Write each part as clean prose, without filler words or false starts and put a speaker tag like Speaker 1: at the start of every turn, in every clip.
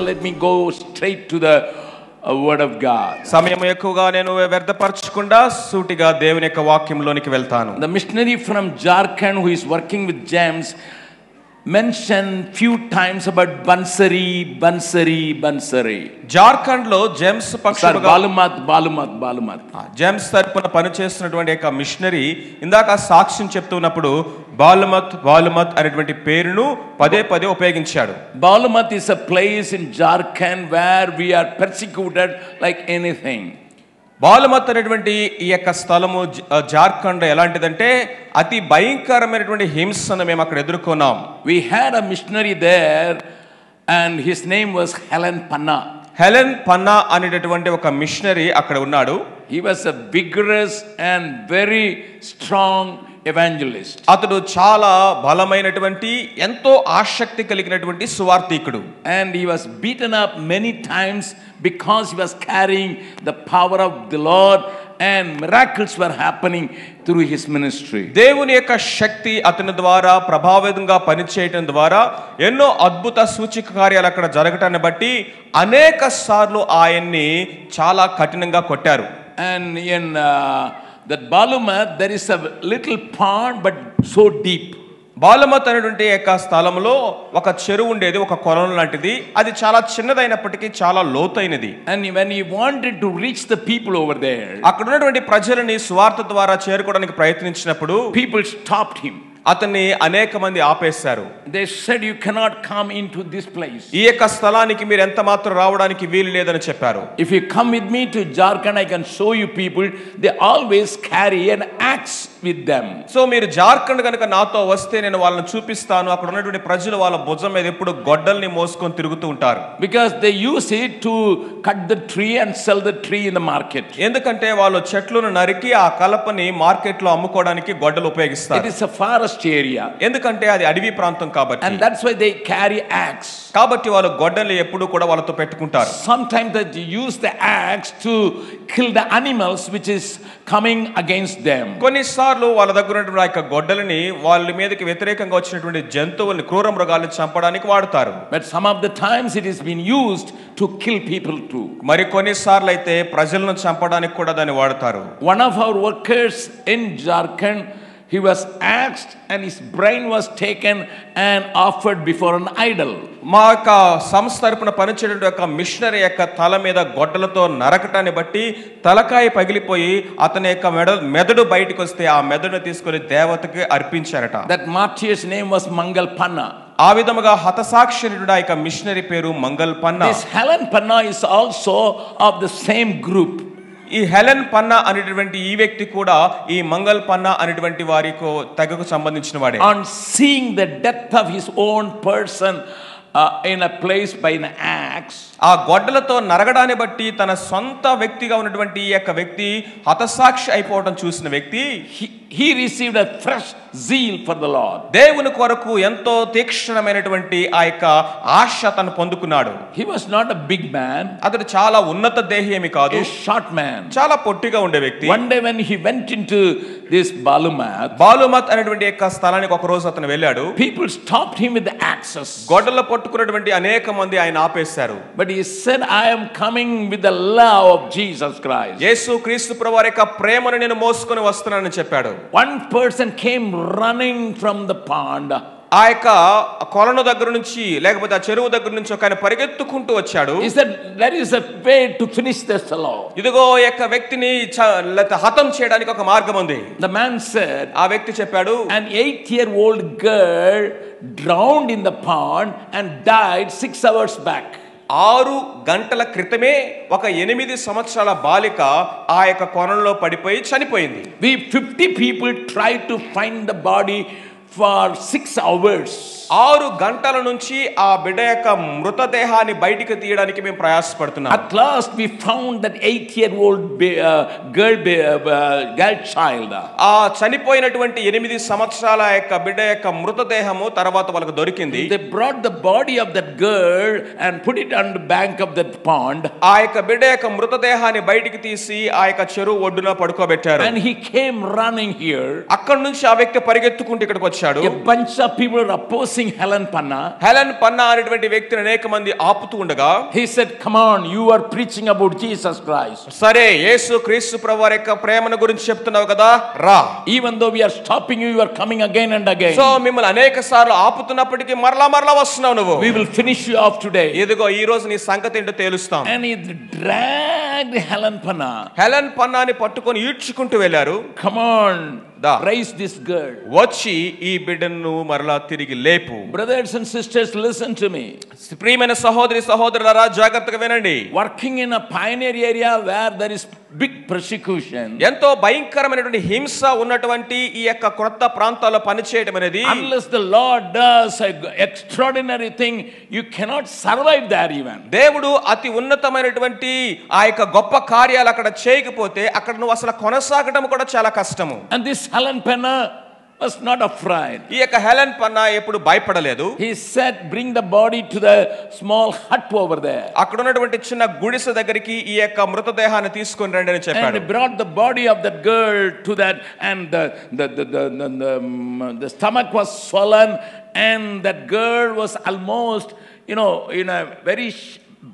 Speaker 1: let me go straight to the word of God.
Speaker 2: సమయం ఎక్కువగా నేను వ్యర్థపరచకుండా సూటిగా దేవుని యొక్క వాక్యంలోనికి వెళ్తాను.
Speaker 1: The missionary from Jharkhand who is working with James mentioned few times about Bansari.
Speaker 2: Jharkhand లో జేమ్స్ పక్షముగా
Speaker 1: బాలుమత్
Speaker 2: జేమ్స్ తరపున పనిచేస్తున్నటువంటి ఒక మిషనరీ ఇందాక సాక్ష్యం చెప్తున్నప్పుడు బాలుమత్ అనేటువంటి పేరును పదే ఉపయోగించాడు.
Speaker 1: Balumat is a place in Jharkhand where we are persecuted like anything.
Speaker 2: బాలుమత్ అనేటువంటి ఈ యొక్క స్థలము జార్ఖండ్ ఎలాంటిదంటే అతి భయంకరమైనటువంటి హింసను మేము అక్కడ ఎదుర్కొన్నాం.
Speaker 1: We had a missionary there and his name was Helen Panna
Speaker 2: అనేటటువంటి ఒక మిషనరీ అక్కడ ఉన్నాడు.
Speaker 1: He was a vigorous and very strong evangelist.
Speaker 2: అతడు చాలా బలమైనటువంటి ఎంతో ఆసక్తి కలిగినటువంటి సువార్థికుడు.
Speaker 1: And he was beaten up many times because he was carrying the power of the Lord and miracles were happening through his ministry.
Speaker 2: దేవుని యొక్క శక్తి అతని ద్వారా ప్రభావితంగా పనిచేయడం ద్వారా ఎన్నో అద్భుత సూచక కార్యాలు అక్కడ జరగటాన్ని బట్టి అనేక సార్లు ఆయన్ని చాలా కఠినంగా కొట్టారు.
Speaker 1: And in that Balumat there is a little pond but so deep.
Speaker 2: బాలుమత్ అనేటువంటి యొక్క స్థలంలో ఒక చెరువు ఉండేది, ఒక కొలను లాంటిది. అది చాలా చిన్నదైనప్పటికీ చాలా లోతైనది.
Speaker 1: And when he wanted to reach the people over there,
Speaker 2: అక్కడ ఉన్నటువంటి ప్రజలని సువార్త ద్వారా చేరుకోవడానికి ప్రయత్నించినప్పుడు
Speaker 1: people stopped him.
Speaker 2: అతన్ని అనేక మంది ఆపేశారు.
Speaker 1: They said you cannot come into this place.
Speaker 2: ఈ యొక్క స్థలానికి మీరు ఎంత మాత్రం రావడానికి వీలు లేదని చెప్పారు.
Speaker 1: If you come with me to Jharkhand, I can show you people. They always carry an axe with them.
Speaker 2: So మీరు జార్ఖండ్ కనుక నాతో వస్తే నేను వాళ్ళని చూపిస్తాను. అక్కడ ఉన్నటువంటి ప్రజలు వాళ్ళ భుజం మీద ఎప్పుడు గొడ్డల్ని మోసుకొని తిరుగుతూ ఉంటారు.
Speaker 1: Because they use it to cut the tree and sell the tree in the market.
Speaker 2: ఎందుకంటే వాళ్ళు చెట్లను నరికి ఆ కలపని మార్కెట్ లో అమ్ముకోవడానికి గొడ్డలు ఉపయోగిస్తారు.
Speaker 1: It is a forest area.
Speaker 2: ఎందుకంటే అది అడవి ప్రాంతం కాబట్టి.
Speaker 1: And that's why they carry axe.
Speaker 2: కాబట్టి వాళ్ళు గొడ్డలు ఎప్పుడు కూడా వాళ్ళతో పెట్టుకుంటారు.
Speaker 1: Sometimes they use the axe to kill the animals which is coming against them.
Speaker 2: కొన్నిసార్లు వాళ్ళ దగ్గర ఉన్నటువంటి ఆ యొక్క గొడ్డలని వాళ్ళ మీదకి వ్యతిరేకంగా వచ్చినటువంటి జంతువుల్ని, క్రూర మృగాలను చంపడానికి వాడతారు.
Speaker 1: But some of the times it is being used to kill people too.
Speaker 2: మరి కొన్నిసార్లు అయితే ప్రజలను చంపడానికి కూడా దాన్ని వాడతారు.
Speaker 1: One of our workers in Jharkhand, he was axed and his brain was taken and offered before an idol.
Speaker 2: మా యొక్క సంస్థ తరపున పనిచేయడం యొక్క మిషనరీ యొక్క తల మీద గొడ్డలతో నరకటాన్ని బట్టి తలకాయ పగిలిపోయి అతని యొక్క మెదడు బయటకు వస్తే ఆ మెదడును తీసుకొని దేవతకి అర్పించారట.
Speaker 1: That martyr's name was Mangal Panna.
Speaker 2: ఆ విధముగా హతసాక్షినుడు ఆ యొక్క మిషనరీ పేరు మంగల్ పన్నా.
Speaker 1: This Helen Panna is also of the same group.
Speaker 2: ఈ హెలెన్ పన్నా అనేటువంటి ఈ వ్యక్తి కూడా ఈ మంగల్ పన్నా అనేటువంటి వారికి తెగకు సంబంధించిన వాడే.
Speaker 1: On seeing the death of his own person in a place by an axe,
Speaker 2: ఆ గొడ్డలతో నరగడాన్ని బట్టి తన సొంత వ్యక్తిగా ఉన్నటువంటి ఈ యొక్క వ్యక్తి హతసాక్షి అయిపోవడం చూసిన వ్యక్తి
Speaker 1: he received a fresh zeal for the Lord.
Speaker 2: దేవుని కొరకు ఎంతో తీక్షణమైనటువంటి ఆ యొక్క ఆశ తను పొందుకున్నాడు.
Speaker 1: He was not a big man.
Speaker 2: అతడు చాలా ఉన్నత దేహి ఏమి కాదు,
Speaker 1: a short man.
Speaker 2: చాలా పొట్టిగా ఉండే వ్యక్తి.
Speaker 1: One day when he went into this
Speaker 2: బాలుమత్ అనేటువంటి యొక్క స్థలానికి ఒక రోజు అతను వెళ్ళాడు.
Speaker 1: people stopped him with the axes.
Speaker 2: గొడ్డలు పట్టుకున్నటువంటి అనేక మంది ఆయన ఆపేశారు.
Speaker 1: But he said, I am coming with the love of Jesus Christ.
Speaker 2: యేసు క్రీస్తు ప్రభువారి యొక్క ప్రేమను నేను మోసుకొని వస్తున్నానని చెప్పాడు.
Speaker 1: One person came running from the pond.
Speaker 2: ఆ యొక్క కొలను దగ్గర నుంచి లేకపోతే ఆ చెరువు దగ్గర నుంచి ఒక ఆయన పరిగెత్తుకుంటూ వచ్చాడు.
Speaker 1: He said, there is a way to finish this fellow.
Speaker 2: ఇదిగో ఈ యొక్క వ్యక్తిని హతం చేయడానికి ఒక మార్గం ఉంది.
Speaker 1: The man said,
Speaker 2: ఆ వ్యక్తి చెప్పాడు,
Speaker 1: an 8-year-old girl drowned in the pond and died 6 hours back.
Speaker 2: 6 గంటల క్రితమే ఒక 8 సంవత్సరాల బాలిక ఆ యొక్క కొలంలో పడిపోయి చనిపోయింది.
Speaker 1: We 50 people tried to find the body for 6 hours.
Speaker 2: 6 గంటల నుంచి ఆ బిడ్డ యొక్క మృతదేహాన్ని బయటికి తీయడానికి మేము ప్రయాసపడుతున్నాం.
Speaker 1: At last we found that 8-year-old girl child.
Speaker 2: ఆ చనిపోయినటువంటి 8 సంవత్సరాల యొక్క బిడ్డ యొక్క మృతదేహము తర్వాత వాళ్ళకు దొరికింది.
Speaker 1: They brought the body of that girl and put it on the bank of that pond.
Speaker 2: ఆ యొక్క బిడ్డ యొక్క మృతదేహాన్ని బయటికి తీసి ఆ యొక్క చెరువు ఒడ్డున పడుకోబెట్టారు.
Speaker 1: And he came running here.
Speaker 2: అక్కడ నుంచి ఆ వ్యక్తి పరిగెత్తుకుంటూ ఇక్కడికి వచ్చాడు.
Speaker 1: A bunch of people were opposing Helen Panna.
Speaker 2: Helen Panna అనేటువంటి వ్యక్తిని అనేక మంది ఆపుతూ ఉండగా,
Speaker 1: He said, "Come on, you are preaching about Jesus Christ.
Speaker 2: సరే యేసు క్రీస్తు ప్రభువారి యొక్క ప్రేమను గురించి చెప్తున్నావు కదా, రా.
Speaker 1: Even though we are stopping you, you are coming again and again.
Speaker 2: So మిమ్మల్ని అనేక సార్లు ఆపుతున్నప్పటికీ మరలా వస్తున్నావు నువ్వు.
Speaker 1: We will finish you off today."
Speaker 2: ఇదిగో ఈ రోజు నీ సంగతి ఏంటో తేలుస్తాం.
Speaker 1: And he dragged Helen Panna.
Speaker 2: Helen పన్నాని పట్టుకొని ఈడ్చుకుంటూ వెళ్ళారు.
Speaker 1: Come on,
Speaker 2: Da.
Speaker 1: raise this girl.
Speaker 2: వచ్చి ఈ బిడ్డను మరలా తిరిగి లేపు.
Speaker 1: Brothers and sisters, listen to me.
Speaker 2: ప్రియమైన సహోదరి సహోదరులారా జాగ్రత్తగా వినండి.
Speaker 1: Working in a pioneer area where there is big persecution,
Speaker 2: ఎంతో భయంకరమైనటువంటి హింస ఉన్నటువంటి ఈ యొక్క క్రొత్త ప్రాంతాల్లో పనిచేయడం అనేది,
Speaker 1: unless the Lord does an extraordinary thing, you cannot survive there even.
Speaker 2: దేవుడు అతి ఉన్నతమైనటువంటి ఆ యొక్క గొప్ప కార్యాలు అక్కడ చేయకపోతే అక్కడ నువ్వు అసలు కొనసాగడం కూడా చాలా కష్టము.
Speaker 1: And this Helen Panna was not afraid.
Speaker 2: ఈ యొక్క హెలెన్ పన్నా ఎప్పుడు భయపడలేదు.
Speaker 1: He said, "Bring the body to the small hut over there."
Speaker 2: అక్కడ ఉన్నటువంటి చిన్న గుడిసె దగ్గరికి ఈ యొక్క మృతదేహాన్ని తీసుకొని రండి అని
Speaker 1: And
Speaker 2: చెప్పాడు.
Speaker 1: he brought the body of that girl to that, and the stomach was swollen, and that girl was almost, in a very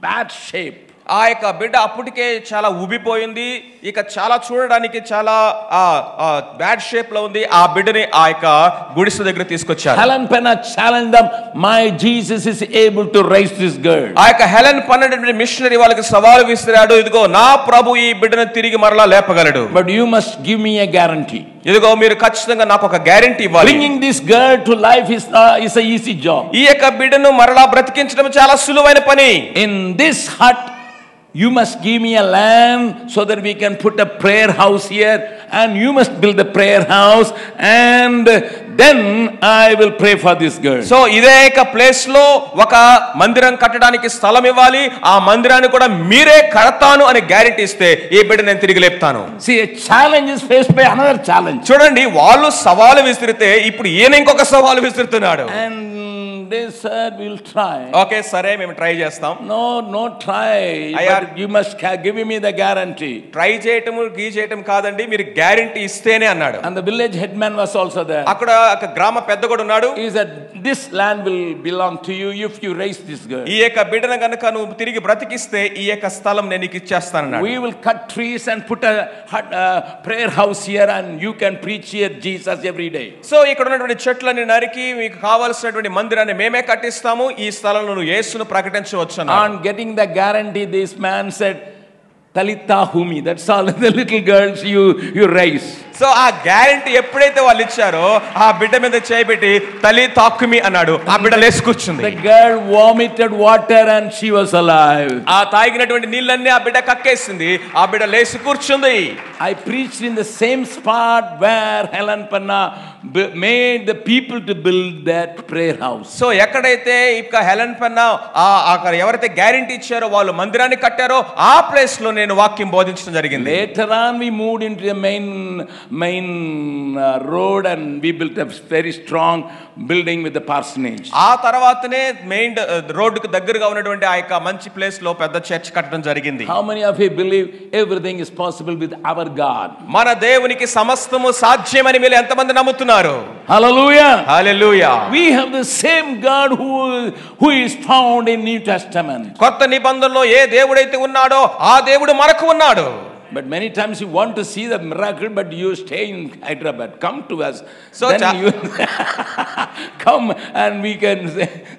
Speaker 1: bad shape.
Speaker 2: ఆ యొక్క బిడ్డ అప్పటికే చాలా ఉబిపోయింది, ఇక చాలా చూడడానికి చాలా బ్యాడ్ షేప్ లో ఉంది. ఆ బిడ్డని ఆ యొక్క గుడిసె దగ్గర తీసుకొచ్చారు.
Speaker 1: Helen Panna challenged them, "My Jesus is able to raise this girl."
Speaker 2: ఆ యొక్క హెలెన్ పన్నా మిషనరీ వాళ్ళకి సవాలు విసిరాడు. ఇదిగో నా ప్రభు ఈ బిడ్డను తిరిగి మరలా లేపగలడు.
Speaker 1: But you must give me a guarantee.
Speaker 2: ఇదిగో మీరు ఖచ్చితంగా నాకు ఒక గ్యారెంటీ ఇవ్వాలి.
Speaker 1: Bringing this girl to life is a easy job.
Speaker 2: ఈ యొక్క బిడ్డను మరలా బ్రతికించడం చాలా సులువైన పని.
Speaker 1: In this hut, you must give me a land so that we can put a prayer house here, and you must build the prayer house, and then I will pray for this girl.
Speaker 2: So ఇదే ఒక place లో ఒక మందిరం కట్టడానికి స్థలం ఇవ్వాలి, ఆ మందిరాన్ని కూడా మీరే కడతాను అని గ్యారెంటీ ఇస్తే ఈ బిడ్డ నేను తిరిగి లేపుతాను.
Speaker 1: See, a challenge is faced by another challenge.
Speaker 2: చూడండి, వాళ్ళు సవాలు విసిరితే ఇప్పుడు ఈయన ఇంకొక సవాలు విసురుతున్నాడు.
Speaker 1: And they said, "We'll try."
Speaker 2: Okay సరే, మేము ట్రై చేస్తాం.
Speaker 1: No try. But you must give me the guarantee.
Speaker 2: Try చేయటము గీ చేయటం కాదండి, మీరు గ్యారెంటీ ఇస్తేనే అన్నాడు.
Speaker 1: And the village headman was also there.
Speaker 2: అక్కడ ఒక గ్రామ పెద్ద కూడా ఉన్నాడు.
Speaker 1: He said, "This land will belong to you if you raise this girl."
Speaker 2: ఈ యొక్క బిడ్డను గనుక నువ్వు తిరిగి బ్రతికిస్తే ఈ యొక్క స్థలం నేను నీకు ఇచ్చేస్తానన్నాడు.
Speaker 1: We will cut trees and put a prayer house here, and you can preach here Jesus every day.
Speaker 2: So ఇక్కడ ఉన్నటువంటి చెట్లని నరికి మీకు కావాల్సినటువంటి మందిరాన్ని మేమే కట్టిస్తాము, ఈ స్థలంలో నువ్వు యేసును ప్రకటించవచ్చు అన్నాడు.
Speaker 1: On getting the guarantee, this man said, "Talitha humi." That's all the little girls you raise.
Speaker 2: So ఆ గ్యారెంటీ ఎప్పుడైతే వాళ్ళు ఇచ్చారో ఆ బిడ్డ మీద చేయబెట్టి తల్లి తాక్కుమి అన్నాడు. ఆ బిడ్డ లేచి కూర్చుంది.
Speaker 1: The girl vomited water and she was alive.
Speaker 2: ఆ తాగినటువంటి నీళ్ళన్నీ ఆ బిడ్డ కక్కేసింది, ఆ బిడ్డ లేచి కూర్చుంది.
Speaker 1: I preached in the same spot where Helen Panna made the people to build that prayer house.
Speaker 2: So ఎక్కడైతే ఇక హెలెన్ పన్నా అక్కడ ఎవరైతే గ్యారెంటీ ఇచ్చారో వాళ్ళు మందిరాన్ని కట్టారో ఆ ప్లేస్ లో నేను వాక్యం బోధించడం జరిగింది.
Speaker 1: Later on we moved into the main road, and we built a very strong building with the parsonage.
Speaker 2: ఆ తర్వాతనే మెయిన్ రోడ్డుకు దగ్గరగా ఉన్నటువంటి ఆ యొక్క మంచి ప్లేస్ లో పెద్ద చర్చ్ కట్టడం జరిగింది.
Speaker 1: How many of you believe everything is possible with our God?
Speaker 2: మన దేవునికి సమస్తము సాధ్యమని మీరు ఎంతమంది నమ్ముతున్నారు?
Speaker 1: Hallelujah.
Speaker 2: Hallelujah.
Speaker 1: We have the same God who is found in New Testament.
Speaker 2: కొత్త నిబంధనలో ఏ దేవుడైతే ఉన్నాడో ఆ దేవుడు మనకు ఉన్నాడు.
Speaker 1: But many times you want to see the miracle, but you stay in Hyderabad. Come to us.
Speaker 2: So
Speaker 1: then you come and we can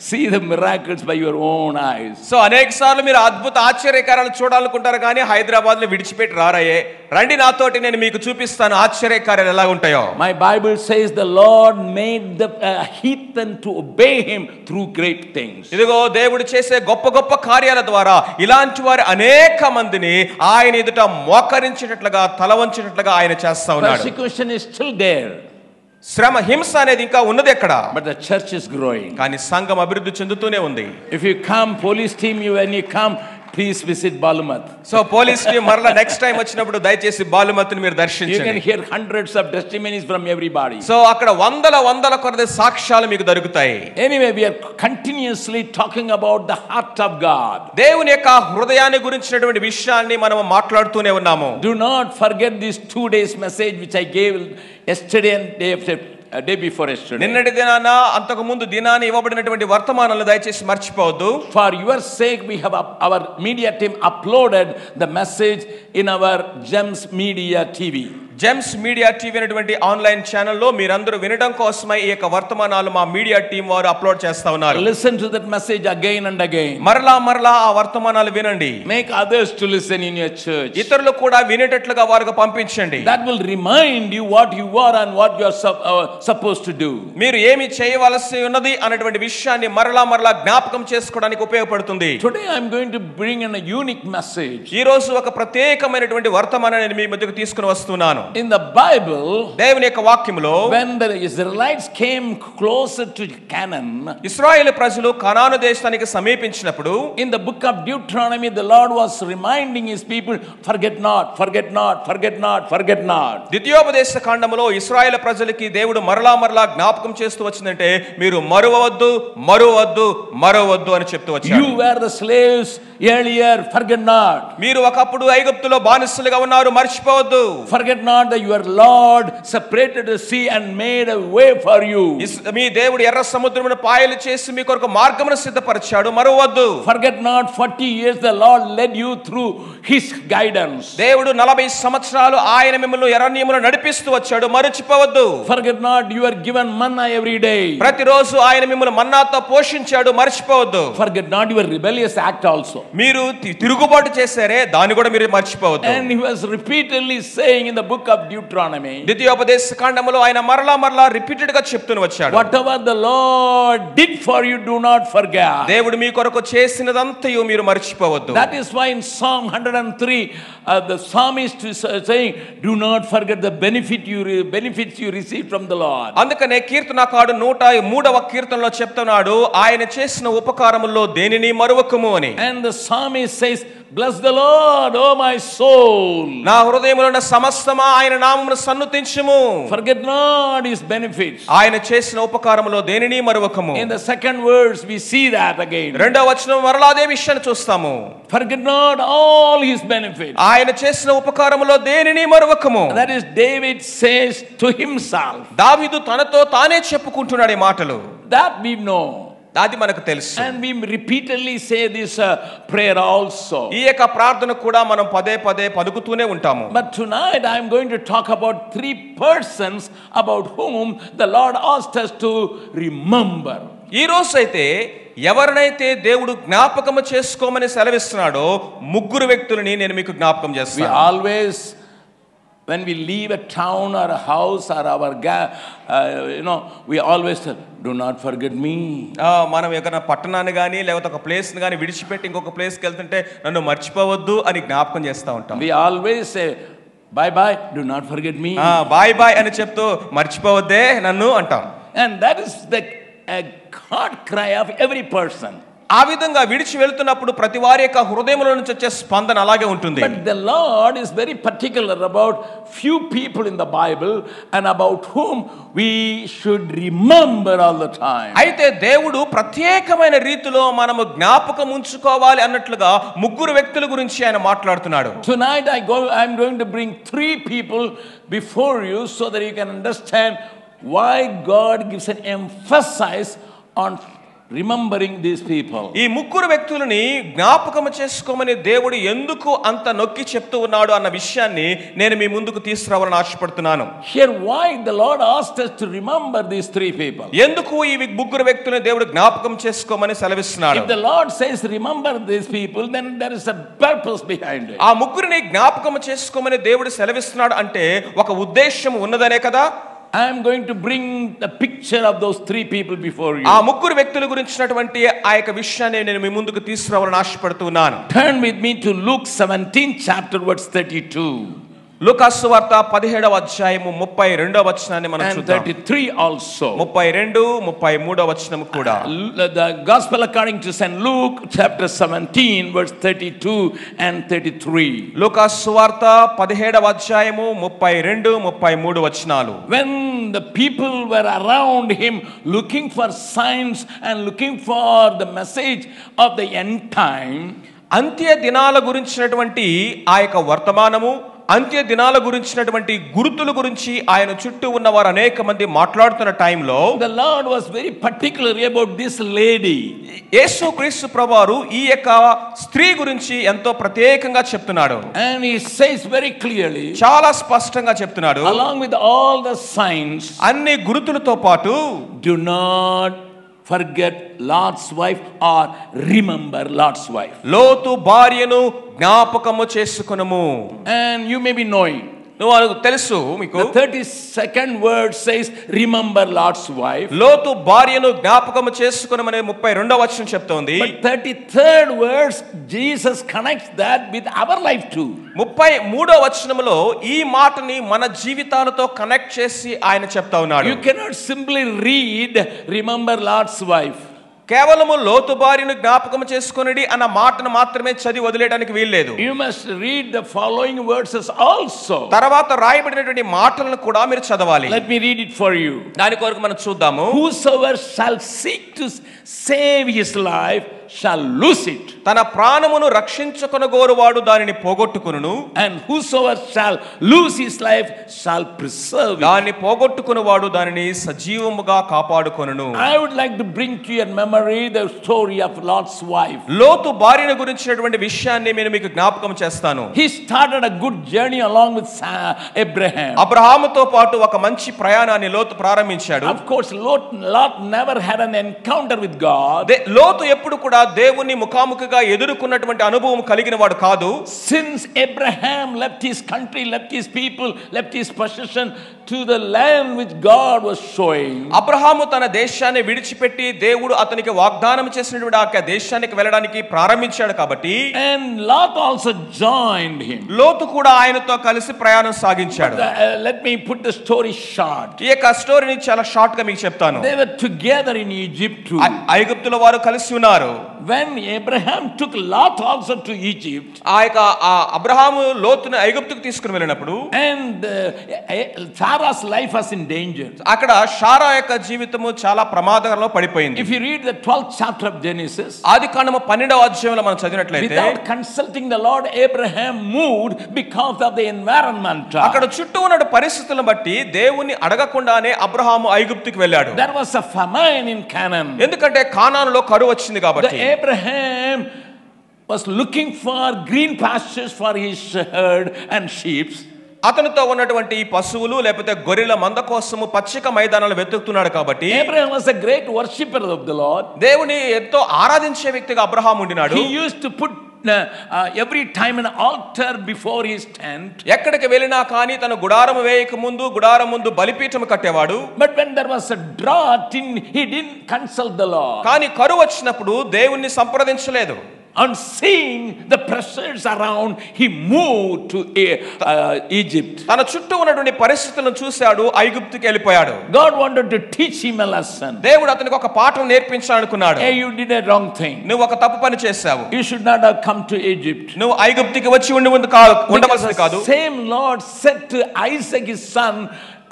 Speaker 1: see the miracles by your own eyes.
Speaker 2: So అనేక సార్లు మీరు అద్భుత ఆశ్చర్యకారాలు చూడాలనుకుంటారు కానీ హైదరాబాద్ లో విడిచిపెట్టి రారాయే. రండి నాతోటి, నేను మీకు చూపిస్తాను ఆశ్చర్యకార్యాలు ఎలా ఉంటాయో.
Speaker 1: My Bible says the Lord made the heathen to obey him through great things.
Speaker 2: ఇదిగో దేవుడు చేసే గొప్ప గొప్ప కార్యాల ద్వారా ఇలాంటి వారి అనేక మందిని ఆయన ఎదుట మోకరించేటట్లుగా తల వంచేటట్లుగా ఆయన చేస్తా ఉన్నాడు.
Speaker 1: Persecution is still there.
Speaker 2: శ్రమ హింస అనేది ఇంకా ఉన్నది ఎక్కడ,
Speaker 1: but the church is growing.
Speaker 2: కానీ సంఘం అభివృద్ధి చెందుతూనే ఉంది.
Speaker 1: If you come, police team, when you come, please visit Balumath.
Speaker 2: So police team మరలా నెక్స్ట్ టైం వచ్చినప్పుడు దయచేసి బాలుమత్ని మీరు దర్శించండి.
Speaker 1: You can hear hundreds of testimonies from everybody.
Speaker 2: So అక్కడ వందల కొలది సాక్ష్యాలు మీకు దొరుకుతాయి.
Speaker 1: Anyway, we are continuously talking about the heart of God.
Speaker 2: దేవుని యొక్క హృదయాన్ని గురించినటువంటి విషయాన్ని మనం మాట్లాడుతూనే ఉన్నాము.
Speaker 1: Do not forget this 2 days message which I gave yesterday and day after day before yesterday.
Speaker 2: నిన్నటి దినాన అంతకు ముందు దినాన ఇవ్వబడినటువంటి వర్తమానాలు దయచేసి మర్చిపోవద్దు.
Speaker 1: For your sake we have our media team uploaded the message in our GEMS Media TV.
Speaker 2: GEMS media TV online ఆన్లైన్ ఛానల్లో మీరందరూ వినడం కోసమై ఈ యొక్క వర్తమానాలు మా మీడియా టీం వారు అప్లోడ్ చేస్తా ఉన్నారు.
Speaker 1: Listen to that message again and again.
Speaker 2: మరలా ఆ వర్తమానాలు వినండి.
Speaker 1: Make others to listen in your church.
Speaker 2: ఇతరులు కూడా వినేటట్లుగా వారికి పంపించండి.
Speaker 1: That will remind you what you are and what you are supposed to do.
Speaker 2: మీరు ఏమి చేయవలసి ఉన్నది అనేటువంటి విషయాన్ని మరలా జ్ఞాపకం చేసుకోవడానికి ఉపయోగపడుతుంది.
Speaker 1: Today I am going to bring in a unique message.
Speaker 2: ఈ రోజు ఒక ప్రత్యేకమైనటువంటి వర్తమానాన్ని మీ మధ్యకు తీసుకుని వస్తున్నాను.
Speaker 1: In the Bible,
Speaker 2: దేవుని యొక్క వాక్యములో,
Speaker 1: when the Israelites came closer to Canaan,
Speaker 2: ఇశ్రాయేలు ప్రజలు కనాను దేశానికి సమీపించినప్పుడు,
Speaker 1: in the book of Deuteronomy the Lord was reminding his people, forget not, forget not, forget not, forget not.
Speaker 2: ద్వితీయోపదేశ కాండములో ఇశ్రాయేలు ప్రజలకి దేవుడు మరలా జ్ఞాపకం చేస్తూ వచ్చిందంటే, మీరు మరువవద్దు అని చెప్తూ వచ్చాడు.
Speaker 1: You were the slaves earlier, forget not.
Speaker 2: మీరు ఒకప్పుడు ఐగుప్తులో బానిసలుగా ఉన్నారు, మర్చిపోవద్దు.
Speaker 1: Forget not that your Lord separated the sea and made a way for you.
Speaker 2: మీ దేవుడు ఎర్ర సముద్రమును పాయలు చేసి మీ కొరకు మార్గమును సిద్ధపరిచాడు, మరువవద్దు.
Speaker 1: Forget not 40 years the Lord led you through his guidance.
Speaker 2: దేవుడు 40 సంవత్సరాలు ఆయన మిమ్మల్ని ఎర్రనీయములో నడిపిస్తూ వచ్చాడు, మరచిపోవద్దు.
Speaker 1: Forget not you are given manna every day.
Speaker 2: ప్రతిరోజు ఆయన మిమ్మల్ని మన్నాతో పోషించాడు, మర్చిపోవద్దు.
Speaker 1: Forget not your rebellious act also.
Speaker 2: మీరు తిరుగుబాటు చేశారే, దాన్ని కూడా మీరు మర్చిపోవద్దు.
Speaker 1: And he was repeatedly saying in the book of Deuteronomy,
Speaker 2: ద్వితీయోపదేశ కాండములో ఆయన మరలా రిపీటెడ్ గా చెప్తూ వచ్చాడు,
Speaker 1: whatever the Lord did for you, do not forget.
Speaker 2: దేవుడు మీ కొరకు చేసినదంతయు మీరు మర్చిపోవద్దు.
Speaker 1: That is why in Psalm 103 the psalmist is saying, do not forget the benefits you receive from the Lord.
Speaker 2: అందుకనే కీర్తనకారుడు 103వ కీర్తనలో చెప్తున్నాడు, ఆయన చేసిన ఉపకారముల్లో దేనిని మరువకము అని.
Speaker 1: And the psalmist says, bless the Lord, oh my soul.
Speaker 2: నా హృదయములో ఉన్న సమస్తమా ఆయన నామమును సన్నుతించుము.
Speaker 1: Forget not his benefits.
Speaker 2: ఆయన చేసిన ఉపకారములో దేనిని మరువకము.
Speaker 1: In the second verse we see that again.
Speaker 2: రెండవ వచనం మరలా అదే విషయాన్ని చూస్తాము.
Speaker 1: Forget not all his benefits.
Speaker 2: ఆయన చేసిన ఉపకారములో దేనిని మరువకము.
Speaker 1: That is David says to himself.
Speaker 2: దావీదు తనతో తానే చెప్పుకుంటున్నాడు ఈ మాటలు.
Speaker 1: That we know.
Speaker 2: అది మనకు తెలుసు.
Speaker 1: And we repeatedly say this prayer also.
Speaker 2: ఈ యొక్క ప్రార్థన కూడా మనం పదే పలుకుతూనే ఉంటాము.
Speaker 1: But tonight I am going to talk about 3 persons about whom the Lord asked us to remember.
Speaker 2: ఈ రోజు అయితే ఎవరినైతే దేవుడు జ్ఞాపకం చేసుకోమని సెలవిస్తున్నాడో 3 వ్యక్తులని నేను మీకు జ్ఞాపకం చేస్తాను.
Speaker 1: We always, when we leave a town or a house or our we always tell, do not forget me.
Speaker 2: మనం ఏదైనా పట్టణాన్ని గానీ లేకపోతే ఒక ప్లేస్ ని గానీ విడిచిపెట్టి ఇంకొక ప్లేస్ కి వెళ్తుంటే నన్ను మర్చిపోవద్దు అని జ్ఞాపకం చేస్తూ ఉంటాం.
Speaker 1: We always say bye, do not forget me.
Speaker 2: Bye అని చెప్తూ మర్చిపోవద్దే నన్ను అంటాం.
Speaker 1: And that is the heart cry of every person.
Speaker 2: ఆ విధంగా విడిచి వెళ్తున్నప్పుడు ప్రతి వారి యొక్క హృదయంలో నుంచి వచ్చే స్పందన అలాగే ఉంటుంది.
Speaker 1: But the Lord is very particular about few people in the Bible and about whom we should remember all the time.
Speaker 2: అయితే దేవుడు ప్రత్యేకమైన రీతిలో మనము జ్ఞాపకం ఉంచుకోవాలి అన్నట్లుగా 3 వ్యక్తుల గురించి ఆయన మాట్లాడుతున్నాడు.
Speaker 1: Tonight I am going to bring 3 people before you so that you can understand why God gives an emphasis on remembering these people.
Speaker 2: ఈ 3 వ్యక్తులని జ్ఞాపకం చేసుకోమని దేవుడు ఎందుకు అంత నొక్కి చెప్తూ ఉన్నాడు అన్న విషయాన్ని నేను మీ ముందుకు తీసుకురావాలని ఆశపడుతున్నాను.
Speaker 1: Here why the Lord asked us to remember these 3 people.
Speaker 2: ఎందుకు ఈ 3 వ్యక్తులను దేవుడు జ్ఞాపకం చేసుకోమని సెలవిస్తున్నాడు.
Speaker 1: If the Lord says remember these people, then there is a purpose behind it.
Speaker 2: ఆ 3ని జ్ఞాపకం చేసుకోమని దేవుడు సెలవిస్తున్నాడు అంటే ఒక ఉద్దేశం ఉన్నదనే కదా.
Speaker 1: I am going to bring the picture of those 3 people before you.
Speaker 2: ఆ 3 వ్యక్తుల గురించినటువంటి ఆ యొక్క విషయాన్ని నేను మీ ముందుకు తీసుకురావాలని ఆశపడుతున్నాను.
Speaker 1: Turn with me to Luke 17 chapter verse 32.
Speaker 2: లూకా సువార్త 17వ అధ్యాయము 32వ వచనాన్ని మనం చూద్దాం.
Speaker 1: 33 also.
Speaker 2: 32 33వ వచనము కూడా.
Speaker 1: The gospel according to St. Luke chapter 17 verse 32 and 33.
Speaker 2: లూకా సువార్త 17వ అధ్యాయము 32 33 వచనాలు.
Speaker 1: When the people were around him looking for signs and looking for the message of the end time,
Speaker 2: అంత్య దినాల గురించినటువంటి ఆ యొక్క వర్తమానము అంత్య దినాల గురించినటువంటి గుర్తుల గురించి ఆయన చుట్టూ ఉన్నవారు అనేక మంది మాట్లాడుతున్న టైంలో
Speaker 1: the Lord was very particular about this lady.
Speaker 2: యేసుక్రీస్తు ప్రభువారు ఈ యొక్క స్త్రీ గురించి ఎంతో ప్రత్యేకంగా చెప్తున్నాడు.
Speaker 1: And he says very clearly,
Speaker 2: చాలా స్పష్టంగా చెప్తున్నాడు,
Speaker 1: along with all the signs,
Speaker 2: అన్ని గుర్తులతో పాటు
Speaker 1: do not forget Lot's wife or remember Lot's wife.
Speaker 2: లోతు భార్యను జ్ఞాపకము చేసుకొనుము.
Speaker 1: And you may be knowing,
Speaker 2: నువ్వు తెలుసు మీకు,
Speaker 1: the 32nd word says remember Lot's wife.
Speaker 2: లోతు భార్యను జ్ఞాపకము చేసుకొనుమని 32వ వచనం చెప్తోంది.
Speaker 1: But 33rd verse Jesus connects that with our life too.
Speaker 2: 33వ వచనములో ఈ మాటని మన జీవితాలతో కనెక్ట్ చేసి ఆయన చెప్తా ఉన్నాడు.
Speaker 1: You cannot simply read remember Lot's wife.
Speaker 2: కేవలము లోతు భార్యను జ్ఞాపకం చేసుకొనిడి అన్న మాటను మాత్రమే చదివి వదిలేయడానికి వీల్లేదు.
Speaker 1: You must read the following verses also.
Speaker 2: తర్వాత రాయబడినటువంటి మాటలను కూడా మీరు చదవాలి.
Speaker 1: Let me read it for you.
Speaker 2: దాని కొరకు మనం చూద్దాము.
Speaker 1: Whosoever shall seek to save his life shall lose it.
Speaker 2: తన ప్రాణమును రక్షించుకొనగోరువాడు దానిని పోగొట్టుకొనును.
Speaker 1: And whosoever shall lose his life shall preserve it.
Speaker 2: దాన్ని పోగొట్టుకొనువాడు దానిని సజీవముగా కాపాడుకొనును.
Speaker 1: I would like to bring to your memory the story of Lot's wife.
Speaker 2: లోతు భార్యను గురించినటువంటి విషయాన్ని నేను మీకు జ్ఞాపకం చేస్తాను.
Speaker 1: He started a good journey along with Abraham.
Speaker 2: అబ్రహాముతో పాటు ఒక మంచి ప్రయాణాన్ని లోతు ప్రారంభించాడు.
Speaker 1: Of course, Lot never had an encounter with God.
Speaker 2: లోతు ఎప్పుడు కూడా దేవుని ముఖాముఖిగా ఎదుర్కొన్నటువంటి అనుభవం కలిగిన వాడు కాదు.
Speaker 1: Since Abraham left his country, left his people, left his possession to the land which God was showing.
Speaker 2: Abraham తన దేశాన్ని విడిచిపెట్టి దేవుడు అతనికి వాగ్దానం చేసినటువంటి ఆ దేశానికి వెళ్ళడానికి ప్రారంభించాడు కాబట్టి,
Speaker 1: and Lot also joined him.
Speaker 2: లోతు కూడా ఆయనతో కలిసి ప్రయాణం సాగించాడు.
Speaker 1: Let me put the story short.
Speaker 2: ఈ యొక్క స్టోరీని చాలా షార్ట్ గా మీకు చెప్తాను.
Speaker 1: They were together in Egypt too.
Speaker 2: ఐగుప్తులో వారు కలిసి ఉన్నారు.
Speaker 1: When Abraham took Lot also to Egypt,
Speaker 2: ఆ యొక్క అబ్రహాము లోతును ఐగుప్తుకు తీసుకుని వెళ్ళినప్పుడు,
Speaker 1: and Sarah's life was in danger.
Speaker 2: అక్కడ శారా యొక్క జీవితము చాలా ప్రమాదంలో పడిపోయింది.
Speaker 1: If you read the 12th chapter of Genesis,
Speaker 2: ఆదికాండము 12వ అధ్యాయంలో మనం చదివినట్లయితే,
Speaker 1: without consulting the Lord, Abraham moved because of the environment.
Speaker 2: అక్కడ చుట్టూ ఉన్న పరిస్థితులను బట్టి దేవుని అడగకుండానే అబ్రహాము ఐగుప్తుకు వెళ్ళాడు.
Speaker 1: There was a famine in Canaan.
Speaker 2: ఎందుకంటే కానానులో కరువు వచ్చింది కాబట్టి.
Speaker 1: Abraham was looking for green pastures for his herd and sheep.
Speaker 2: అతనితో ఉన్నటువంటి పశువులు లేకపోతే గొర్రెల మంద కోసము పచ్చిక మైదానాలు వెతుకుతున్నాడు కాబట్టి.
Speaker 1: Abraham was a great worshipper of the Lord.
Speaker 2: దేవుని ఎంతో ఆరాధించే వ్యక్తిగా Abraham ఉండినాడు.
Speaker 1: He used to put every time an altar before his tent.
Speaker 2: ఎక్కడికి వెళ్ళినా కానీ తన గుడారం వేయక ముందు గుడారం ముందు బలిపీఠం కట్టేవాడు.
Speaker 1: But when there was a drought, he didn't consult the Lord.
Speaker 2: కానీ కరువు వచ్చినప్పుడు దేవుణ్ణి సంప్రదించలేదు.
Speaker 1: On seeing the pressures around, he moved to Egypt.
Speaker 2: తన చుట్టూ ఉన్నటువంటి పరిస్థితులను చూశాడు, ఐగుప్తుకి వెళ్ళిపోయాడు.
Speaker 1: God wanted to teach him a lesson.
Speaker 2: దేవుడు అతనికి ఒక పాఠం నేర్పించాలనుకున్నాడు.
Speaker 1: Hey, you did a wrong thing.
Speaker 2: నువ్వు ఒక తప్పు పని చేశావు.
Speaker 1: You should not have come to Egypt.
Speaker 2: నువ్వు ఐగుప్తుకి వచ్చి ఉండవలసింది కాదు.
Speaker 1: Same Lord said to Isaac his son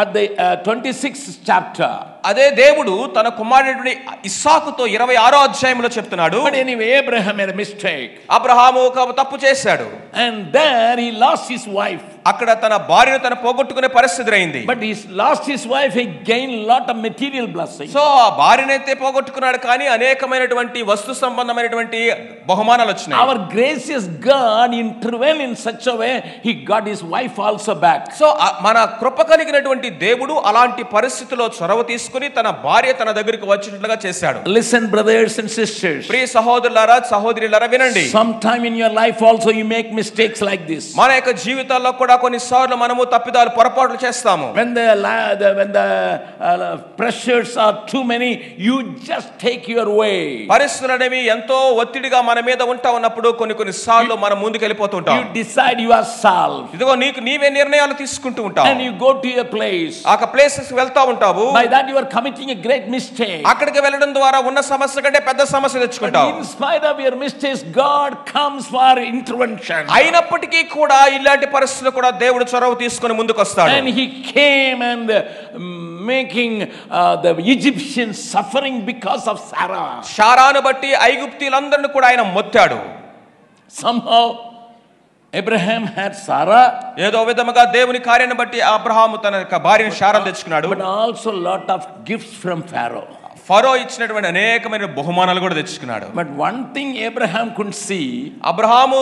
Speaker 1: at the 26th chapter.
Speaker 2: అదే దేవుడు తన కుమారుడిని ఇస్సాకుతో 26వ అధ్యాయంలో చెప్తున్నాడు.
Speaker 1: But anyway, Abraham made a mistake.
Speaker 2: Abraham ఒక తప్పు చేశాడు.
Speaker 1: And there he lost his wife.
Speaker 2: అక్కడ తన భార్యను తన పోగొట్టుకునే పరిస్థితి అయింది.
Speaker 1: But he lost his wife, he gained lot of material blessings.
Speaker 2: So ఆ భార్యనైతే పోగొట్టుకున్నాడు కానీ అనేకమైనటువంటి వస్తు సంబంధమైనటువంటి బహుమానాలు వచ్చినాయి.
Speaker 1: Our gracious God intervened in such a way he got his wife also back.
Speaker 2: So మన కృప కలిగినటువంటి దేవుడు అలాంటి పరిస్థితిలో చొరవ తీసుకుని తన భార్య తన దగ్గరికి వచ్చినట్లుగా చేశాడు.
Speaker 1: Listen, brothers and sisters.
Speaker 2: ప్రియ సహోదరులారా సహోదరులారా వినండి.
Speaker 1: Sometime in your life also you make mistakes like this.
Speaker 2: మన యొక్క జీవితాల్లో కూడా కొన్నిసార్లు మనము తప్పిదాలు పొరపాట్లు చేస్తాము.
Speaker 1: When the pressures are too many, you just take your way.
Speaker 2: పరిస్థితులు అనేవి ఎంతో ఒత్తిడిగా మన మీద ఉంటా ఉన్నప్పుడు కొన్నిసార్లు మనం ముందుకు వెళ్ళిపోతుంటాం.
Speaker 1: You decide yourself.
Speaker 2: ఇదిగో నీవే నిర్ణయాలు తీసుకుంటూ ఉంటావు.
Speaker 1: And you go to a place.
Speaker 2: ఆ ప్లేసెస్ కి వెళ్తా ఉంటావు.
Speaker 1: By that you are committing a great mistake.
Speaker 2: అక్కడికి వెళ్ళడం ద్వారా ఉన్న సమస్య కంటే పెద్ద సమస్య తెచ్చుకుంటావు.
Speaker 1: In spite of your mistakes, God comes for intervention.
Speaker 2: అయినప్పటికీ కూడా ఇలాంటి పరిస్థితులు కూడా దేవుడు చొరవ తీసుకొని ముందుకు వస్తాడు.
Speaker 1: And he came and making the Egyptians suffering because of Sarah.
Speaker 2: శారాను బట్టి ఐగుప్తీయులందరిని కూడా ఆయన మొత్తాడు.
Speaker 1: Somehow Abraham had Sarah,
Speaker 2: ఏదో విధముగా దేవుని కార్యాన్ని బట్టి అబ్రహాము తన యొక్క భార్యను శారాను తెచ్చుకున్నాడు.
Speaker 1: but also lot of gifts from Pharaoh.
Speaker 2: ఫరో ఇచ్చినటువంటి అనేకమైన బహుమానాలు కూడా తెచ్చుకున్నాడు.
Speaker 1: But one thing Abraham couldn't see,
Speaker 2: Abraham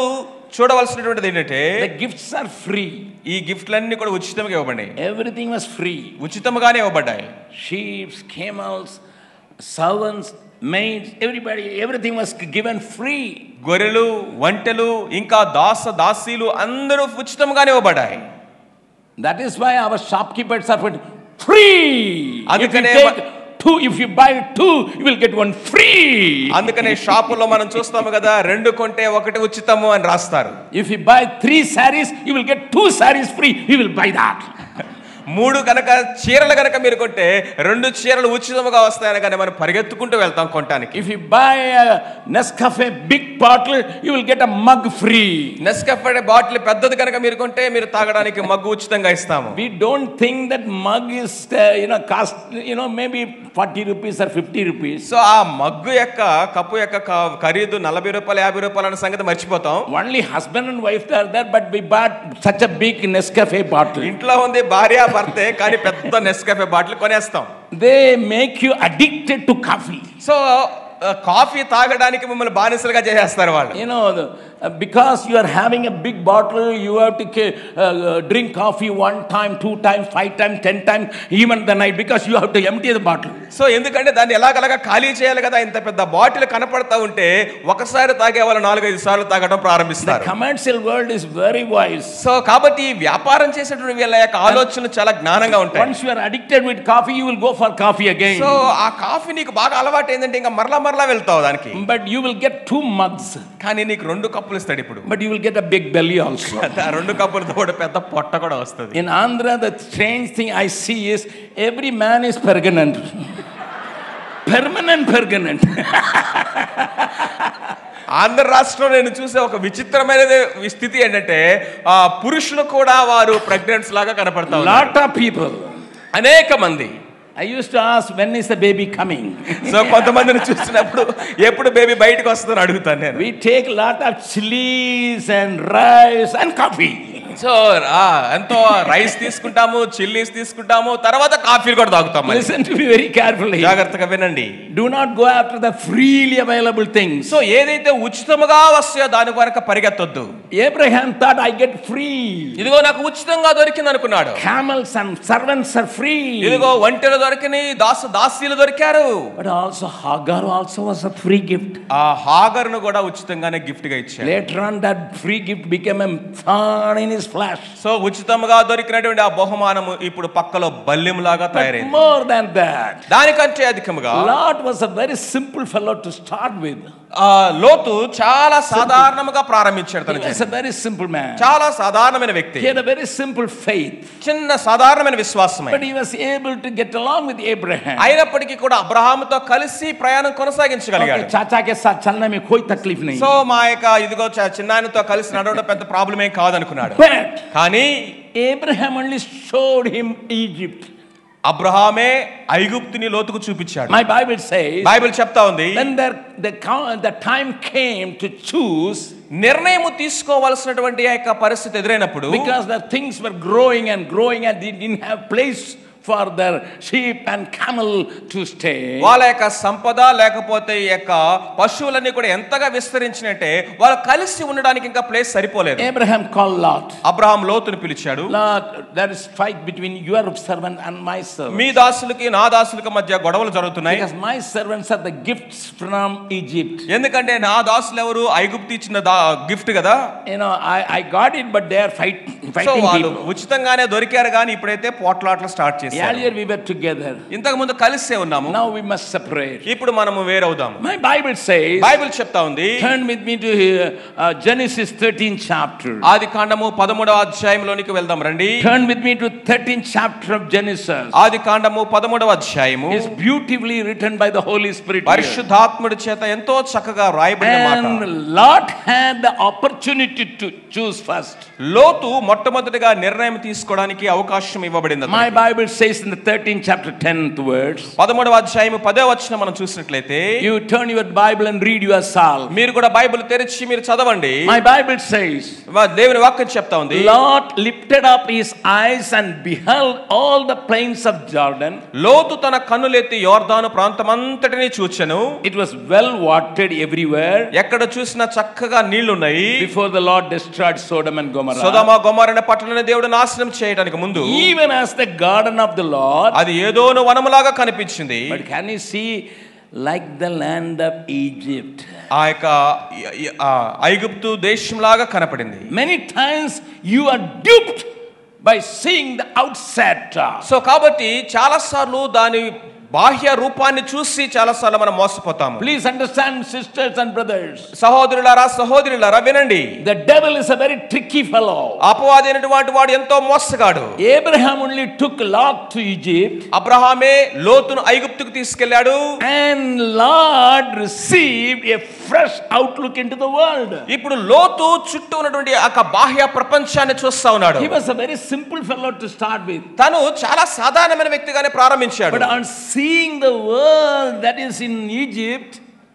Speaker 2: చూడవలసినటువంటిది ఏంటంటే
Speaker 1: the gifts are free.
Speaker 2: ఈ గిఫ్ట్లన్నీ కూడా ఉచితంగా ఇవ్వబడ్డాయి.
Speaker 1: Everything was free.
Speaker 2: ఉచితంగానే ఇవ్వబడ్డాయి.
Speaker 1: Sheep, camels, servants, maids, everybody, everything was given free.
Speaker 2: గొర్రెలు, ఒంటెలు, ఇంకా దాసీలు అందరూ ఉచితంగానే ఇవ్వబడ్డాయి.
Speaker 1: That is why our shopkeepers are free.
Speaker 2: అందుకనే
Speaker 1: if you buy two, you will get one free.
Speaker 2: అందుకనే షాపులో మనం చూస్తాము కదా, 2 కొంటే 1 ఉచితము అని రాస్తారు.
Speaker 1: If you buy 3 sarees, you will get 2 sarees free. You will buy that.
Speaker 2: 3 కనుక చీరలు కనుక మీరు కొంటే 2 చీరలు ఉచితంగా వస్తాయని కానీ మనం పరిగెత్తుకుంటూ వెళ్తాం కొనడానికి.
Speaker 1: If you buy a Nescafe big bottle, you will get a mug free.
Speaker 2: Nescafe bottle పెద్దది కనుక మీరు కొంటే మీరు తాగడానికి మగ్గు ఉచితంగా ఇస్తాము.
Speaker 1: We don't think that mug is cost maybe 40 rupees or 50 rupees.
Speaker 2: So ఆ మగ్గు యొక్క కప్పు యొక్క ఖరీదు 40 రూపాయలు 50 రూపాయలు అనే సంగతి మర్చిపోతాం.
Speaker 1: Only husband and wife are there, but we bought such a big Nescafe bottle.
Speaker 2: ఇంట్లో ఉంది భార్య భర్తే, కానీ పెద్ద నెస్కాఫే బాటిల్ కొనేస్తాం.
Speaker 1: They make you addicted to coffee.
Speaker 2: So coffee తాగడానికి మిమ్మల్ని బానిసలుగా చేసేస్తారు వాళ్ళు.
Speaker 1: Because you are having a big bottle, you have to drink coffee 1 time, 2 times, 5 times, 10 times, even the night, because you have to empty the bottle.
Speaker 2: So ఎందుకంటే దాన్ని ఎలాగలాగా ఖాళీ చేయాలి కదా. ఇంత పెద్ద బాటిల్ కనపడతా ఉంటే ఒకసారి తాగే వాళ్ళు 4-5 సార్లు తాగడం ప్రారంభిస్తారు.
Speaker 1: The commercial world is very wise.
Speaker 2: So కాబట్టి వ్యాపారం చేసేటువంటి వీళ్ళ యొక్క ఆలోచనలు చాలా జ్ఞానంగా ఉంటాయి.
Speaker 1: Once you are addicted with coffee, you will go for coffee again.
Speaker 2: So ఆ కాఫీ నీకు బాగా అలవాటు ఏంటంటే ఇంకా మరలా వెళ్తావు దానికి.
Speaker 1: But you will get 2 mugs.
Speaker 2: కానీ నీకు 2 కప్పులు ఇస్తాడు ఇప్పుడు.
Speaker 1: But you will get a big belly also.
Speaker 2: 2 కప్పులతో కూడా పెద్ద పొట్ట కూడా వస్తుంది.
Speaker 1: In Andhra, the strange thing I see is every man is pregnant. Permanent.
Speaker 2: Andhra రాష్ట్రంలో నేను చూసే ఒక విచిత్రమైన స్థితి ఏంటంటే పురుషులు కూడా వారు ప్రెగ్నెంట్స్ లాగా కనపడతా ఉన్నారు.
Speaker 1: Lot of people.
Speaker 2: అనేక మంది.
Speaker 1: I used to ask, when is the baby coming?
Speaker 2: So కొంతమందిని చూసినప్పుడు ఎప్పుడు బేబీ బయటకు వస్తుందని అడుగుతాను నేను.
Speaker 1: We take lot of chilies and rice and coffee.
Speaker 2: So ఎంతో రైస్ తీసుకుంటాము, చిల్లీస్ తీసుకుంటాము, తర్వాత కాఫీ కూడా తాగుతాము.
Speaker 1: Listen to me very carefully.
Speaker 2: జాగ్రత్తగా వినండి.
Speaker 1: Do not go after the freely available things.
Speaker 2: So ఏదైతే ఉచితముగా వస్తాయో దాని వరకు పరిగెత్తొద్దు.
Speaker 1: Abraham thought, I get free.
Speaker 2: ఇదిగో నాకు ఉచితంగా దొరికింది అనుకున్నాడు.
Speaker 1: Camels and servants are free.
Speaker 2: ఇదిగో ఒంటెలు దొరికినాయి, దాసీలు దొరికారు.
Speaker 1: But also Hagar also was a free gift.
Speaker 2: ఆ హాగర్ను కూడా ఉచితంగానే గిఫ్ట్ గా ఇచ్చాడు.
Speaker 1: Later on that free gift became a thorn in his flesh.
Speaker 2: So ఉచితంగా దొరికినటువంటి ఆ బహుమానము ఇప్పుడు పక్కలో బల్లెంలాగా తయారైంది.
Speaker 1: More than that,
Speaker 2: దానికంటే అధికముగా
Speaker 1: Lot was a very simple fellow to start with.
Speaker 2: లోతు చాలా సాధారణంగా ప్రారంభించాడు.
Speaker 1: He was a very simple man.
Speaker 2: చాలా సాధారణమైన వ్యక్తి.
Speaker 1: He had a very simple faith.
Speaker 2: చిన్న సాధారణమైన విశ్వాసమే.
Speaker 1: But he was able to get along with Abraham.
Speaker 2: అయినప్పటికీ కూడా అబ్రహాముతో కలిసి ప్రయాణం కొనసాగించగలిగాడు.
Speaker 1: चाचा के साथ चलने में कोई तकलीफ नहीं.
Speaker 2: సో మా యొక్క ఇదిగో చిన్నాయనతో కలిసి నడవడం పెద్ద ప్రాబ్లం ఏం కాదనుకున్నాడు. కానీ
Speaker 1: Abraham only showed him Egypt.
Speaker 2: అబ్రహామే ఐగుప్తుని లోతుకు చూపించాడు.
Speaker 1: My Bible says,
Speaker 2: బైబిల్ చెప్తా ఉంది,
Speaker 1: when the time came to choose,
Speaker 2: నిర్ణయం తీసుకోవాల్సినటువంటి ఆ యొక్క పరిస్థితి ఎదురైనప్పుడు,
Speaker 1: because the things were growing and they didn't have place for their sheep and camel to stay.
Speaker 2: వాళ్ళ యొక్క సంపద లేకపోతే ఈ యొక్క పశువులన్నీ కూడా ఎంతగా విస్తరించినట్టే వాళ్ళు కలిసి ఉండడానికి ఇంకా ప్లేస్ సరిపోలేదు.
Speaker 1: Abraham called Lot.
Speaker 2: అబ్రహాం లోతును పిలిచాడు.
Speaker 1: Lot, there is fight between your servant and my servant.
Speaker 2: మీ దాసులకి నా దాసులకి మధ్య గొడవలు జరుగుతున్నాయి.
Speaker 1: Because my servants are the gifts from Egypt.
Speaker 2: ఎందుకంటే నా దాసులు ఎవరు ఐగుప్తు ఇచ్చిన గిఫ్ట్ కదా.
Speaker 1: I got it, but they are fighting
Speaker 2: so వాళ్ళు ఉచితంగానే దొరికారు, కానీ ఇప్పుడైతే పోట్లాట్లు స్టార్ట్ చేశారు.
Speaker 1: Earlier we were together.
Speaker 2: ఇంతకు ముందు కలిసే ఉన్నాము.
Speaker 1: Now we must separate.
Speaker 2: ఇప్పుడు మనము వేరవుదాం.
Speaker 1: My Bible says,
Speaker 2: బైబిల్ చెప్తా ఉంది,
Speaker 1: turn with me to Genesis 13th chapter.
Speaker 2: ఆదికాండము 13వ అధ్యాయంలోనికి వెళ్దాం రండి.
Speaker 1: Turn with me to 13th chapter of Genesis.
Speaker 2: ఆదికాండము 13వ అధ్యాయము
Speaker 1: is beautifully written by the Holy Spirit.
Speaker 2: పరిశుద్ధాత్ముడి చేత ఎంతో చక్కగా రాయబడిన మాట.
Speaker 1: And Lot had the opportunity to choose first.
Speaker 2: లోతు మొట్టమొదటిగా నిర్ణయం తీసుకోవడానికి అవకాశం ఇవ్వబడింది.
Speaker 1: My Bible says in the 13th chapter 10th verse.
Speaker 2: 13వ అధ్యాయం 10వ వచనం మనం చూసినట్లయితే,
Speaker 1: You turn your Bible and read yourself.
Speaker 2: మీరు కూడా బైబిల్ తెరిచి మీరు చదవండి.
Speaker 1: My Bible says,
Speaker 2: దేవుని వాక్యం చెప్తా ఉంది,
Speaker 1: Lot lifted up his eyes and beheld all the plains of Jordan.
Speaker 2: లోతు తన కన్నులెత్తి యోర్దాను ప్రాంతమంతటిని చూచెను.
Speaker 1: It was well watered everywhere.
Speaker 2: ఎక్కడ చూసినా చక్కగా నీళ్లున్నాయి.
Speaker 1: Before the Lord destroyed Sodom and Gomorrah.
Speaker 2: సొదొమ గొమొర్రా పట్టణాలను దేవుడు నాశనం చేయడానికి ముందు,
Speaker 1: Even as the garden of the Lord,
Speaker 2: అది ఏదోను వనములాగా కనిపించింది.
Speaker 1: but can you see, like the land of Egypt.
Speaker 2: ఆ యొక్క ఐగుప్తు దేశంలాగా కనపడింది.
Speaker 1: Many times you are duped by seeing the outside.
Speaker 2: So కాబట్టి చాలా సార్లు దాని బాహ్య రూపాన్ని చూసి చాలా సార్లు మనం మోసపోతాము.
Speaker 1: Please understand, sisters and brothers.
Speaker 2: సహోదరులారా సహోదరులారా వినండి.
Speaker 1: The devil is a very tricky fellow.
Speaker 2: అపవాది అయినటువంటి వాడు ఎంతో మోసగాడు.
Speaker 1: Abraham only took Lot to Egypt.
Speaker 2: అబ్రహామే లోతును ఐగుప్తుకు తీసుకెళ్లాడు.
Speaker 1: And Lot received a fresh outlook into the world.
Speaker 2: ఇప్పుడు లోతు చుట్టూ ఉన్నటువంటి ఆ బాహ్య ప్రపంచాన్ని చూస్తా ఉన్నాడు.
Speaker 1: He was a very simple fellow to start with.
Speaker 2: తను చాలా సాధారణమైన వ్యక్తిగానే ప్రారంభించాడు.
Speaker 1: But on seeing the world that is in Egypt,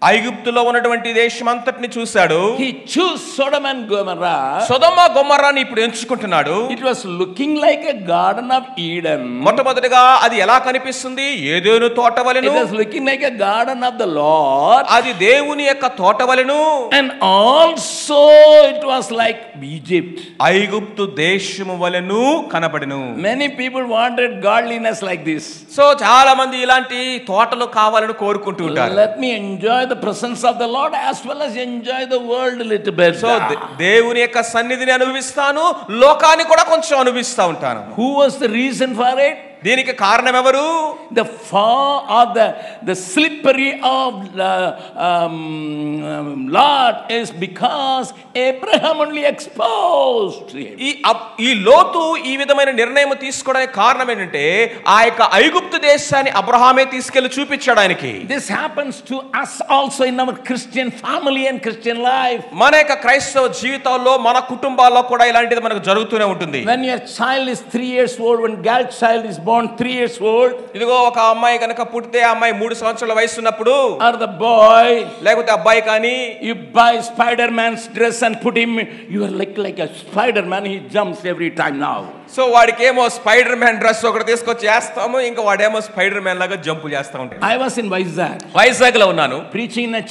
Speaker 2: ఐగుప్తులో ఉన్నటువంటి దేశం అంతటిని చూశాడు.
Speaker 1: he chose Sodom and Gomorrah.
Speaker 2: సొదొమ గొమొర్రాని ఇప్పుడు ఎంచుకుంటున్నాడు.
Speaker 1: It was looking like a garden of Eden.
Speaker 2: మొట్టమొదటిగా అది ఎలా కనిపిస్తుంది? ఏదోను తోటవలెను.
Speaker 1: It was looking like a garden of the Lord.
Speaker 2: అది దేవుని యొక్క తోటవలెను.
Speaker 1: And also it was like Egypt.
Speaker 2: ఐగుప్తు దేశము వలెను కనబడెను.
Speaker 1: Many people wanted godliness like this.
Speaker 2: So చాలా మంది ఇలాంటి తోటలు కావాలని కోరుకుంటూ ఉంటారు.
Speaker 1: Let me enjoy the presence of the Lord as well as enjoy the world a little bit.
Speaker 2: So దేవుని యొక్క సన్నిధిని అనుభవిస్తాను, లోకాన్ని కూడా కొంచెం అనుభవిస్తా ఉంటాను.
Speaker 1: Who was the reason for it?
Speaker 2: దీనికి కారణం ఎవరు?
Speaker 1: The fall or the slippery of Lot is because Abraham only exposed him.
Speaker 2: ఈ లోతు ఈ విధమైన నిర్ణయం తీసుకోవడానికి కారణం ఏంటంటే ఆ యొక్క ఐగుప్తు దేశాన్ని అబ్రహామే తీసుకెళ్లి చూపించాడు ఆయనకి.
Speaker 1: This happens to us also in our Christian family and Christian life.
Speaker 2: మన యొక్క క్రైస్తవ జీవితాల్లో మన కుటుంబాల్లో కూడా ఇలాంటిది మనకు జరుగుతూనే ఉంటుంది.
Speaker 1: When your child is 3 years old, when girl child is born 3 years old,
Speaker 2: ఇదిగో ఒక అమ్మాయి కనుక పుడితే ఆ అమ్మాయి 3 సంవత్సరాల వయసు ఉన్నప్పుడు,
Speaker 1: or the boy,
Speaker 2: లేకపోతే అబ్బాయి కానీ,
Speaker 1: you buy Spider-Man's dress and put him, you are like a Spider-Man, he jumps every time now.
Speaker 2: So వాడికి ఏమో స్పైడర్ మ్యాన్ డ్రెస్ ఒకటి తీసుకొచ్చి వేస్తాము, ఇంకా వాడేమో స్పైడర్ మ్యాన్ లాగా జంపులు చేస్తా ఉంటాడు.
Speaker 1: I was in
Speaker 2: వైజాగ్ లో ఉన్నాను,
Speaker 1: preaching in a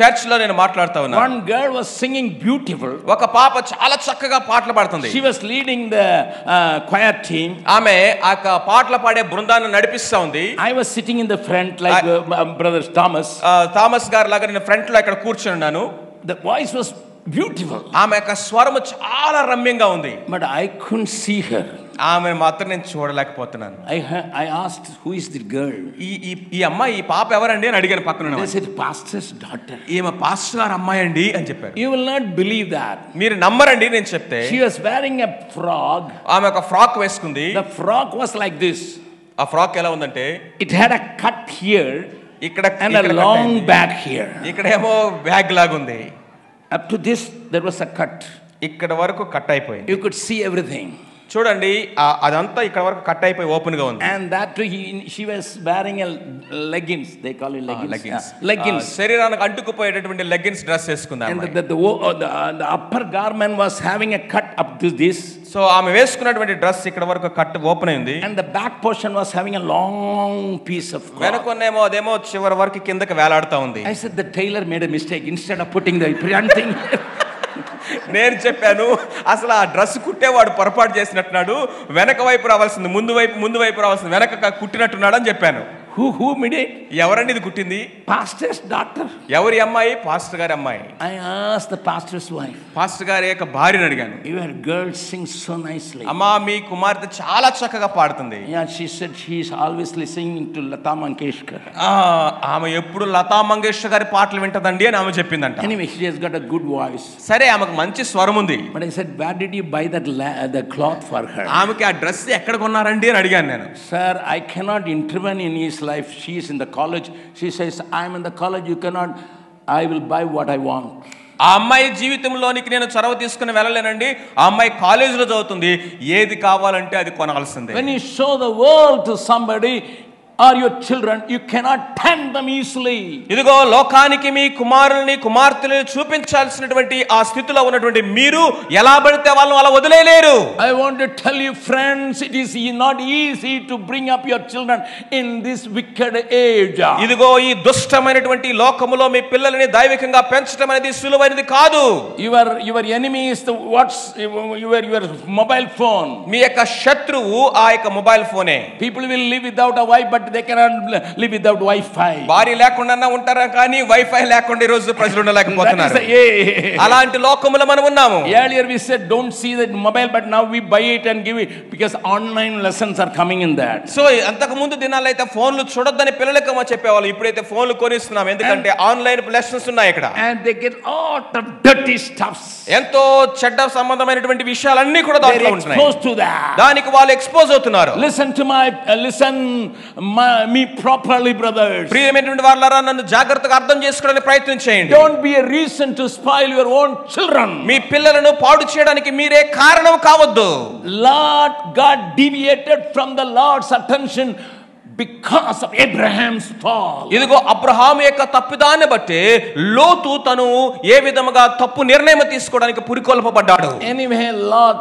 Speaker 2: చర్చ్ లో నేను మాట్లాడుతా ఉన్నాను.
Speaker 1: One girl was singing beautiful.
Speaker 2: ఒక పాప చాలా చక్కగా పాటలు పాడుతుంది.
Speaker 1: She was leading the choir team.
Speaker 2: ఆమె ఆ పాటలు పాడే బృందాన్ని నడిపిస్తా ఉంది.
Speaker 1: I was sitting in the front like brother Thomas.
Speaker 2: Thomas గారు లాగా నేను ఫ్రంట్ లో ఇక్కడ కూర్చుని ఉన్నాను.
Speaker 1: The voice was beautiful.
Speaker 2: ఆమె యొక్క స్వరము చాలా రమ్యంగా ఉంది.
Speaker 1: But I couldn't see her.
Speaker 2: ఆమె మాత్రం నేను చూడలేకపోతున్నాను.
Speaker 1: I asked, who is the girl?
Speaker 2: ఈ అమ్మాయి, ఈ పాప ఎవరండి అని అడిగాను పక్కన.
Speaker 1: They said, pastor's daughter.
Speaker 2: ఈమె పాస్టర్ గారి అమ్మాయి అండి అని చెప్పారు.
Speaker 1: You will not believe that.
Speaker 2: మీరు నమ్మరండి నేను చెప్తే.
Speaker 1: She was wearing a frock.
Speaker 2: ఆమె ఒక ఫ్రాక్ వేసుకుంది.
Speaker 1: The frock was like this.
Speaker 2: ఆ ఫ్రాక్ ఎలా ఉందంటే,
Speaker 1: it had a cut here
Speaker 2: ఇక్కడ
Speaker 1: and a long back here.
Speaker 2: ఇక్కడేమో బ్యాగ్ లాగా ఉంది.
Speaker 1: Up to this there was a cut.
Speaker 2: ఇక్కడ వరకు కట్ అయిపోయింది.
Speaker 1: You could see everything.
Speaker 2: చూడండి అదంతా ఇక్కడ వరకు కట్ అయిపోయి ఓపెన్ గా ఉంది.
Speaker 1: And that too she was wearing a leggings, they call it leggings. Leggings.
Speaker 2: శరీరానికి అంటుకుపోయేటటువంటి లెగ్గిన్స్ డ్రెస్ వేసుకుంది.
Speaker 1: And the upper garment was having a cut up to this.
Speaker 2: So ఆమె వేసుకున్నటువంటి డ్రెస్ ఇక్కడ వరకు కట్ ఓపెన్ అయింది.
Speaker 1: And the back portion was having a long piece of cloth.
Speaker 2: వెనకొన్నేమో అదేమో చివరి వరకు కిందకి వేలాడుతా ఉంది.
Speaker 1: I said the tailor made a mistake. Instead of putting the front thing
Speaker 2: నేను చెప్పాను, అసలు ఆ డ్రెస్ కుట్టేవాడు పొరపాటు చేసినట్టున్నాడు, వెనక వైపు రావాల్సింది ముందు వైపు రావాల్సింది వెనక కుట్టినట్టున్నాడు అని చెప్పాను.
Speaker 1: Who made it?
Speaker 2: ఎవరండి ఇది కుట్టింది?
Speaker 1: Pastor's daughter.
Speaker 2: ఎవరి అమ్మాయి? పాస్టర్ గారి అమ్మాయి.
Speaker 1: I asked the pastor's wife.
Speaker 2: Pastor గారి యొక్క భార్యని అడిగాను.
Speaker 1: Your girl sings so nicely.
Speaker 2: అమ్మా మీ కుమార్తె చాలా చక్కగా పాడుతుంది.
Speaker 1: Yeah, she said she is always listening to Lata Mangeshkar.
Speaker 2: ఆమె ఎప్పుడు లతా మంగేష్కర్ గారి పాటలు వింటదండి అని ఆమె చెప్పిందంట.
Speaker 1: Anyway, she has got a good voice.
Speaker 2: సరే ఆమెకు మంచి స్వరం ఉంది.
Speaker 1: But I said, where did you buy the cloth for her?
Speaker 2: ఆమెకి ఆ డ్రెస్ ఎక్కడ కొన్నారండి అని అడిగాను నేను.
Speaker 1: Sir, I cannot intervene in his life. She is in the college. She says, I am in the college. You cannot. I will buy what I want.
Speaker 2: ఆ అమ్మాయి జీవితంలోనికి నేను చొరవ తీసుకుని వెళ్ళలేనండి. ఆ అమ్మాయి కాలేజీలో చదువుతుంది, ఏది కావాలంటే అది కొనాల్సిందే.
Speaker 1: When you show the world to somebody or your children, you cannot tempt them easily.
Speaker 2: ఇదిగో లోకానికి మీ కుమారుల్ని కుమార్తెలను చూపించాల్సినటువంటి ఆ స్థితిలో ఉన్నటువంటి మీరు ఎలా పడితే వాళ్ళని అలా వదిలేయలేరు.
Speaker 1: I want to tell you friends, it is not easy to bring up your children in this wicked age.
Speaker 2: ఇదిగో ఈ దుష్టమైనటువంటి లోకములో మీ పిల్లల్ని దైవికంగా పెంచడం అనేది సులువైనది కాదు.
Speaker 1: Your enemy is the your mobile phone.
Speaker 2: మీ యొక్క శత్రువు ఆ యొక్క మొబైల్ ఫోనే.
Speaker 1: People will live without a wife, but they cannot live without Wi-Fi.
Speaker 2: భార్య లేకుండా ఉంటారా కానీ వైఫై లేకుండా ఈ రోజు ప్రజలు ఉండలేకపోతున్నారు. అలాంటి లోకములో మనం ఉన్నాము.
Speaker 1: Earlier we said don't see the mobile, but now we buy it and give it because online lessons are coming in that.
Speaker 2: So అంతకు ముందు దినాల్లో అయితే ఫోన్లు చూడొద్దని పిల్లలకు చెప్పేవాళ్ళు. ఇప్పుడైతే ఫోన్లు కొనిస్తున్నాం, ఎందుకంటే ఆన్లైన్ లెసన్స్ ఉన్నాయి ఇక్కడ.
Speaker 1: And they get all the dirty stuffs.
Speaker 2: ఎంతో చెడ్డ సంబంధమైనటువంటి విషయాలన్నీ కూడా దాంట్లో ఉంటున్నాయి.
Speaker 1: Exposed to that.
Speaker 2: దానికి వాళ్ళు ఎక్స్పోజ్ అవుతున్నారు.
Speaker 1: Listen me properly, brothers.
Speaker 2: ప్రియమైనటువంటి వారలారా, నన్ను జాగ్రత్తగా అర్థం చేసుకోవడానికి ప్రయత్నం చేయండి.
Speaker 1: Don't be a reason to spoil your own children.
Speaker 2: మీ పిల్లలను పాడు చేయడానికి మీరే కారణం కావద్దు.
Speaker 1: Lord God deviated from the Lord's attention because of Abraham's fall.
Speaker 2: ఇదిగో అబ్రహాము యొక్క తప్పిదాన్ని బట్టి లోతు తను ఏ విధముగా తప్పు నిర్ణయం తీసుకోవడానికి పురికొల్పబడ్డాడు.
Speaker 1: Anyway, Lot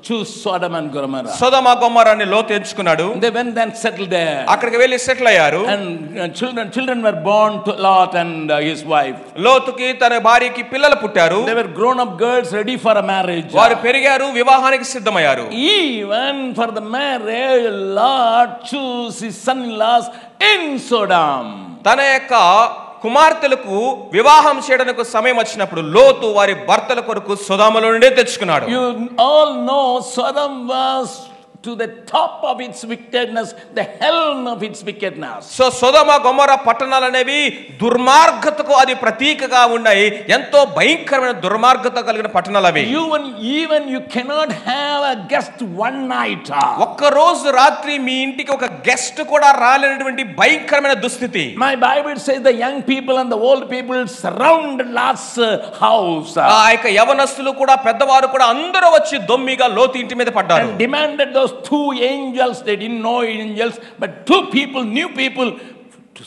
Speaker 1: chose Sodom and Gomorrah.
Speaker 2: సొదొమ గొమొర్రాని లోతు ఎంచుకున్నాడు.
Speaker 1: They went and settled there.
Speaker 2: అక్కడికి వెళ్ళి సెటిల్ అయ్యారు.
Speaker 1: And children were born to Lot and his wife.
Speaker 2: లోతుకి తన భార్యకి పిల్లలు పుట్టారు.
Speaker 1: They were grown up girls ready for a marriage.
Speaker 2: వారు పెరిగారు, వివాహానికి సిద్ధమయ్యారు.
Speaker 1: Even for the marriage, Lot chose his son-in-laws in Sodom.
Speaker 2: తన యొక్క కుమార్తెలకు వివాహం చేయడానికి సమయం వచ్చినప్పుడు లోతు వారి భర్తల కొరకు సొదొమలో నుండే తెచ్చుకున్నాడు.
Speaker 1: You all know Sodom was to the top of its wickedness, the helm of its wickedness.
Speaker 2: So Sodom Gomorrah పట్టణాలు అనేవి దుర్మార్గతకు అది ప్రతీకగా ఉన్నాయి. ఎంతో భయంకరమైన దుర్మార్గత కలిగిన పట్టణాలు అవి.
Speaker 1: Even you cannot have a guest one night.
Speaker 2: ఒక్క రోజు రాత్రి మీ ఇంటికి ఒక గెస్ట్ కూడా రాలేనటువంటి భయంకరమైన దుస్థితి.
Speaker 1: My Bible says the young people and the old people surrounded Lot's house.
Speaker 2: ఆ యొక్క యవనస్తులు కూడా పెద్దవారు కూడా అందరూ వచ్చి దొమ్మిగా లోతు ఇంటి మీద పడ్డారు.
Speaker 1: And demanded those two angels. They didn't know angels, but two people, new people,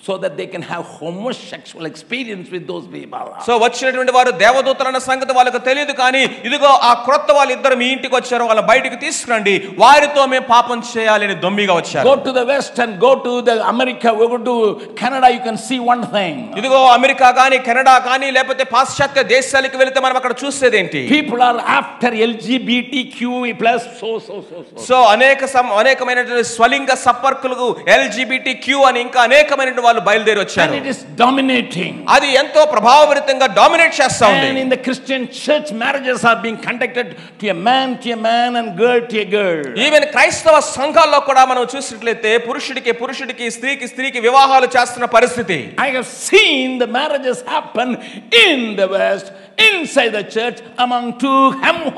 Speaker 1: so that they can have homosexual experience with those people.
Speaker 2: So వచ్చినటువంటి వారు దేవదూతలన్న సంగతి వాళ్ళకు తెలియదు, కానీ ఇదిగో ఆ క్రొత్త వాళ్ళిద్దరు మీ ఇంటికి వచ్చారు, వాళ్ళ బయటికి తీసుకురండి, వారితో మేము పాపం చేయాలని దొమ్మిగా వచ్చారు.
Speaker 1: Go to the west and go to the America, go to Canada, you can see one thing.
Speaker 2: ఇదిగో అమెరికా కానీ కెనడా కానీ లేకపోతే పాశ్చాత్య దేశాలకు వెళితే మనం అక్కడ చూసేది ఏంటి?
Speaker 1: People are after LGBTQ plus
Speaker 2: so అనేకమైనటువంటి స్వలింగ సంపర్కులు LGBTQ అని ఇంకా అనేకమైన వాళ్ళు బయలుదేరి వచ్చారు.
Speaker 1: And it is dominating.
Speaker 2: అది ఎంతో ప్రభావవంతంగా డామినేట్ చేస్తా ఉంది.
Speaker 1: And in the Christian church, marriages are being conducted to a man and girl to a girl.
Speaker 2: Even క్రైస్తవ సంఘాల్లో కూడా మనం చూసినట్లయితే పురుషుడికి స్త్రీకి వివాహాలు చేస్తున్న పరిస్థితి.
Speaker 1: I have seen the marriages happen in the West, inside the church, among two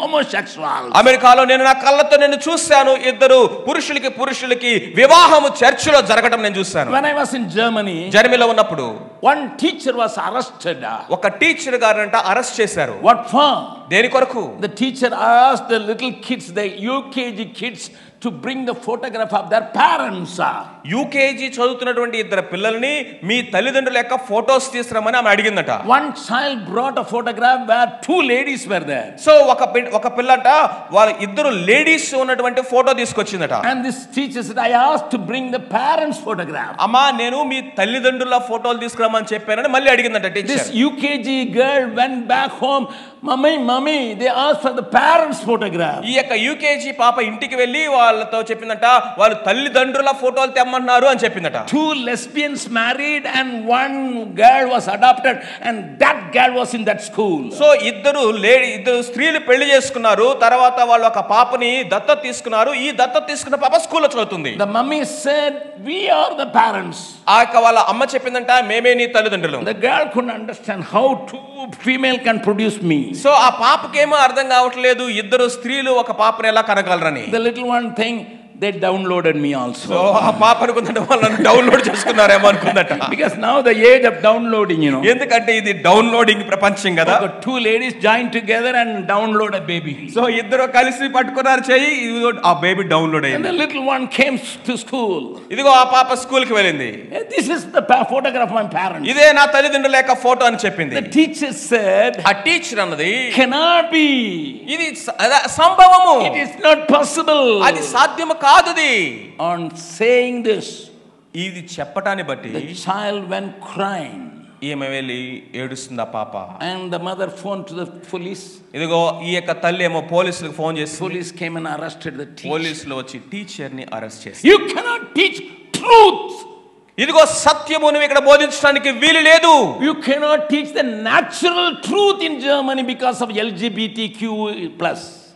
Speaker 1: homosexuals.
Speaker 2: అమెరికాలో నేను నా కళ్ళతో చూశాను, ఇద్దరు పురుషులకి వివాహము చర్చిలో జరగడం నేను చూశాను.
Speaker 1: When I was in Germany,
Speaker 2: జర్మనీలో ఉన్నప్పుడు
Speaker 1: one teacher was arrested.
Speaker 2: ఒక టీచర్ గారంట అరెస్ట్ చేశారు.
Speaker 1: What for?
Speaker 2: దేని కొరకు?
Speaker 1: The teacher asked the little kids, the UKG kids, to bring the photograph of their parents.
Speaker 2: UKG చదువుతున్నటువంటి ఇద్దరు పిల్లల్ని మీ తల్లిదండ్రుల యొక్క ఫోటోస్ తీసుకురమని ఆమె అడిగిందట.
Speaker 1: One child brought a photograph where two ladies were there.
Speaker 2: So ఒక పిల్లట వాళ్ళ ఇద్దరు లేడీస్ ఉన్నటువంటి photo తీసుకొచ్చిందట.
Speaker 1: And this teacher said, I asked to bring the parents' photograph.
Speaker 2: అమ్మా నేను మీ తల్లిదండ్రుల ఫోటోలు తీసుకురమని చెప్పానని మళ్ళీ అడిగిందట teacher.
Speaker 1: This UKG girl went back home. Mommy, they asked for the parents' photograph.
Speaker 2: ఈ యొక్క యూకేజీ పాప ఇంటికి వెళ్ళి వాళ్ళతో చెప్పిందట, వాళ్ళు తల్లిదండ్రుల ఫోటోలు తెమ్మన్నారు అని చెప్పిందట.
Speaker 1: Two lesbians married and one girl was adopted, and that girl was in that school.
Speaker 2: So ఇద్దరు స్త్రీలు పెళ్లి చేసుకున్నారు, తర్వాత వాళ్ళు ఒక పాపని దత్తత తీసుకున్నారు. ఈ దత్తత తీసుకున్న పాప స్కూల్లో చదువుతుంది.
Speaker 1: The mummy said, we are the parents.
Speaker 2: ఆ యొక్క వాళ్ళ అమ్మ చెప్పిందంట, మేమే నీ తల్లిదండ్రులు.
Speaker 1: The girl couldn't understand how two female can produce me.
Speaker 2: So ఆ పాపకేమో అర్థం కావట్లేదు, ఇద్దరు స్త్రీలు ఒక పాపని ఎలా కనగలరని.
Speaker 1: The little one thing, they downloaded me also.
Speaker 2: So ఆ పాప అనుకుందంటే వాళ్ళని download చేసుకున్నారేమో అనుకుందట.
Speaker 1: Because now the age of downloading,
Speaker 2: ఎందుకంటే ఇది డౌన్లోడింగ్ ప్రపంచం కదా.
Speaker 1: Two ladies joined together and download a baby.
Speaker 2: So ఇద్దరు కలిసి పట్టుకున్నారు చెయ్యి, ఆ బేబీ డౌన్లోడ్
Speaker 1: And
Speaker 2: అయింది.
Speaker 1: the little one came to school.
Speaker 2: ఇదిగో ఆ పాప స్కూల్ కి వెళ్ళింది.
Speaker 1: This is the photograph of my parents.
Speaker 2: ఇదే నా తల్లిదండ్రుల యొక్క ఫోటో అని చెప్పింది.
Speaker 1: The teacher said,
Speaker 2: ఆ టీచర్ అన్నది
Speaker 1: cannot be.
Speaker 2: ఇది సంభవము,
Speaker 1: It is not possible.
Speaker 2: అది సాధ్యము కాదుది.
Speaker 1: On saying this,
Speaker 2: ఇది చెప్పటాన్ని బట్టి
Speaker 1: the child went crying.
Speaker 2: ఈమె వెళ్ళి ఏడుస్తుంది ఆ పాప.
Speaker 1: And the mother phoned to the police.
Speaker 2: ఇదిగో ఈ యొక్క తల్లి ఏమో పోలీసులకు ఫోన్ చేసి,
Speaker 1: Police came and arrested the teacher.
Speaker 2: పోలీసులు వచ్చి టీచర్ ని అరెస్ట్ చేశారు.
Speaker 1: You cannot teach truth.
Speaker 2: ఇదిగో సత్యము నువ్వు ఇక్కడ బోధించడానికి వీలు లేదు.
Speaker 1: You cannot teach the natural truth in Germany because of LGBTQ+.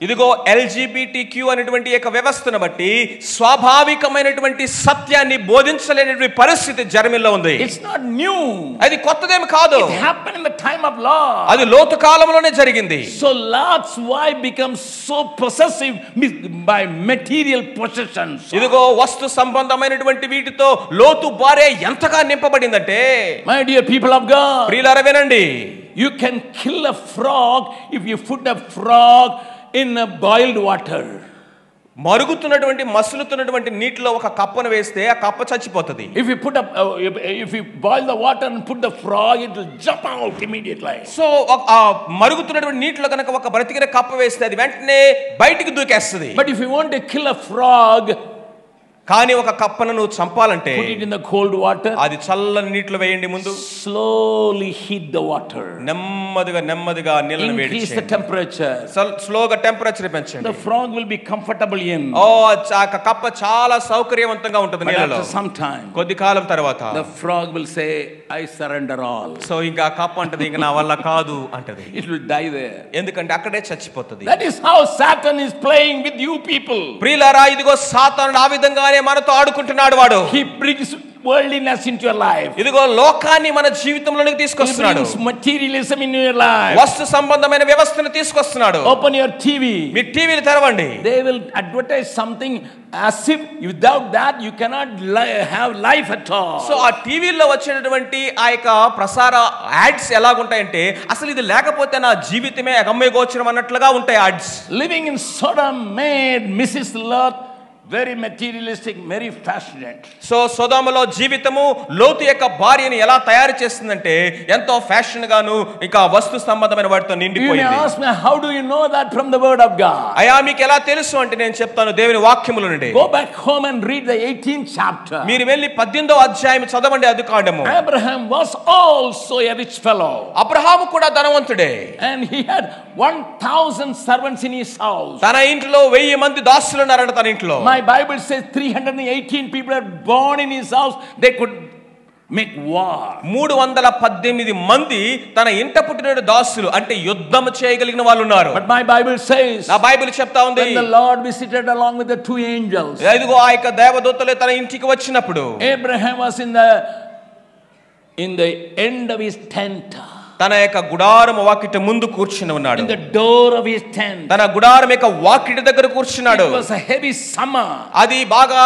Speaker 2: ఇదిగో LGBTQ అనేటువంటి ఒక వ్యవస్థను బట్టి స్వాభావికమైనటువంటి సత్యాన్ని బోధించలేనటువంటి పరిస్థితి జర్మనీలో ఉంది.
Speaker 1: It's not new.
Speaker 2: అది కొత్తదేమి కాదు.
Speaker 1: It happened in the time of Lot.
Speaker 2: అది లోతు కాలంలోనే జరిగింది.
Speaker 1: So Lot's wife becomes so possessive by material possessions.
Speaker 2: ఇదిగో వస్తు సంబంధమైనటువంటి వీటితో లోతు భార్య ఎంతగా నింపబడిందంటే,
Speaker 1: My dear people of God,
Speaker 2: ప్రియులారా వినండి,
Speaker 1: you can kill a frog if you put a frog in a boiled water.
Speaker 2: మరుగుతున్నటువంటి మసులుతున్నటువంటి నీటిలో ఒక కప్పను వేస్తే ఆ కప్ప చచ్చిపోతుంది.
Speaker 1: If you boil the water and put the frog, it will jump out immediately.
Speaker 2: So ఆ మరుగుతున్నటువంటి నీటిలో కనుక ఒక బ్రతికిన కప్ప వేస్తే అది వెంటనే బయటికి దూకేస్తుంది.
Speaker 1: But if you want to kill a frog,
Speaker 2: కానీ ఒక కప్పను నువ్వు చంపాలంటే
Speaker 1: put it in the cold water.
Speaker 2: అది చల్లని నీటిలో వేయండి. ముందు
Speaker 1: Slowly heat the water.
Speaker 2: నెమ్మదిగా నీళ్ళని వేడి
Speaker 1: Increase the
Speaker 2: చేయండి.
Speaker 1: temperature.
Speaker 2: స్లోగా టెంపరేచర్ పెంచండి.
Speaker 1: The frog will be comfortable in.
Speaker 2: ఆ కప్ప చాలా సౌకర్యవంతంగా ఉంటుంది
Speaker 1: But
Speaker 2: నీళ్ళలో.
Speaker 1: after some time,
Speaker 2: కొద్ది కాలం తర్వాత
Speaker 1: the frog will say, I surrender all.
Speaker 2: So ఇంకా కప్ప అంటది ఇంకా నా వల్ల కాదు అంటది.
Speaker 1: It will die there.
Speaker 2: ఎందుకంటే అక్కడే చచ్చిపోతుంది.
Speaker 1: That is how Satan is playing with you people.
Speaker 2: ప్రియులారా, ఇదిగో సాతానుడు ఆ విధంగానే మనతో ఆడుకుంటున్నాడు. వాడు
Speaker 1: He brings worldliness into your life.
Speaker 2: ఇదిగో లోకాన్ని మన జీవితంలోనికి
Speaker 1: He
Speaker 2: తీసుకొస్తున్నాడు.
Speaker 1: brings materialism in your life.
Speaker 2: వస్తు సంబంధమైన వ్యవస్థను తీసుకొస్తున్నాడు.
Speaker 1: Open your TV.
Speaker 2: మీ టీవీలు తెరవండి.
Speaker 1: They will advertise something as if without that you cannot have life at all.
Speaker 2: So ఆ టీవీలో వచ్చేటటువంటి ఆ యొక్క ప్రసార యాడ్స్ ఎలాగుంటాయంటే అసలు ఇది లేకపోతే నా జీవితమే అగమ్యగోచరం అన్నట్లుగా ఉంటాయి ads.
Speaker 1: Living in Sodom made Mrs. Lot very materialistic, very passionate.
Speaker 2: So సొదొమలో జీవితము లోతు యొక్క భార్యని ఎలా తయారు చేస్తుందంటే ఎంతో ఫ్యాషన్ గాను ఇంకా వస్తు సంబంధమైన వాటితో
Speaker 1: You may
Speaker 2: నిండిపోయింది.
Speaker 1: ask me, how do you know that from the word of God?
Speaker 2: అయ్యా మీకు ఎలా తెలుసు అంటే నేను చెప్తాను దేవుని వాక్యముల నుండి.
Speaker 1: Go back home and read the 18th chapter.
Speaker 2: మీరు వెళ్ళి 18వ అధ్యాయం చదవండి. ఆదికాండము.
Speaker 1: Abraham was also a rich fellow.
Speaker 2: Abraham కూడా ధనవంతుడే.
Speaker 1: And he had 1,000 servants in his house.
Speaker 2: తన ఇంట్లో 1000 మంది దాసులు ఉన్నారట తన ఇంట్లో.
Speaker 1: My Bible says 318 people are born in his house. They could make war.
Speaker 2: 318 మంది తన ఇంట పుట్టిన దాసులు అంటే యుద్ధం చేయగలిగిన వాళ్ళు ఉన్నారు.
Speaker 1: But my Bible says,
Speaker 2: నా బైబిల్ చెప్తా ఉంది,
Speaker 1: when the Lord visited along with the two angels,
Speaker 2: ఇదిగో ఆ యొక్క దేవదూతలు తన ఇంటికి వచ్చినప్పుడు
Speaker 1: Abraham was in the end of his tent.
Speaker 2: తన యొక్క గుడారము వాకిట ముందు కూర్చుని ఉన్నాడు.
Speaker 1: In the door of his tent.
Speaker 2: తన గుడారం యొక్క వాకిటి దగ్గర కూర్చున్నాడు.
Speaker 1: It was a heavy summer.
Speaker 2: అది బాగా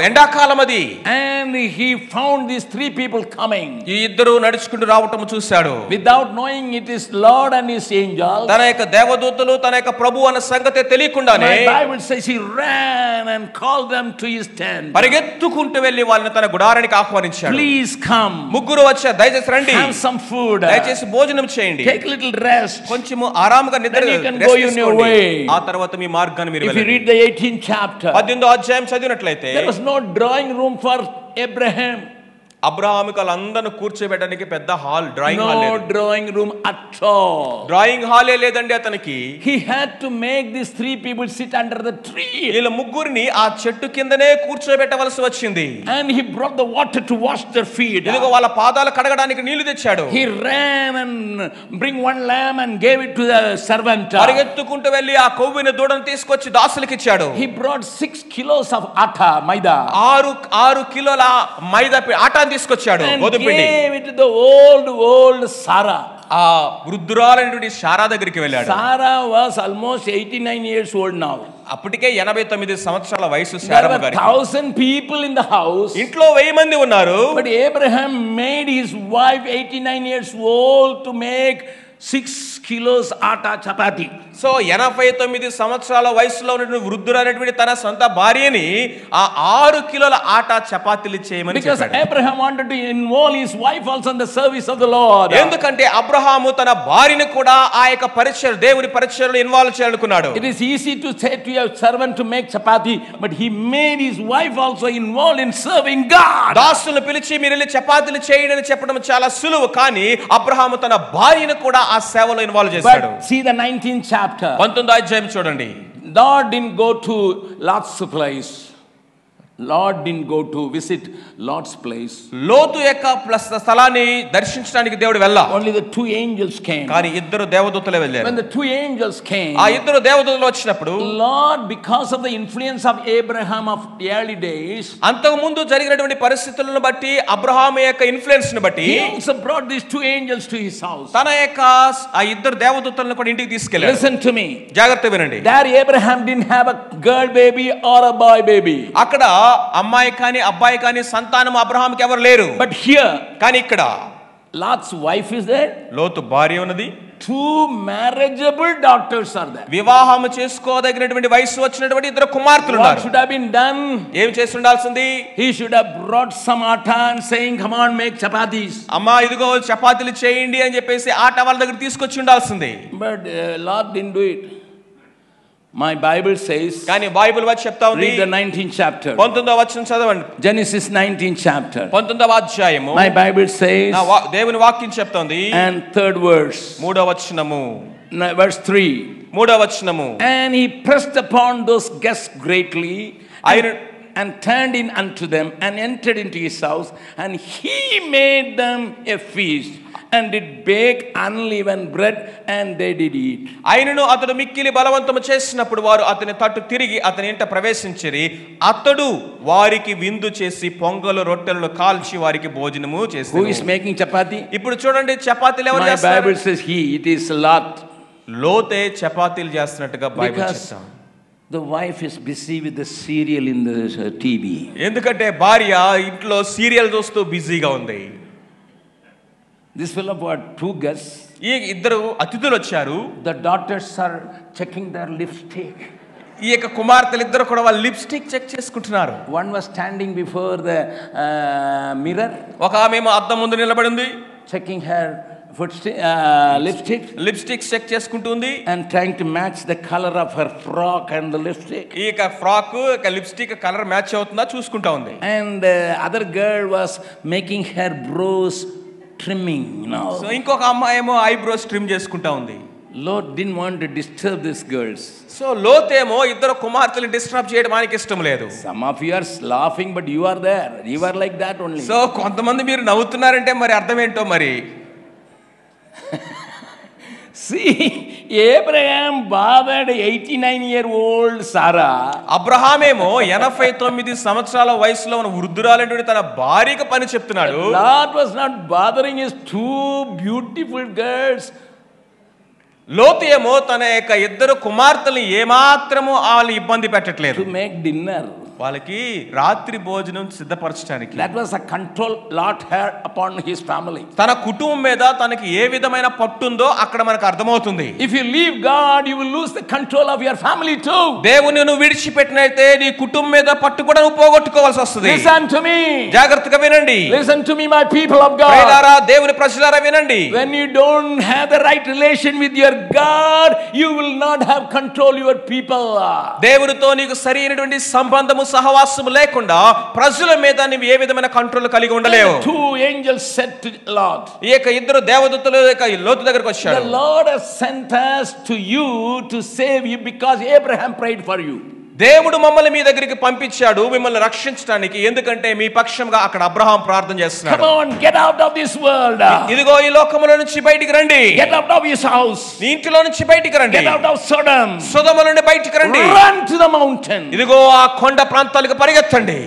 Speaker 2: ఎండాకాలం అది.
Speaker 1: And he found these three people coming.
Speaker 2: ఈ ఇద్దరు నడుచుకుంటూ రావటం చూశాడు.
Speaker 1: Without knowing it is Lord and his angels.
Speaker 2: తన యొక్క దేవదూతలు తన యొక్క ప్రభు అన్న సంగతి తెలియకుండానే
Speaker 1: My Bible says he ran and called them to his tent.
Speaker 2: పరిగెత్తుకుంటూ వెళ్ళి వాళ్ళని తన గుడారానికి ఆహ్వానించాడు.
Speaker 1: Please come.
Speaker 2: ముగ్గురు వచ్చారు, దయచేసి రండి,
Speaker 1: Have some food.
Speaker 2: దయచేసి భోజనం చేయండి,
Speaker 1: Take a little rest.
Speaker 2: కొంచెము ఆరాముగా నిద్ర
Speaker 1: Then you can go in your way.
Speaker 2: ఆ తర్వాత మీ మార్గాన్ని మీరు
Speaker 1: If you
Speaker 2: వెళ్ళండి.
Speaker 1: read the 18th chapter,
Speaker 2: 18వ అధ్యాయం చదివినట్లయితే
Speaker 1: there was no drawing room for Abraham.
Speaker 2: అబ్రహాముకు వాళ్ళందరిని కూర్చోబెట్టడానికి పెద్ద హాల్, డ్రాయింగ్ హాల్
Speaker 1: No
Speaker 2: లేదు.
Speaker 1: drawing room at all.
Speaker 2: Drawing హాలే లేదండి అతనికి.
Speaker 1: He had to make these three people sit under the tree.
Speaker 2: వీళ్ళ ముగ్గురిని ఆ చెట్టు కిందనే కూర్చోబెట్టవలసి వచ్చింది.
Speaker 1: And he brought the water to wash their feet.
Speaker 2: ఇదిగో వాళ్ళ పాదాలు కడగడానికి నీళ్లు తెచ్చాడు.
Speaker 1: He ran and bring one lamb and gave it to the servant.
Speaker 2: పరిగెత్తుకుంటూ వెళ్ళి ఆ కొవ్విన దూడను తీసుకొచ్చి దాసులకు ఇచ్చాడు.
Speaker 1: He brought 6 kilos of atta, maida.
Speaker 2: 6 కిలోల మైదా ఆటాన్ని తీసుకొచ్చాడు,
Speaker 1: And
Speaker 2: గోధుమ పిండి.
Speaker 1: gave it to the old Sarah.
Speaker 2: ఆ వృద్ధురాలైనటువంటి శారా దగ్గరికి వెళ్ళాడు.
Speaker 1: Sarah was almost 89 years old now.
Speaker 2: అప్పటికే 89 సంవత్సరాల వయసు శారమ్మ
Speaker 1: There were
Speaker 2: గారికి.
Speaker 1: 1,000 people in the house.
Speaker 2: ఇంట్లో 1000 మంది ఉన్నారు.
Speaker 1: But Abraham made his wife 89 years old to make 6 kilos atta chapati.
Speaker 2: So 89 సంవత్సరాల వయసులో ఉన్నటువంటి వృద్ధురాలైనటువంటి తన సొంత భార్యని ఆ 6 కిలోల ఆటా చపాతీలు చేయమని
Speaker 1: Because
Speaker 2: చెప్పాడు.
Speaker 1: Abraham wanted to involve his wife also in the service of the Lord.
Speaker 2: ఎందుకంటే అబ్రహాము తన భార్యని కూడా ఆ యొక్క పరిచర్య దేవుని పరిచర్యలో involve చేయాలనుకున్నాడు.
Speaker 1: It is easy to say to your servant to make chapati, but he made his wife also involved in serving God.
Speaker 2: దాసులను పిలిచి మీరు వెళ్ళి చపాతీలు చేయండి అని చెప్పడం చాలా సులువు, కానీ అబ్రహాము తన భార్యని కూడా ఆ సేవలో ఇన్వాల్వ్ చేశాడు.
Speaker 1: But see the 19th chapter.
Speaker 2: 19వ అధ్యాయం చూడండి.
Speaker 1: Lord didn't go to Lot's place. Lord didn't go to visit Lot's place.
Speaker 2: లోతు యొక్క స్థలాన్ని దర్శించడానికి దేవుడు వెళ్ళా.
Speaker 1: Only the 2 angels came.
Speaker 2: కానీ ఇద్దరు దేవదూతలే వెళ్ళారు.
Speaker 1: When the 2 angels came,
Speaker 2: ఆ ఇద్దరు దేవదూతలు వచ్చినప్పుడు
Speaker 1: Lord, because of the influence of Abraham of the early days,
Speaker 2: అంతకు ముందు జరిగినటువంటి పరిస్థితులను బట్టి అబ్రహాము యొక్క ఇన్ఫ్లుయెన్స్ ని బట్టి
Speaker 1: he also brought these 2 angels to his house.
Speaker 2: తన యొక్క ఆ ఇద్దరు దేవదూతలను కూడా ఇంటికి తీసుకెళ్ళాడు.
Speaker 1: Listen to me.
Speaker 2: జాగ్రత్తగా వినండి.
Speaker 1: There Abraham didn't have a girl baby or a boy baby.
Speaker 2: అక్కడ అమ్మాయి కానీ అబ్బాయి కానీ సంతానం అబ్రహాముకి ఎవరు లేరు.
Speaker 1: But here,
Speaker 2: కానీ ఇక్కడ
Speaker 1: Lot's wife is there.
Speaker 2: లోతు భార్య ఉన్నది.
Speaker 1: 2 marriageable daughters are there.
Speaker 2: వివాహం చేసుకోదగినటువంటి వయసు వచ్చినటువంటి ఇద్దరు కుమార్తెలు
Speaker 1: What
Speaker 2: ఉన్నారు.
Speaker 1: should have been done?
Speaker 2: ఏం చేసి ఉండాల్సింది?
Speaker 1: He should have brought some atta and saying, come on, make chapatis.
Speaker 2: అమ్మా ఇదిగో చపాతీలు చేయండి అని చెప్పేసి ఆట వాళ్ళ దగ్గర తీసుకొచ్చి ఉండాల్సింది.
Speaker 1: But Lot didn't do it. My Bible says,
Speaker 2: కానీ బైబిల్ వచ్చి చెప్తా ఉంది.
Speaker 1: read the 19th chapter.
Speaker 2: 19వ వచనం చదవండి.
Speaker 1: Genesis 19th chapter.
Speaker 2: 19వ అధ్యాయము.
Speaker 1: My Bible says,
Speaker 2: దేవుని వాక్యం చెప్తోంది.
Speaker 1: and 3rd verse.
Speaker 2: 3వ వచనము.
Speaker 1: Verse 3.
Speaker 2: 3వ వచనము.
Speaker 1: And he pressed upon those guests greatly and turned in unto them and entered into his house, and he made them a feast and did bake unleavened bread and they did eat.
Speaker 2: ఆయనను అతడు మిక్కిలి బలవంతము చేసినప్పుడు వారు అతని తట్టు తిరిగి అతని ఇంట ప్రవేశించిరి. అతడు వారికి విందు చేసి పొంగలు రొట్టెలను కాల్చి వారికి భోజనము చేశాడు.
Speaker 1: Who is making chapati?
Speaker 2: ఇప్పుడు చూడండి చపాతీలు ఎవరు
Speaker 1: My
Speaker 2: చేస్తారు?
Speaker 1: Bible says it is Lot.
Speaker 2: లోతే చపాతీలు చేస్తున్నట్టుగా బైబిల్
Speaker 1: Because
Speaker 2: చెప్తాం.
Speaker 1: the wife is busy with the serial in the TV.
Speaker 2: ఎందుకంటే భార్య ఇంట్లో సీరియల్ చూస్తూ బిజీగా ఉంది.
Speaker 1: This fellow brought 2 guests.
Speaker 2: ఈ ఇద్దరు అతిథులు వచ్చారు.
Speaker 1: The daughters are checking their lipstick.
Speaker 2: ఈ యొక్క కుమార్తెలు ఇద్దరు కూడా వాళ్ళ లిప్స్టిక్ చెక్ చేసుకుంటున్నారు.
Speaker 1: One was standing before the mirror.
Speaker 2: ఒక ఆమె అద్దం ముందు నిలబడి ఉంది.
Speaker 1: Checking her lipstick.
Speaker 2: Lipstick check చేసుకుంటుంది.
Speaker 1: And trying to match the color of her frock and the lipstick.
Speaker 2: ఈ యొక్క ఫ్రాక్ లిప్స్టిక్ కలర్ మ్యాచ్ అవుతుందా చూసుకుంటా ఉంది.
Speaker 1: And the other girl was making her brows trimming.
Speaker 2: So ఇంకొక అమ్మాయి ఏమో eyebrows trim చేసుకుంటా ఉంది.
Speaker 1: Lot didn't want to disturb these girls.
Speaker 2: So లోతేమో ఇద్దరు కుమార్తెలు డిస్టర్బ్ చేయడం ఆయనకి ఇష్టం లేదు.
Speaker 1: Some of you are laughing, but you are there. You are like that only.
Speaker 2: So కొంతమంది మీరు నవ్వుతున్నారంటే మరి అర్థం ఏంటో మరి.
Speaker 1: See, Abraham bothered 89-year-old Sarah.
Speaker 2: అబ్రహామేమో 89 సంవత్సరాల వయసులో ఉన్న వృద్ధురాలైనటువంటి తన భార్యకు పని చెప్తున్నాడు.
Speaker 1: Lot was not bothering his 2 beautiful girls.
Speaker 2: లోతు ఏమో తన యొక్క ఇద్దరు కుమార్తెలను ఏమాత్రము వాళ్ళు ఇబ్బంది పెట్టట్లేదు.
Speaker 1: To make dinner.
Speaker 2: వాళ్ళకి రాత్రి భోజనం సిద్ధపరచడానికి.
Speaker 1: That was a control Lot had upon his family.
Speaker 2: తన కుటుంబం మీద తనకి ఏ విధమైన పట్టుందో అక్కడ మనకు అర్థమవుతుంది.
Speaker 1: If you leave God, you will lose the control of your family too.
Speaker 2: దేవుని నువ్వు విడిచిపెట్టినైతే నీ కుటుంబం మీద పట్టు కూడా నువ్వు పోగొట్టుకోవాల్సి వస్తుంది.
Speaker 1: Listen to me.
Speaker 2: జాగ్రత్తగా వినండి.
Speaker 1: Listen to me, my people of God.
Speaker 2: ప్రియులారా, దేవుని ప్రజలారా వినండి.
Speaker 1: When you don't have the right relation with your God, you will not have control your people.
Speaker 2: దేవునితో నీకు సరైనటువంటి సంబంధము సహవాసము లేకుండా ప్రజల మీద నీవు ఏ విధమైన కంట్రోల్ కలిగి ఉండలేవు.
Speaker 1: 2 angels said to Lot.
Speaker 2: ఈ యొక్క ఇద్దరు దేవదూతలు లోతు దగ్గరికి వచ్చారు.
Speaker 1: The Lord has sent us to you to save you because Abraham prayed for you.
Speaker 2: దేవుడు మమ్మల్ని మీ దగ్గరికి పంపించాడు మిమ్మల్ని రక్షించడానికి, ఎందుకంటే మీ పక్షంగా అక్కడ అబ్రహాం ప్రార్థన చేస్తున్నాడు.
Speaker 1: Come on, get out of this world.
Speaker 2: ఇదిగో ఈ లోకములో నుంచి బయటికి రండి.
Speaker 1: Get out of his house.
Speaker 2: నీ ఇంటిలో నుంచి బయటికి రండి.
Speaker 1: Get out of Sodom.
Speaker 2: సొదొమ నుండి బయటికి రండి.
Speaker 1: Run to the mountain.
Speaker 2: ఇదిగో ఆ కొండ ప్రాంతాలకు పరిగెత్తండి.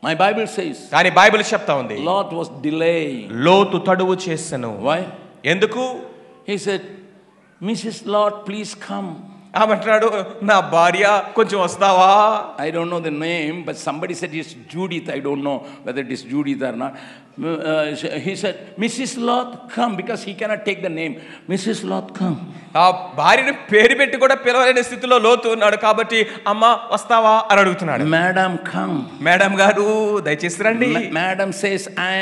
Speaker 1: My Bible says.
Speaker 2: కానీ బైబిల్ చెప్తా ఉంది
Speaker 1: Lot was delaying.
Speaker 2: లోతు తడువు చేసెను.
Speaker 1: Why?
Speaker 2: ఎందుకు?
Speaker 1: He said, Mrs. Lot, please come.
Speaker 2: ఆమంటున్నాడు, నా భార్య కొంచెం వస్తావా?
Speaker 1: I don't know the name, but somebody said it's Judith. I don't know whether it is Judith or not. He said, Mrs. Lot, come, because he cannot take the name. Mrs. Lot, come.
Speaker 2: ఆ భార్యని పేరు పెట్టి కూడా పిలవలేని స్థితిలో లోతు ఉన్నాడు కాబట్టి అమ్మ వస్తావా అని అడుగుతున్నాడు.
Speaker 1: Madam, come.
Speaker 2: మేడం గారు దయచేసి రండి.
Speaker 1: Madam says, I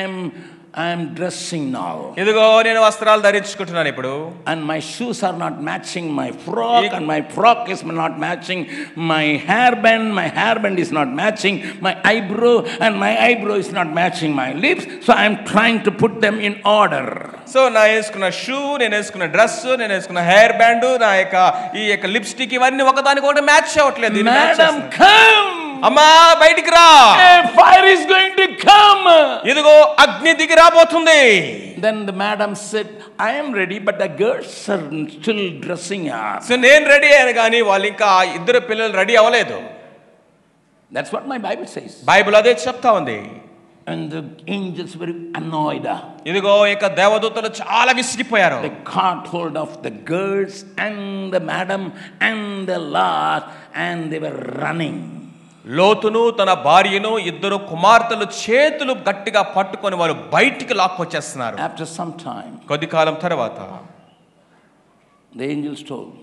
Speaker 1: am dressing now.
Speaker 2: ఇదిగో నేను వస్త్రాలు ధరించుకుంటున్నాను ఇప్పుడు.
Speaker 1: And my shoes are not matching my frock, and my frock is not matching my hairband. My hairband is not matching my eyebrow, and my eyebrow is not matching my lips. So I am trying to put them in order.
Speaker 2: So నా వేసుకున్న shoe, నేను వేసుకున్న dress, నేను వేసుకున్న hair band, నా ఈ యొక్క lipstick ఇవన్నీ ఒకదానికి ఒకటి మ్యాచ్ అవ్వట్లేదు.
Speaker 1: Madam, come.
Speaker 2: అమ్మా బయటికి రా.
Speaker 1: Fire is going to come.
Speaker 2: ఇదిగో అగ్ని దిగి రాబోతుంది.
Speaker 1: Then the madam said, I am ready, but the girls are still dressing up.
Speaker 2: So నేను రెడీ అయ్యాను కానీ వాళ్ళు ఇంకా ఇద్దరు పిల్లలు రెడీ అవ్వలేదు.
Speaker 1: That's what my Bible says.
Speaker 2: Bible అదే చెప్తా ఉంది.
Speaker 1: And the angels were annoyed.
Speaker 2: ఇదిగో ఇక దేవదూతలు చాలా విసిగిపోయారు.
Speaker 1: They caught hold of the girls and the madam and the Lot, and they were running.
Speaker 2: లోతును తన భార్యను ఇద్దరు కుమార్తెలు చేతులు గట్టిగా పట్టుకొని వారు బయటికి లాక్కొచ్చేస్తున్నారు.
Speaker 1: After some time,
Speaker 2: కొద్ది కాలం తర్వాత
Speaker 1: the angels told,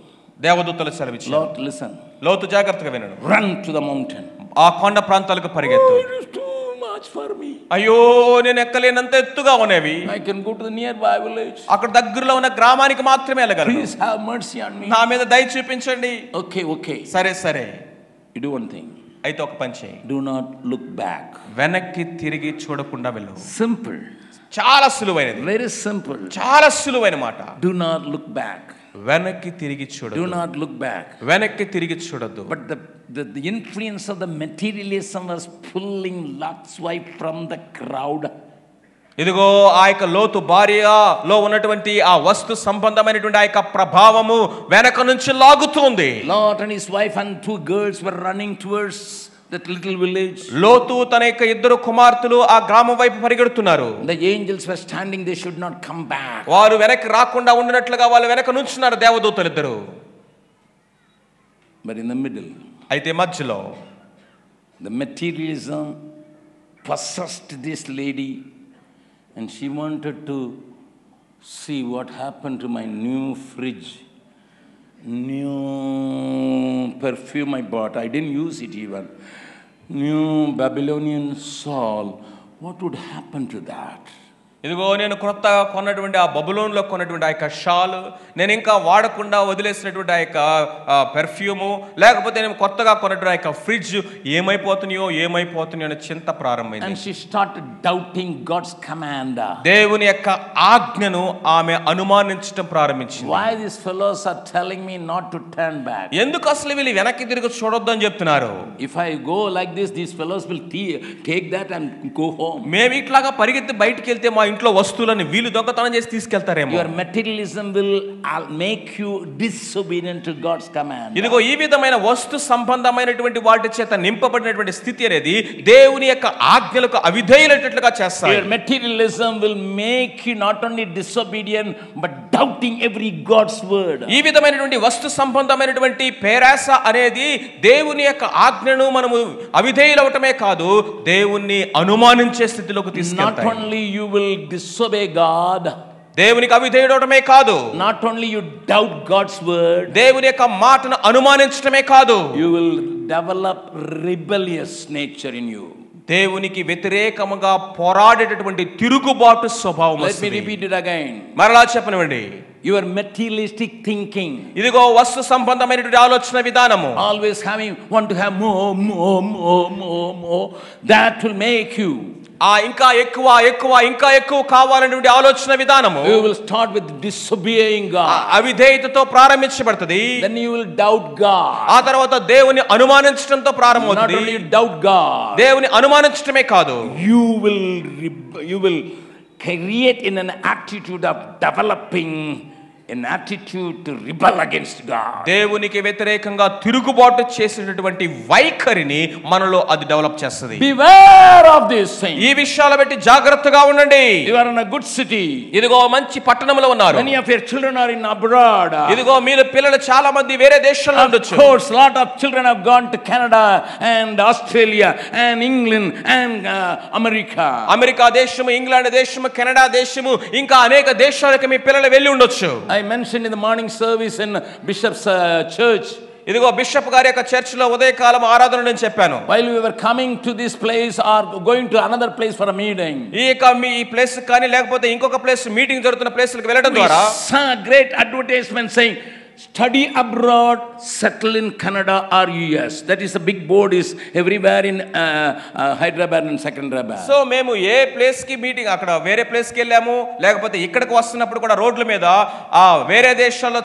Speaker 2: దేవదూతలు సెలవిచ్చారు,
Speaker 1: Lot, listen.
Speaker 2: లోతు జాగ్రత్తగా వినడు.
Speaker 1: Run to the mountain.
Speaker 2: ఆ కొండ ప్రాంతాలకు పరిగెత్తు.
Speaker 1: It is too much for me.
Speaker 2: అయ్యో నేను ఎక్కలేనంత ఎత్తుగా ఉన్నవి.
Speaker 1: I can go to the nearby village.
Speaker 2: అక్కడ దగ్గరలో ఉన్న గ్రామానికి మాత్రమే వెళ్ళగలను.
Speaker 1: Please have mercy on me.
Speaker 2: నా మీద దయ చూపించండి.
Speaker 1: Okay.
Speaker 2: సరే సరే.
Speaker 1: You do one thing.
Speaker 2: అయితే ఒక పని చేయి.
Speaker 1: Do not look back.
Speaker 2: వెనక్కి తిరిగి చూడకుండా వెళ్ళు.
Speaker 1: Simple.
Speaker 2: చాలా సులువైనది.
Speaker 1: Very simple.
Speaker 2: చాలా సులువైన మాట.
Speaker 1: Do not look back.
Speaker 2: వెనక్కి తిరిగి చూడొద్దు.
Speaker 1: Do not look back.
Speaker 2: వెనక్కి తిరిగి చూడొద్దు.
Speaker 1: But the influence of the materialism was pulling Lot's wife from the crowd.
Speaker 2: ఇదిగో ఆ యొక్క లోతు భార్యలో ఉన్నటువంటి ఆ వస్తు సంబంధమైనటువంటి ఆ యొక్క ప్రభావము వెనక నుంచి లాగుతుంది.
Speaker 1: Lot and his wife and two girls were running towards that little village.
Speaker 2: లోతు తన యొక్క ఇద్దరు కుమార్తెలు ఆ గ్రామం వైపు పరిగెడుతున్నారు.
Speaker 1: The angels were standing, they should not come back.
Speaker 2: వారు వెనక్కి రాకుండా ఉండినట్లుగా వాళ్ళు వెనక నుంచున్నారు దేవదూతలు ఇద్దరు.
Speaker 1: But in the middle,
Speaker 2: అయితే మధ్యలో
Speaker 1: the materialism possessed this lady, and she wanted to see what happened to my new fridge, new perfume I bought. I didn't use it even. New Babylonian shawl. What would happen to that?
Speaker 2: ఇదిగో నేను కొత్తగా కొన్నటువంటి ఆ బబులోన్లో కొన్నటువంటి ఆ యొక్క shawl, నేను ఇంకా వాడకుండా వదిలేసినటువంటి ఆ యొక్క పెర్ఫ్యూము, లేకపోతే నేను కొత్తగా కొన్నటువంటి ఆ యొక్క ఫ్రిడ్జ్ ఏమైపోతున్నాయో అనే చింత ప్రారంభమైంది.
Speaker 1: And she started doubting God's command.
Speaker 2: దేవుని యొక్క ఆజ్ఞను ఆమె అనుమానించడం ప్రారంభించింది.
Speaker 1: Why these fellows are telling me not to turn back?
Speaker 2: ఎందుకు అసలు వీళ్ళు వెనక్కి తిరిగి చూడొద్దని చెప్తున్నారు?
Speaker 1: If I go like this, these fellows will take that and go home.
Speaker 2: మేము ఇట్లాగా పరిగెత్తి బయటికి వెళ్తే మా ఇంట్లో వస్తువులను వీళ్ళు దొంగతనం చేసి తీసుకెళ్తారేమో.
Speaker 1: Your materialism will make you disobedient to God's command.
Speaker 2: ఇదిగో ఈ విధమైన వస్తు సంబంధమైనటువంటి వాటి చేత నింపబడినటువంటి స్థితి అనేది దేవుని యొక్క ఆజ్ఞలకు అవిధేయులైనట్లుగా చేస్తాయి.
Speaker 1: Your materialism will make you not only disobedient but doubting every God's word.
Speaker 2: ఈ విధమైనటువంటి వస్తు సంబంధమైనటువంటి పేరాస అనేది దేవుని యొక్క ఆజ్ఞను మనము అవిధేయులవటమే కాదు, దేవుణ్ణి అనుమానించే స్థితిలోకి తీసుకెళ్తాయి.
Speaker 1: Not only you will disobey God,
Speaker 2: దేవునికి అవిధేయుడవటమే కాదు,
Speaker 1: not only you doubt God's word,
Speaker 2: దేవుని యొక్క మాటను అనుమానించటమే కాదు,
Speaker 1: you will develop rebellious nature in you.
Speaker 2: దేవునికి వ్యతిరేకముగా పోరాడేటటువంటి తిరుగుబాటు స్వభావం వస్తుంది.
Speaker 1: Let me repeat it again.
Speaker 2: మరలా చెప్పనివ్వండి.
Speaker 1: Your materialistic thinking,
Speaker 2: ఇదిగో వస్తు సంబంధమైనటువంటి ఆలోచన విధానము,
Speaker 1: always want to have more, that will make you
Speaker 2: ఇంకా ఎక్కువ కావాలనేటువంటి ఆలోచన విధానము,
Speaker 1: you will start with disobeying God.
Speaker 2: అవిధేయతతో ప్రారంభించబడుతుంది.
Speaker 1: Then you will doubt God.
Speaker 2: ఆ తర్వాత దేవుని అనుమానించడంతో ప్రారంభమవుతుంది.
Speaker 1: Not only you doubt God,
Speaker 2: దేవుని అనుమానించడమే కాదు,
Speaker 1: you will create in an attitude of developing an attitude to rebel against God.
Speaker 2: దేవునికి వ్యతిరేకంగా తిరుగుబాటు చేసేటటువంటి వైఖరిని మనలో అది డెవలప్ చేస్తుంది.
Speaker 1: Beware of these things.
Speaker 2: ఈ విషయాల బట్టి జాగ్రత్తగా ఉండండి.
Speaker 1: You are in a good city.
Speaker 2: ఇదిగో మంచి పట్టణంలో ఉన్నారు.
Speaker 1: Many of your children are in abroad.
Speaker 2: ఇదిగో మీరు పిల్లలు చాలా మంది వేరే దేశాల్లో ఉండొచ్చు.
Speaker 1: Of course, lot of children have gone to Canada and Australia and England and America.
Speaker 2: America దేశము, ఇంగ్లాండ్ దేశము, కెనడా దేశము, ఇంకా అనేక దేశాలకు మీ పిల్లలు వెళ్ళి ఉండొచ్చు.
Speaker 1: I mentioned in the morning service in Bishop's church.
Speaker 2: ఇదిగో బిషప్ గారి యొక్క చర్చిలో ఉదయకాలం ఆరాధన నేను చెప్పాను.
Speaker 1: While we were coming to this place or going to another place for a meeting,
Speaker 2: ఈ ప్లేస్ కానీ లేకపోతే ఇంకొక ప్లేస్ మీటింగ్ జరుగుతున్న ప్లేస్లకు వెళ్ళడం ద్వారా
Speaker 1: saw a great advertisement saying study abroad, settle in Canada or US. That is a big board is everywhere in Hyderabad and Secunderabad.
Speaker 2: So మేము ఏ place కి meeting అక్కడ వేరే ప్లేస్ కి వెళ్ళాము, లేకపోతే ఇక్కడికి వస్తున్నప్పుడు కూడా రోడ్ల మీద వేరే దేశాల్లో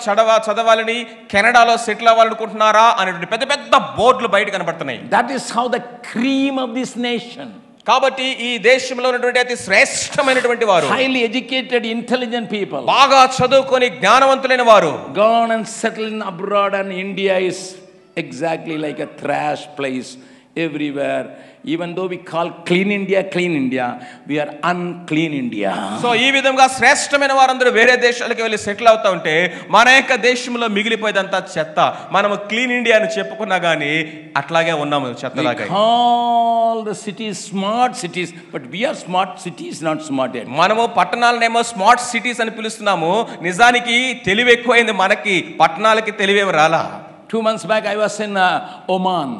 Speaker 2: చదవాలని, కెనడాలో సెటిల్ అవ్వాలనుకుంటున్నారా అనేటువంటి పెద్ద పెద్ద బోర్డులు బయట కనబడుతున్నాయి.
Speaker 1: That is how the cream of this nation,
Speaker 2: కాబట్టి ఈ దేశంలో ఉన్నటువంటి అతి శ్రేష్టమైనటువంటి వారు,
Speaker 1: highly educated, intelligent people,
Speaker 2: బాగా చదువుకొని జ్ఞానవంతులైన వారు
Speaker 1: gone and settled in abroad, and India is exactly like a trash place everywhere. Even though we call clean India, we are unclean India.
Speaker 2: So ఈ విధంగా శ్రేష్టమైన వారందరూ వేరే దేశాలకు వెళ్ళి సెటిల్ అవుతా ఉంటే మన యొక్క దేశంలో మిగిలిపోయేదంతా చెత్త. మనము క్లీన్ ఇండియా అని చెప్పుకున్నా గానీ అట్లాగే ఉన్నాము, చెత్తలాగా.
Speaker 1: All the cities smart cities, but we are smart cities, not smart yet.
Speaker 2: మనము పట్టణాలనేమో స్మార్ట్ సిటీస్ అని పిలుస్తున్నాము, నిజానికి తెలివి ఎక్కువైంది మనకి, పట్టణాలకి తెలివేమి రాలా.
Speaker 1: 2 months back I was in Oman.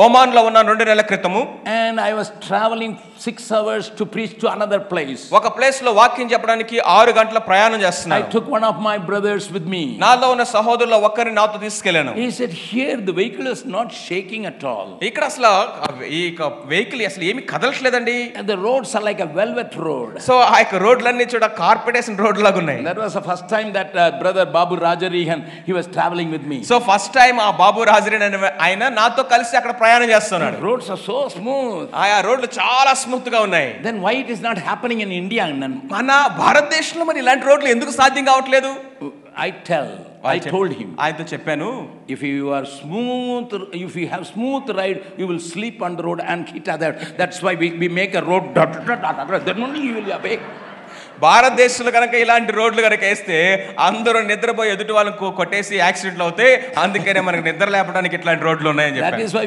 Speaker 2: Oman లో ఉన్న 2 నెలల క్రితము,
Speaker 1: and I was traveling 6 hours to preach to another place.
Speaker 2: ఒక ప్లేస్ లో వాక్యం చెప్పడానికి 6 గంటల ప్రయాణం చేస్తున్నాను.
Speaker 1: I took one of my brothers with me.
Speaker 2: నాలో ఉన్న సహోదరుల్లో ఒక్కరిని నాతో తీసుకెళ్ళాను.
Speaker 1: He said, here the vehicle is not shaking at all.
Speaker 2: ఇక్కడ అసలు ఈ వెహికల్ అసలు ఏమీ కదలట్లేదండి.
Speaker 1: And the roads are like a velvet road.
Speaker 2: So ఆ యొక్క రోడ్లన్నీ చూడ కార్పెటేషన్ రోడ్ లాగా ఉన్నాయి.
Speaker 1: That was the first time that brother Babu Rajarihan, he was traveling with me.
Speaker 2: So first time ఆ బాబు రాజరిన్ అనే ఆయన నాతో కలిసి అక్కడ ప్రయాణం చేస్తున్నాడు.
Speaker 1: Roads are so smooth.
Speaker 2: ఆ రోడ్లు చాలా స్మూత్ గా ఉన్నాయి.
Speaker 1: Then why it is not happening in India?
Speaker 2: మన భారతదేశంలో మరి ఇలాంటి రోడ్లు ఎందుకు సాధ్యం కావట్లేదు?
Speaker 1: I told him,
Speaker 2: ఆయనతో చెప్పాను,
Speaker 1: if you have smooth ride, you will sleep on the road and hit other. That's why we make a road, then only you will be awake.
Speaker 2: భారతదేశంలో కనుక ఇలాంటి రోడ్లు కనుక వేస్తే అందరూ నిద్రపోయి ఎదుటి వాళ్ళని కొట్టేసి యాక్సిడెంట్లు అవుతాయి. అందుకనే మనకు నిద్ర లేపడానికి ఇట్లాంటి రోడ్లు ఉన్నాయని చెప్పారు.
Speaker 1: That is why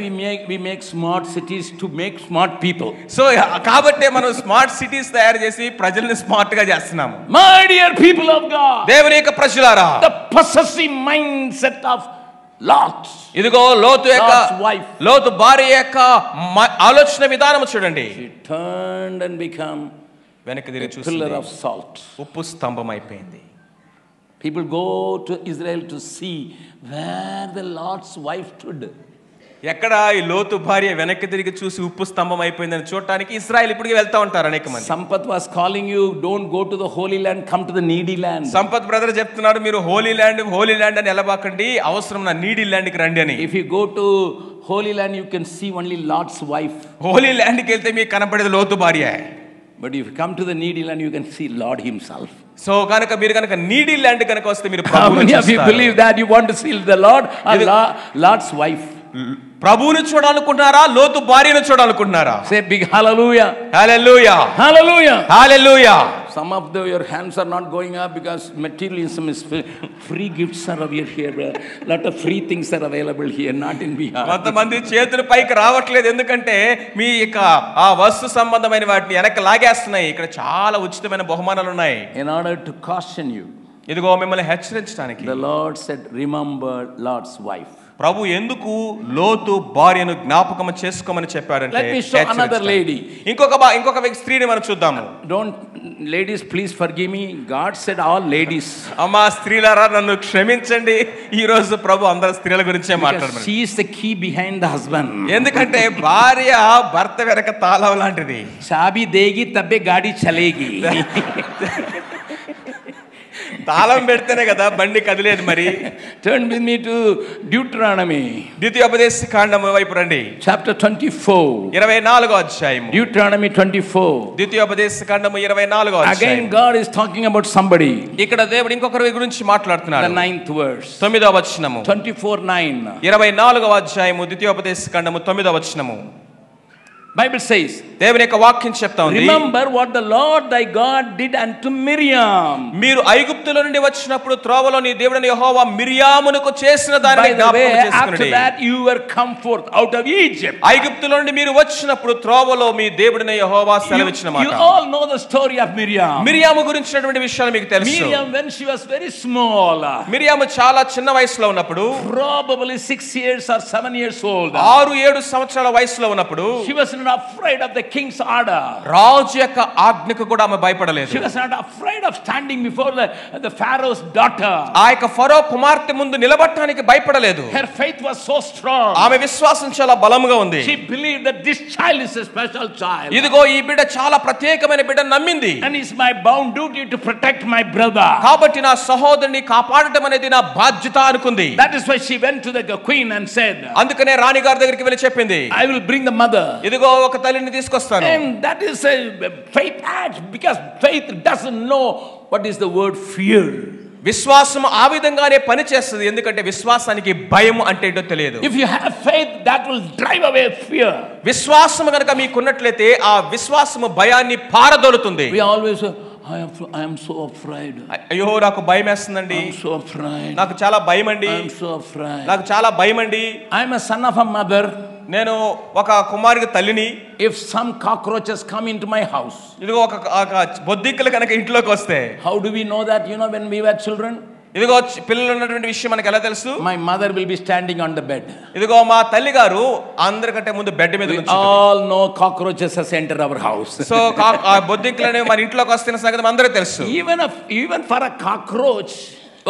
Speaker 1: we make smart cities to make smart people.
Speaker 2: So కాబట్టి మనం స్మార్ట్ సిటీస్ తయారు చేసి ప్రజల్ని స్మార్ట్ గా చేస్తున్నాము.
Speaker 1: My dear people of God,
Speaker 2: దేవుని యొక్క ప్రజలారా,
Speaker 1: the possessive mindset of Lot,
Speaker 2: ఇదిగో లోతు భార్య యొక్క ఆలోచన విధానం చూడండి.
Speaker 1: she turned and become
Speaker 2: వెనక్కి తిరిగి చూసి
Speaker 1: pillar of salt.
Speaker 2: ఉప్పు స్తంభం అయిపోయింది.
Speaker 1: People go to Israel to see where the Lot's wife stood.
Speaker 2: ఎక్కడ ఈ లోతు భార్య వెనక్కి తిరిగి చూసి ఉప్పు స్తంభం అయిపోయిందని చూడటానికి ఇశ్రాయేల్ ఇప్పటికి వెళ్తా ఉంటారు అనేక మంది.
Speaker 1: Sampath was calling you, don't go to the holy land, come to the needy land.
Speaker 2: Sampath brother చెప్తున్నారు, మీరు హోలీ ల్యాండ్ అని ఎలబాకండి, అవసరం నా నీడీ ల్యాండ్ కి రండి అని.
Speaker 1: If you go to holy land, you can see only Lot's wife.
Speaker 2: Holi land కి వెళ్తే మీకు కనపడేది లోతు భార్య.
Speaker 1: But if you come to the needy land, you can see Lord himself.
Speaker 2: So కనుక మీరు కనుక నీడీ ల్యాండ్ కనుక వస్తే మీరు
Speaker 1: How many of you believe that you want to see the Lord or Lord's wife?
Speaker 2: ప్రభువుని చూడాలనుకుంటున్నారా, లోతు భార్యను చూడాలనుకుంటున్నారా?
Speaker 1: Say big hallelujah.
Speaker 2: Hallelujah.
Speaker 1: Hallelujah.
Speaker 2: Hallelujah.
Speaker 1: Some of your hands are not going up because materialism is free gifts are available here. Lot of free things are available here, not in Bihar.
Speaker 2: కొంతమంది చేతులు పైకి రావట్లేదు, ఎందుకంటే మీ యొక్క ఆ వస్తు సంబంధమైన వాటిని వెనక్కి లాగేస్తున్నాయి. ఇక్కడ చాలా ఉచితమైన బహుమానాలు ఉన్నాయి.
Speaker 1: In order to caution you,
Speaker 2: ఇదిగో మిమ్మల్ని హెచ్చరించడానికి
Speaker 1: the Lord said, remember Lot's wife.
Speaker 2: ప్రభు ఎందుకు లోతు భార్యను జ్ఞాపకం చేసుకోమని చెప్పారంటే,
Speaker 1: let me show another lady.
Speaker 2: ఇంకొక స్త్రీని మనం చూద్దాము.
Speaker 1: Don't ladies please forgive me, God said all ladies.
Speaker 2: అమ్మా స్త్రీలారా నన్ను క్షమించండి, ఈ రోజు ప్రభు అందరు స్త్రీల గురించే మాట్లాడమని.
Speaker 1: She is the key behind the husband.
Speaker 2: ఎందుకంటే భార్య భర్త వెనక తాళం లాంటిది.
Speaker 1: చాబీ దేగి తబ్బే గాడి చలేగి.
Speaker 2: తాళం పెడితేనే కదా బండి కదిలేదు మరి.
Speaker 1: Turn with me to Deuteronomy.
Speaker 2: ద్వితీయోపదేశ కాండము వైపు రండి.
Speaker 1: Chapter 24.
Speaker 2: 24వ అధ్యాయము.
Speaker 1: Deuteronomy 24.
Speaker 2: ద్వితీయోపదేశ కాండము 24వ అధ్యాయం.
Speaker 1: Again God is talking about somebody.
Speaker 2: ఇక్కడ దేవుడు ఇంకొకరి గురించి మాట్లాడుతున్నాడు.
Speaker 1: The 9th verse.
Speaker 2: 9వ వచనము.
Speaker 1: 24:9.
Speaker 2: 24వ అధ్యాయము ద్వితీయోపదేశ కాండము 9వ వచనము.
Speaker 1: Bible says,
Speaker 2: దేవుని యొక్క వాక్యం చెప్తా ఉంది.
Speaker 1: remember what the Lord thy God did unto Miriam.
Speaker 2: మీరు ఐగుప్తులో నుండి వచ్చినప్పుడు త్రోవలో నీ దేవుడైన యెహోవా మిర్యామునకు చేసిన దానిని జ్ఞాపకం చేసుకోండి.
Speaker 1: After that you were come forth out of Egypt.
Speaker 2: ఐగుప్తులో నుండి మీరు వచ్చినప్పుడు త్రోవలో మీ దేవుడైన యెహోవా సెలవిచ్చిన మాట.
Speaker 1: You all know the story of Miriam.
Speaker 2: మిర్యాము గురించినటువంటి విషయాలు మీకు తెలుసు.
Speaker 1: Miriam, when she was very small,
Speaker 2: మిర్యాము చాలా చిన్న వయసులో ఉన్నప్పుడు,
Speaker 1: probably 6 years or 7 years old,
Speaker 2: 6-7 సంవత్సరాల వయసులో ఉన్నప్పుడు,
Speaker 1: she was not afraid of the king's order.
Speaker 2: రాజు యొక్క ఆజ్ఞకు కూడా ఆమె భయపడలేదు.
Speaker 1: She was not afraid of standing before the Pharaoh's daughter.
Speaker 2: ఆ యొక్క ఫరో కుమార్తె ముందు నిలబడటానికి భయపడలేదు.
Speaker 1: Her faith was so strong.
Speaker 2: ఆమె విశ్వాసం చాలా బలంగా ఉంది.
Speaker 1: She believed that this child is a special child.
Speaker 2: ఇదిగో ఈ బిడ్డ చాలా ప్రత్యేకమైన బిడ్డ నమ్మింది.
Speaker 1: And it's my bound duty to protect my brother.
Speaker 2: కాబట్టి నా సహోదరుని కాపాడటం అనేది నా బాధ్యత అనుకుంది.
Speaker 1: That is why she went to the queen and said,
Speaker 2: అందుకనే రాణి గారి దగ్గరికి వెళ్ళి చెప్పింది,
Speaker 1: I will bring the mother.
Speaker 2: ఇదిగో ఒక తల్లిని తీసుకొస్తాను.
Speaker 1: And that is a faith act, because faith doesn't know what is the word fear.
Speaker 2: విశ్వాసం ఆ విధంగానే పని చేస్తుంది. ఎందుకంటే విశ్వాసానికి భయం అంటే ఏంటో తెలియదు.
Speaker 1: If you have faith, that will drive away fear.
Speaker 2: విశ్వాసం గనుక మీకున్నట్లయితే ఆ విశ్వాసము భయాన్ని పారదోలుతుంది.
Speaker 1: We always say, I am so afraid.
Speaker 2: అయ్యో నాకు భయం వేస్తుందండి.
Speaker 1: I am so afraid.
Speaker 2: నాకు చాలా భయం అండి.
Speaker 1: I am so afraid.
Speaker 2: నాకు చాలా భయం అండి.
Speaker 1: I am a son of a mother.
Speaker 2: నేను ఒక కుమారుడి తల్లిని.
Speaker 1: If some cockroaches come into my house,
Speaker 2: ఇదిగో ఒక బొద్దింకలు కనుక ఇంట్లోకి వస్తే,
Speaker 1: how do we know that? You know, when we were children,
Speaker 2: ఇదిగో పిల్లలు ఉన్నటువంటి విషయం మనకు ఎలా తెలుసు?
Speaker 1: My mother will be standing on the bed.
Speaker 2: ఇదిగో మా తల్లి గారు అందరికంటే ముందు బెడ్ మీద నుంచి,
Speaker 1: all know cockroaches has entered our house.
Speaker 2: So ఆ బొద్దింకలు అనేవి మన ఇంట్లోకి వస్తున్న సంగతి అందరికీ తెలుసు.
Speaker 1: Even for a cockroach,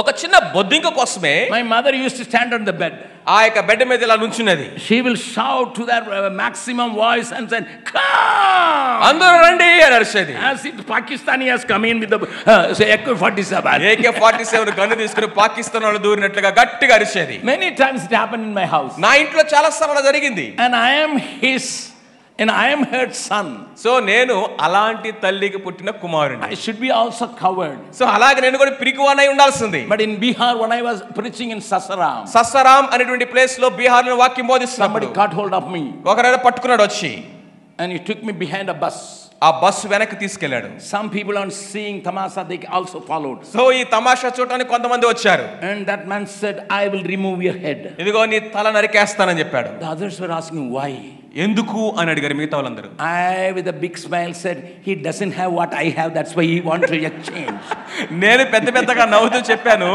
Speaker 2: ఒక చిన్న బొద్దింక కోసమే
Speaker 1: my mother used to stand on the bed.
Speaker 2: ఆ యొక్క బెడ్ మీద ఇలా నుంచున్నది.
Speaker 1: She will shout to that maximum voice and say, come,
Speaker 2: అందరూ రండి అని అరిచేది.
Speaker 1: as if Pakistani has come in with the AK-47.
Speaker 2: AK-47 gun తీసుకుని పాకిస్తాన్ వాళ్ళు దూరినట్లుగా గట్టిగా అరిచేది.
Speaker 1: Many times it happened in my house.
Speaker 2: నా ఇంట్లో చాలా సార్లు జరిగింది.
Speaker 1: And I am her son.
Speaker 2: So నేను అలాంటి తల్లికి పుట్టిన కుమారుని.
Speaker 1: I should be also covered.
Speaker 2: So అలాగే నేను కూడా పిరికివానై ఉండాల్సింది.
Speaker 1: But in Bihar, when I was preaching in
Speaker 2: Sasaram అనేటువంటి ప్లేస్ లో బీహార్ లో వాక్యం బోధిస్తున్నప్పుడు
Speaker 1: somebody caught hold of me.
Speaker 2: ఒకరైనా పట్టుకున్నాడు వచ్చి,
Speaker 1: and he took me behind a bus.
Speaker 2: ఆ బస్సు వెనక్కి తీసుకెళ్లాడు.
Speaker 1: Some people on seeing tamasha, they also followed.
Speaker 2: So ఈ తమాషా చూడడానికి కొంతమంది వచ్చారు.
Speaker 1: And that man said, I will remove your head.
Speaker 2: ఇదిగో నీ తల నరికేస్తానని చెప్పాడు.
Speaker 1: The others were asking why.
Speaker 2: ఎందుకు అని అడిగారు మిగతా వాళ్ళందరూ.
Speaker 1: I with a big smile said, he doesn't have what I have, that's why he wants to exchange.
Speaker 2: నేను పెద్దగా నవ్వుతూ చెప్పాను,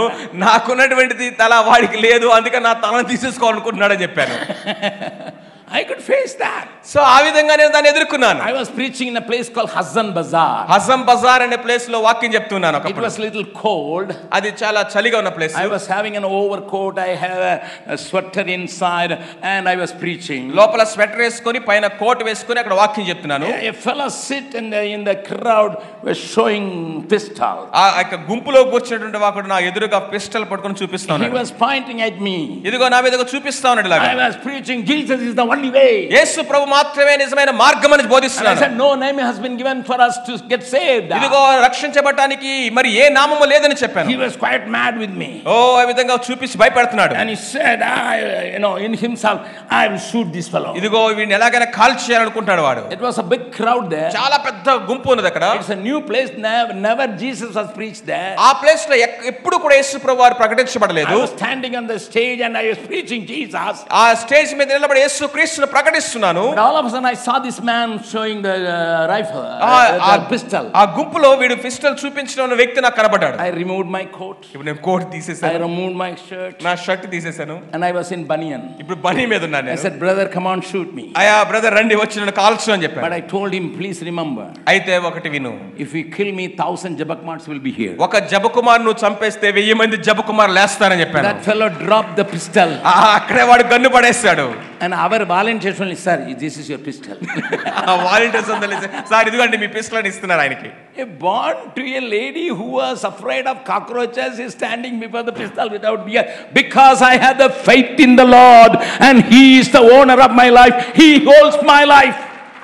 Speaker 2: నాకున్నటువంటిది తల వాడికి లేదు, అందుకే నా తలను తీసేసుకోవాలనుకుంటున్నాడని చెప్పాను.
Speaker 1: I could face that.
Speaker 2: So ఆ విధంగా నేను దాన్ని ఎదుర్కొన్నాను.
Speaker 1: I was preaching in a place called Hazan Bazaar.
Speaker 2: హజం Bazar అనే ప్లేస్ లో వాక్యం చెప్తున్నాను.
Speaker 1: It was little cold.
Speaker 2: అది చాలా చలిగా ఉన్న place.
Speaker 1: I was having an overcoat, I have a sweater inside, and I was preaching.
Speaker 2: లోపల స్వెటర్ వేసుకొని పైన కోట్ వేసుకొని అక్కడ వాక్యం చెప్తున్నాను.
Speaker 1: A fellow sit in the crowd was showing pistol.
Speaker 2: ఆ యొక్క గుంపులో కూర్చున్నటువంటి వాడు నా ఎదురుగా పిస్టల్ పట్టుకొని చూపిస్తున్నాడు.
Speaker 1: He was pointing at me.
Speaker 2: ఇదిగో నా మీదగా చూపిస్తా ఉన్నాడు ఇలాగా.
Speaker 1: I was preaching Jesus is the only way.
Speaker 2: యేసు ప్రభు మాత్రమే నిజమైన మార్గం అని బోధిస్తున్నాను.
Speaker 1: I said no name has been given for us to get saved.
Speaker 2: ఇదిగో రక్షించబడడానికి మరి ఏ నామము లేదని చెప్పాను.
Speaker 1: He was quite mad with me.
Speaker 2: ఓ ఆ విధంగా చూపించి భయపెడుతున్నాడు.
Speaker 1: And he said, in himself, I will shoot this fellow.
Speaker 2: ఇదిగో వీడిని ఎలాగైనా కాల్ చేయాలనుకుంటాడు వాడు.
Speaker 1: It was a big crowd there.
Speaker 2: చాలా పెద్ద గుంపు ఉన్నది అక్కడ.
Speaker 1: It's a new place. Never Jesus was preached there.
Speaker 2: ఆ ప్లేస్ లో ఎప్పుడు కూడా యేసు ప్రభు వారు ప్రకటించబడలేదు.
Speaker 1: I was standing on the stage and I was preaching Jesus.
Speaker 2: ఆ స్టేజ్ మీద నిలబడి యేసు క్రీస్తును ప్రకటిస్తున్నాను.
Speaker 1: But all of a sudden I saw this man showing the rifle, the pistol.
Speaker 2: ఆ గుంపులో వీడు పిస్టల్ చూపించిన వ్యక్తి నాకు కనబడ్డాడు.
Speaker 1: I removed my coat.
Speaker 2: ఇప్పుడు నేను కోట్ తీసేసాను.
Speaker 1: I removed my shirt.
Speaker 2: నా షర్ట్ తీసేసాను.
Speaker 1: And I was in banyan.
Speaker 2: ఇప్పుడు బనీ మీద ఉన్నాను నేను.
Speaker 1: I said, brother, come on, shoot me.
Speaker 2: అయ్యా బ్రదర్ రండి వచ్చి నన్ను కాల్చు అని చెప్పాను.
Speaker 1: But I told him, please remember.
Speaker 2: అయితే ఒకటి విను.
Speaker 1: If you kill me, 1,000 జబకుమార్స్ will be here.
Speaker 2: ఒక జబకుమార్ నువ్వు చంపేస్తే 1000 మంది జబకుమార్ లేస్తారని చెప్పాను.
Speaker 1: That fellow dropped the pistol.
Speaker 2: అక్కడే వాడు గన్ను పడేశాడు.
Speaker 1: And our volunteers will say, sir, this is your pistol.
Speaker 2: Volunteers అందరూ సార్ ఇదిగోండి మీ పిస్టల్ అని ఇస్తున్నారు ఆయనకి.
Speaker 1: A born to a lady who was afraid of cockroaches is standing before the pistol without fear. Because I have the faith in the Lord and He is the owner of my life. He holds my life.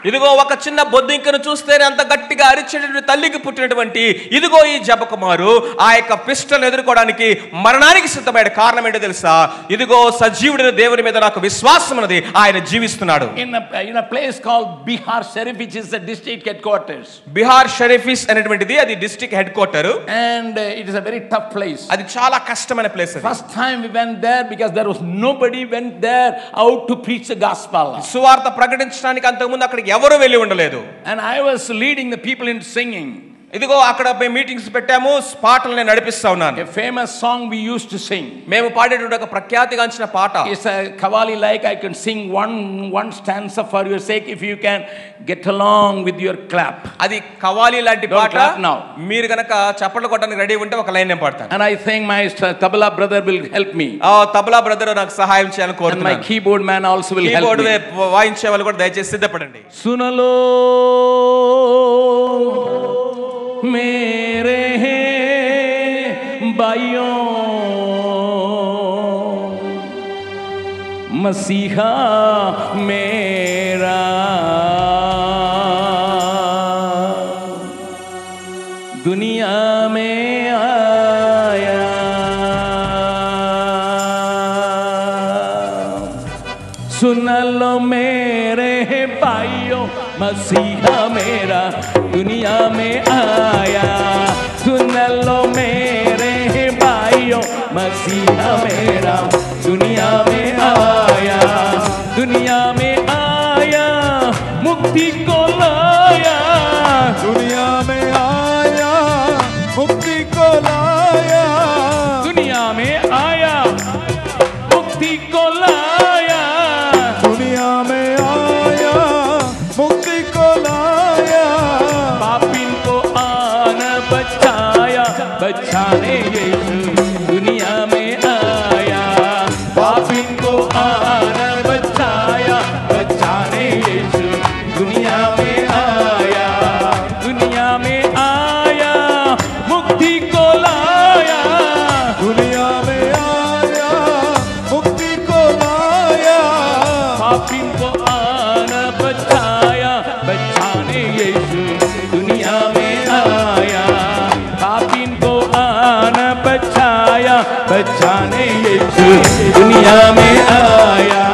Speaker 2: ఇదిగో ఒక చిన్న బొద్దింకను చూస్తేనే అంత గట్టిగా అరిచేటువంటి తల్లికి పుట్టినటువంటి ఇదిగో ఈ జపకుమారు ఆ యొక్క పిస్టల్ ఎదుర్కోవడానికి మరణానికి సిద్ధమైన కారణం ఏంటో తెలుసా? ఇదిగో సజీవుడైన దేవుని మీద నాకు విశ్వాసం ఉన్నది, ఆయన జీవిస్తున్నాడు.
Speaker 1: In a place called Bihar Sharif, which is the district headquarters.
Speaker 2: Bihar షరీఫీస్ అనేటువంటిది అది district head quarter.
Speaker 1: And it is a very tough place.
Speaker 2: అది చాలా కష్టమైన place.
Speaker 1: First time we went there because there was nobody went there out to preach the gospel.
Speaker 2: సువార్త ప్రకటించడానికి అంతకుముందు అక్కడికి ఎవరు వెళ్ళి ఉండలేదు.
Speaker 1: And I was leading the people in singing.
Speaker 2: ఇదిగో అక్కడ మేము మీటింగ్స్ పెట్టాము, పాటలు నేను నడిపిస్తా ఉన్నాను.
Speaker 1: A famous song we used to sing.
Speaker 2: మేము పాడేటువంటి ఒక ప్రఖ్యాతిగాంచిన పాట.
Speaker 1: It's a Kavali like. I can sing one stanza for your sake if you can get along with your clap.
Speaker 2: అది కవాలి లాంటి పాట.
Speaker 1: now.
Speaker 2: మీరు గనక చప్పట్లు కొట్టడానికి రెడీ ఉంటే ఒక లైన్ నేను పాడతాను.
Speaker 1: And I think my tabla brother will help me.
Speaker 2: Tabla brother నాకు సహాయం చేయాలని కోరుతున్నాను.
Speaker 1: And my keyboard man also will help me.
Speaker 2: Keyboard వాయించే వాళ్ళు కూడా దయచేసి సిద్ధపడండి.
Speaker 1: సునలో मेरे भाइयों मसीहा मेरा दुनिया में आया, सुन लो मेरे भाइयों मसीहा मेरा दुनिया में आया, सुन लो मेरे भाइयों मसीहा मेरा दुनिया में आया, दुनिया में आया मुक्ति को लाया,
Speaker 3: दुनिया में आया मुक्ति को लाया,
Speaker 1: दुनिया में आया मुक्ति को लाया,
Speaker 3: दुनिया में आया मुक्ति को लाया,
Speaker 1: पापिन को आन बचाया, बचाने यीशु दुनिया में आया, पापिन को आन बचाया, बचाने यीशु दुनिया में आया, दुनिया में आया मुक्ति को लाया,
Speaker 3: दुनिया में आया मुक्ति को लाया,
Speaker 1: पापिन को आन बचाया, बचाने यीशु दुनिया में आया, पापिन को आन बचाया, बचाने यीशु दुनिया में आया.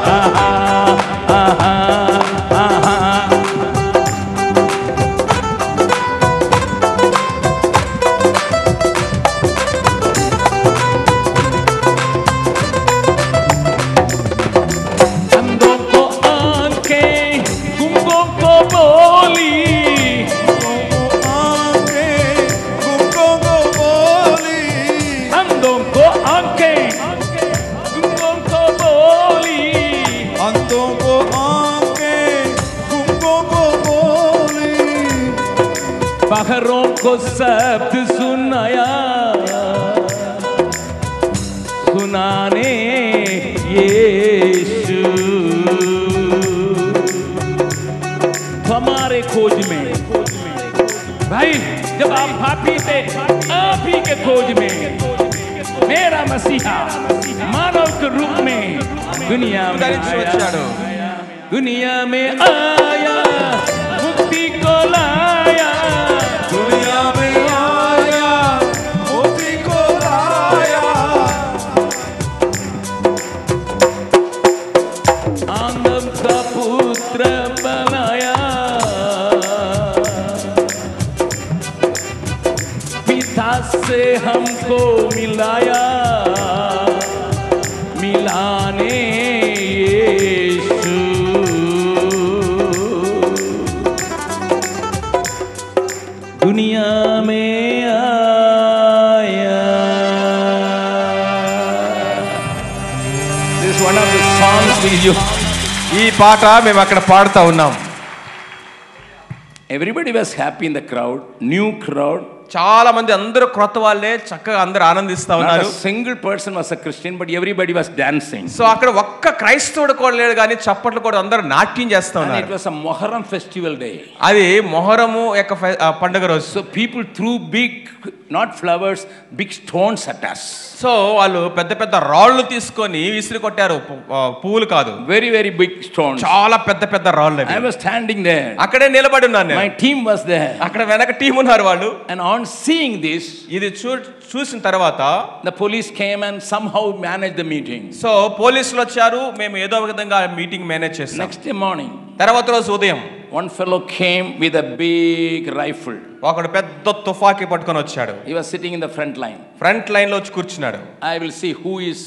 Speaker 1: अंधों को आंखें, गूंगों को बोली,
Speaker 3: गुंगों को बोली,
Speaker 1: अंधों को आंखें, गूंगों को बोली,
Speaker 3: अंधों को आंखें गुंगों को बोली,
Speaker 1: बहरों को शब्द सुनाया, सुनाने यीशु हमारे खोज में. भाई जब आप पापी थे, आप ही के खोज में मेरा मसीहा मानव के रूप में दुनिया में
Speaker 2: వచ్చాడు.
Speaker 1: आया, दुनिया में आया मुक्ति को लाया,
Speaker 3: दुनिया में आया मुक्ति को लाया,
Speaker 1: आदम का पुत्र बनाया, पिता से हमको मिलाया, मिलाने यीशु दुनिया में आया. This is one of the songs we use.
Speaker 2: ఈ పాట మేము అక్కడ పాడుతా ఉన్నాం.
Speaker 1: Everybody was happy in the crowd, new crowd,
Speaker 2: చాలా మంది అందరూ క్రొత్త వాళ్ళే చక్కగా అందరూ ఆనందిస్తా
Speaker 1: Not
Speaker 2: ఉన్నారు.
Speaker 1: a single person was a Christian, but everybody was dancing.
Speaker 2: So అక్కడ ఒక్క క్రైస్తవుడు కూడా లేడు కానీ చప్పట్లు కూడా అందరూ నాట్యం చేస్తా
Speaker 1: And
Speaker 2: ఉన్నారు.
Speaker 1: it was a Muharram festival day.
Speaker 2: అది మొహరము యొక్క పండుగ రోజు.
Speaker 1: So people threw big, not flowers, big stones at us.
Speaker 2: So వాళ్ళు పెద్ద పెద్ద రాళ్ళు తీసుకొని విసిరి కొట్టారు, పువ్వులు కాదు,
Speaker 1: Very, very big stones.
Speaker 2: చాలా పెద్ద పెద్ద రాళ్ళు.
Speaker 1: I was standing there.
Speaker 2: అక్కడే నిలబడి ఉన్నాను
Speaker 1: My
Speaker 2: నేను.
Speaker 1: team was there.
Speaker 2: అక్కడ వెనక టీం ఉన్నారు వాళ్ళు.
Speaker 1: And on seeing this,
Speaker 2: ఇది చూసిన తర్వాత
Speaker 1: the police came and somehow managed the meeting.
Speaker 2: So పోలీసులు వచ్చారు, మేము ఏదో ఒక విధంగా మీటింగ్ మేనేజ్ చేస్తాం.
Speaker 1: Next day morning,
Speaker 2: తర్వాత రోజు ఉదయం
Speaker 1: one fellow came with a big rifle.
Speaker 2: ఒకడు పెద్ద తుపాకీ పట్టుకొని వచ్చాడు.
Speaker 1: He was sitting in the front line.
Speaker 2: Front line లో వచ్చి కూర్చున్నాడు.
Speaker 1: I will see who is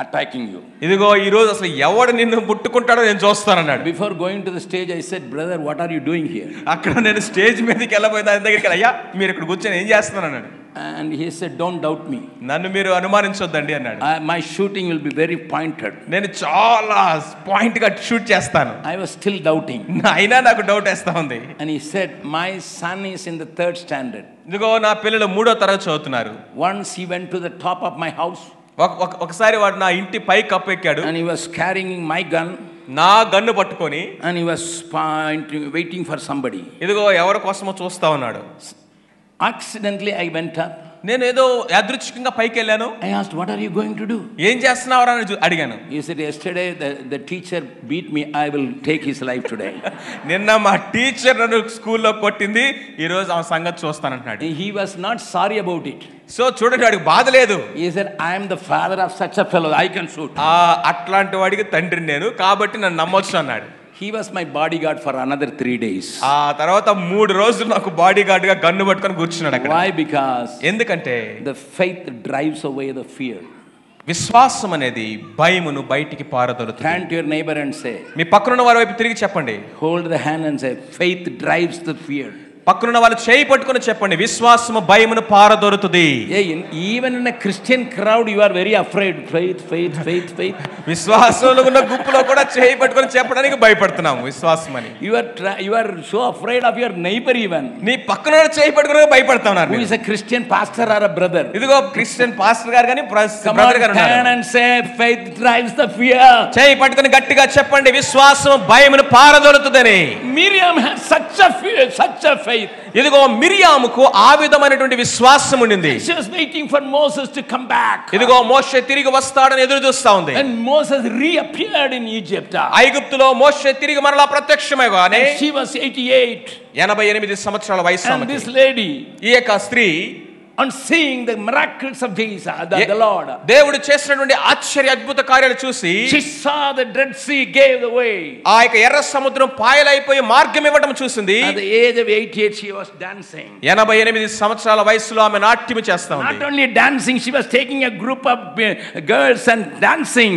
Speaker 1: attacking you.
Speaker 2: ఇదిగో ఈ రోజు అసలు ఎవడు నిన్ను ముట్టుకుంటాడో నేను చూస్తానన్నాడు.
Speaker 1: Before going to the stage, I said, brother, what are you doing here?
Speaker 2: అక్కడ నేను స్టేజ్ మీదకి వెళ్ళబోయిన ఆయన దగ్గరికి అయ్యా మీరు ఇక్కడ కూర్చొని ఏం చేస్తున్నారు అన్నాడు.
Speaker 1: And he said, don't doubt me.
Speaker 2: నన్ను మీరు అనుమానించొద్దండి అన్నాడు.
Speaker 1: My shooting will be very pointed.
Speaker 2: నేను చాలా పాయింట్ గా షూట్ చేస్తాను.
Speaker 1: I was still doubting.
Speaker 2: అయినా నాకు డౌట్ వేస్తా ఉంది.
Speaker 1: And he said, my son is in the 3rd standard.
Speaker 2: ఇదిగో నా పిల్లలు 3వ తరగతి చదువుతున్నారు.
Speaker 1: Once he went to the top of my house.
Speaker 2: ఒకసారి వాడు నా ఇంటి పై కప్పెక్కాడు.
Speaker 1: And he was carrying my gun.
Speaker 2: నా గన్ను పట్టుకొని.
Speaker 1: And he was waiting for somebody.
Speaker 2: ఇదిగో ఎవరి కోసమో చూస్తా ఉన్నాడు.
Speaker 1: Accidentally I went up.
Speaker 2: నేను ఏదో యాదృచ్ఛికంగా పైకి వెళ్ళాను.
Speaker 1: I asked, what are you going to do?
Speaker 2: ఏం చేస్తున్నావురా అని అడిగాను.
Speaker 1: He said, yesterday the teacher beat me, I will take his life today.
Speaker 2: నిన్న మా టీచర్ నన్ను స్కూల్లో కొట్టింది, ఈ రోజు ఆ సంగతి చూస్తానంటున్నాడు.
Speaker 1: He was not sorry about it.
Speaker 2: So చూడండి వాడికి బాధ లేదు.
Speaker 1: He said, I am the father of such a fellow, I can shoot.
Speaker 2: అట్లాంటి వాడికి తండ్రి నేను, కాబట్టి నన్ను నమ్మొచ్చు అన్నాడు.
Speaker 1: He was my bodyguard for another 3 days.
Speaker 2: ఆ తర్వాత 3 రోజులు నాకు బాడీగార్డ్ గా గన్ను పట్టుకొని కూర్చున్నాడు అక్కడ.
Speaker 1: Why? Because
Speaker 2: ఎందుకంటే
Speaker 1: the faith drives away the fear.
Speaker 2: విశ్వాసం అనేది భయమును బయటికి పారదోలుతుంది.
Speaker 1: Turn to your neighbor and say,
Speaker 2: మీ పక్కనున్న వారి వైపు తిరిగి చెప్పండి.
Speaker 1: hold the hand and say, faith drives the fear.
Speaker 2: పక్కనున్న వాళ్ళు చేయి పట్టుకొని చెప్పండి, విశ్వాసము భయమును పారదోలుతుంది.
Speaker 1: Even in a Christian crowd you are very afraid. Faith.
Speaker 2: విశ్వాసంలో ఉన్న గుంపులో కూడా చేయి పట్టుకొని చెప్పడానికి భయపడుతున్నాము విశ్వాసం అని.
Speaker 1: You are so afraid of your neighbor even.
Speaker 2: నీ పక్కన చేయి పట్టుకొని భయపడుతున్నారు.
Speaker 1: Who is a Christian pastor or a brother?
Speaker 2: ఇదిగో క్రిస్టియన్ పాస్టర్ గారు కానీ బ్రదర్ గారు
Speaker 1: ఉన్నారు. Turn and say, faith drives the fear.
Speaker 2: చేయి పట్టుకొని గట్టిగా చెప్పండి, విశ్వాసం భయమును పారదోలుతుందని.
Speaker 1: Miriam has such a fear, such a faith.
Speaker 2: ఇదిగో మిరియాముకు ఆ విధమైనటువంటి విశ్వాసం ఉండింది.
Speaker 1: She was waiting for Moses to come back.
Speaker 2: ఇదిగో మోషే తిరిగి వస్తాడని ఎదురు చూస్తా ఉంది.
Speaker 1: And Moses reappeared in Egypt.
Speaker 2: ఐగుప్తులో మోషే తిరిగి మరలా ప్రత్యక్షమయ్యానే.
Speaker 1: She was 88.
Speaker 2: 88 సంవత్సరాల వయసు ఆమెకి.
Speaker 1: And this lady,
Speaker 2: ఈ యొక్క స్త్రీ,
Speaker 1: on seeing the miracles of Jesus, the Lord,
Speaker 2: దేవుడు చేసినటువంటి ఆశ్చర్య అద్భుత కార్యాలు చూసి,
Speaker 1: she saw the Red Sea gave the way.
Speaker 2: ఆ యొక్క ఎర్ర సముద్రం పాయలైపోయి మార్గం ఇవ్వడం చూసింది.
Speaker 1: At the age of 88 she was dancing.
Speaker 2: 88 సంవత్సరాల వయసులో ఆమె నాట్యం చేస్తా ఉంది.
Speaker 1: Not only dancing, she was taking a group of girls and dancing.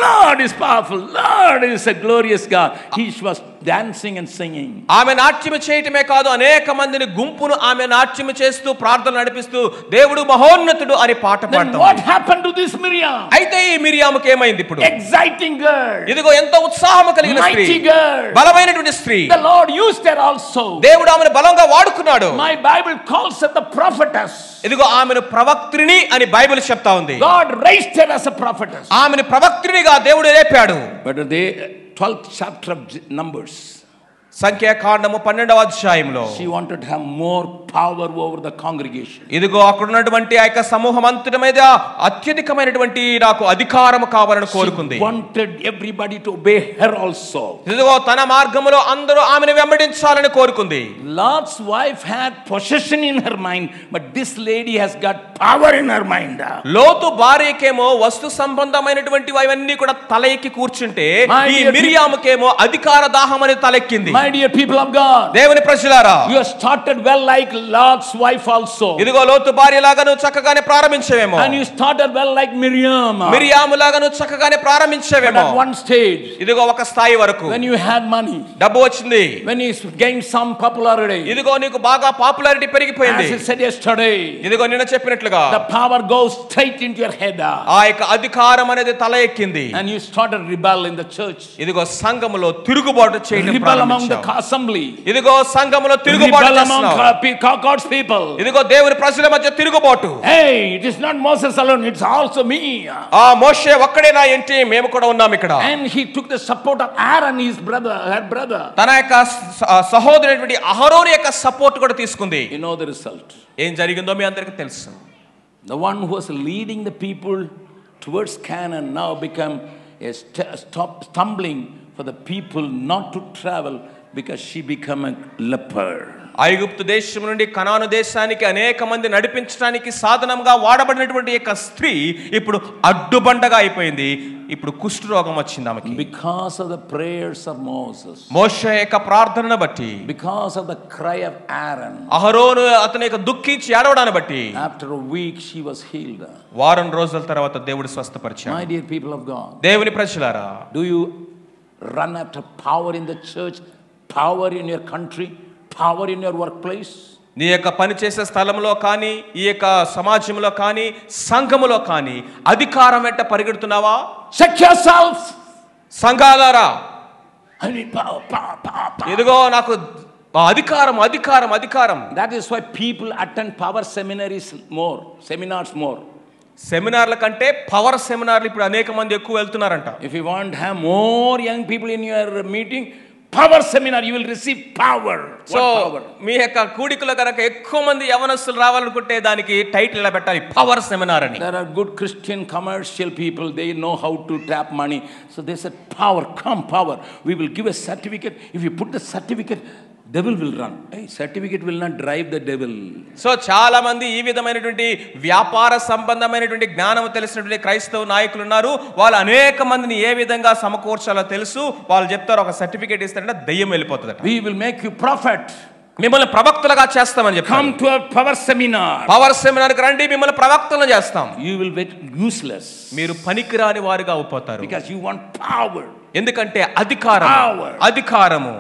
Speaker 1: Lord is powerful, Lord is a glorious God. She was dancing and singing.
Speaker 2: ఆమె నాట్యం చేయటమే కాదు, అనేక మందిని గుంపును ఆమె నాట్యం చేస్తూ ప్రార్థన నడిపిస్తూ దేవుడు మహోన్నతుడు అని పాట పాడుతాడు.
Speaker 1: What happened to this Miriam?
Speaker 2: అయితే ఈ మిరియాముకి ఏమైంది ఇప్పుడు?
Speaker 1: Exciting girl.
Speaker 2: ఇదిగో ఎంతో ఉత్సాహం కలిగిన స్త్రీ,
Speaker 1: mighty girl,
Speaker 2: బలమైనటువంటి స్త్రీ.
Speaker 1: The Lord used her also.
Speaker 2: దేవుడు ఆమెను బలంగా వాడుకున్నాడు.
Speaker 1: My Bible calls her the prophetess.
Speaker 2: ఇదిగో ఆమెను ప్రవక్త్రిని అని బైబిల్ చెప్తా ఉంది.
Speaker 1: God raised her as a prophetess.
Speaker 2: ఆమెను ప్రవక్త్రినిగా దేవుడు లేపాడు.
Speaker 1: But the 12th chapter of Numbers,
Speaker 2: సంఖ్యాకాండము 12వ అధ్యాయంలో,
Speaker 1: she wanted to have more power over the congregation.
Speaker 2: ఇదిగో అక్కడ ఉన్నటువంటి ఆ యొక్క సమూహం అంతటి మీద అత్యధికమైనటువంటి నాకు అధికారం కావాలని కోరుకుంది.
Speaker 1: She wanted everybody to obey her also.
Speaker 2: ఇదిగో తన మార్గములో అందరూ ఆమెను వెంబడించాలని కోరుకుంది.
Speaker 1: Lot's wife had possession in her mind, but this lady has got power in her mind.
Speaker 2: లోతు భార్యకేమో వస్తు సంబంధమైనటువంటి అవన్నీ కూడా తలెక్కి కూర్చుంటే, ఈ మిరియాముకేమో అధికార దాహం అనేది తలెక్కింది.
Speaker 1: My dear people of God,
Speaker 2: దేవుని ప్రజలారా,
Speaker 1: you have started well like Lot's wife also.
Speaker 2: ఇదిగో లోతు భార్యలాగా నువ్వు చక్కగానే ప్రారంభించేవేమో.
Speaker 1: And you started well like Miriam.
Speaker 2: మిరియాములాగా నువ్వు చక్కగానే ప్రారంభించేవేమో.
Speaker 1: But at one stage,
Speaker 2: ఇదిగో ఒక స్థాయి వరకు,
Speaker 1: when you had money,
Speaker 2: డబ్బు వచ్చింది,
Speaker 1: when you gained some popularity,
Speaker 2: ఇదిగో నీకు బాగా పాపులారిటీ పెరిగిపోయింది.
Speaker 1: as I said yesterday,
Speaker 2: ఇదిగో నిన్న చెప్పినట్లుగా
Speaker 1: the power goes straight into your head.
Speaker 2: ఆ యొక్క అధికారం అనేది తల ఎక్కింది.
Speaker 1: And you started rebel in the church.
Speaker 2: ఇదిగో సంఘములో తిరుగుబాటు చేయడం
Speaker 1: Rebel among the assembly.
Speaker 2: ఇదిగో సంఘములో తిరుగుబాటు
Speaker 1: Rebel among
Speaker 2: చేస్తున్నావు.
Speaker 1: God's people.
Speaker 2: ఇదిగో దేవుని ప్రజల మధ్య తిరుగుబాటు.
Speaker 1: Hey, it is not Moses alone, it's also me.
Speaker 2: ఆ మోషే ఒక్కడేనా ఏంటి, మేము కూడా ఉన్నాం ఇక్కడ.
Speaker 1: And he took the support of Aaron, his brother, her brother.
Speaker 2: తన యొక్క సహోదరుడైనటువంటి అహరోను యొక్క సపోర్ట్ కూడా తీసుకుంది.
Speaker 1: You know the result.
Speaker 2: ఏం జరిగిందో మీ అందరికీ తెలుసు.
Speaker 1: The one who was leading the people towards Canaan now become a stumbling for the people not to travel because she became a leper.
Speaker 2: ఐగుప్తు దేశం నుండి కనాను దేశానికి అనేక మంది నడిపించడానికి సాధనంగా వాడబడినటువంటి యొక్క స్త్రీ ఇప్పుడు అడ్డుబండగా అయిపోయింది. ఇప్పుడు కుష్ఠ రోగం వచ్చింది ఆమెకి.
Speaker 1: Because of the prayers of Moses.
Speaker 2: మోషే యొక్క ప్రార్థనను బట్టి.
Speaker 1: Because of the cry of Aaron.
Speaker 2: అహరోను అతని యొక్క దుఃఖించి ఏడవడాన్ని బట్టి.
Speaker 1: After a week she was healed.
Speaker 2: వారం రోజుల తర్వాత దేవుడు స్వస్థపరిచాడు.
Speaker 1: My dear people of God.
Speaker 2: దేవుని ప్రజలారా,
Speaker 1: do you run after power in the church, power in your country, power in your workplace?
Speaker 2: నీ యొక్క పని చేసే స్థలంలో కానీ, ఈ యొక్క సమాజంలో కానీ, సంఘములో కానీ అధికారం వెంట పరిగెడుతున్నావా?
Speaker 1: Check yourself.
Speaker 2: సంఘాలారా,
Speaker 1: I need power, power, power, power.
Speaker 2: ఇదిగో నాకు అధికారం అధికారం అధికారం.
Speaker 1: That is why people attend power seminaries more.
Speaker 2: సెమినార్ల కంటే పవర్ సెమినార్లు ఇప్పుడు అనేక మంది ఎక్కువ వెళ్తున్నారంట.
Speaker 1: If you want to have more young people in your meeting, power seminar, you will receive power.
Speaker 2: So మీ యొక్క కూడికలో కనుక ఎక్కువ మంది యవనస్తులు రావాలనుకుంటే దానికి టైటిల్ ఇలా పెట్టాలి, పవర్ సెమినార్ అని.
Speaker 1: There are good Christian commercial people, they know how to tap money. So they said, power, come power. We will give a certificate. If you put the certificate, devil will run. Hey, certificate will not drive the devil.
Speaker 2: So చాలా మంది ఈ విధమైనటువంటి వ్యాపార సంబంధమైనటువంటి జ్ఞానం తెలిసినటువంటి క్రైస్తవ నాయకులు ఉన్నారు. వాళ్ళు అనేక మందిని ఏ విధంగా సమకూర్చాలో తెలుసు. వాళ్ళు చెప్తారు, ఒక సర్టిఫికేట్ ఇస్తారంటే దయ్యం వెళ్ళిపోతుందట.
Speaker 1: We will make you prophet.
Speaker 2: మిమ్మల్ని ప్రవక్తలుగా చేస్తామని చెప్పి.
Speaker 1: Come to a power seminar.
Speaker 2: Power సెమినార్కి రండి, మిమ్మల్ని ప్రవక్తలను చేస్తాం.
Speaker 1: You will be useless.
Speaker 2: మీరు పనికిరాని వారుగా అయిపోతారు.
Speaker 1: Because you want power.
Speaker 2: ఎందుకంటే అధికారము.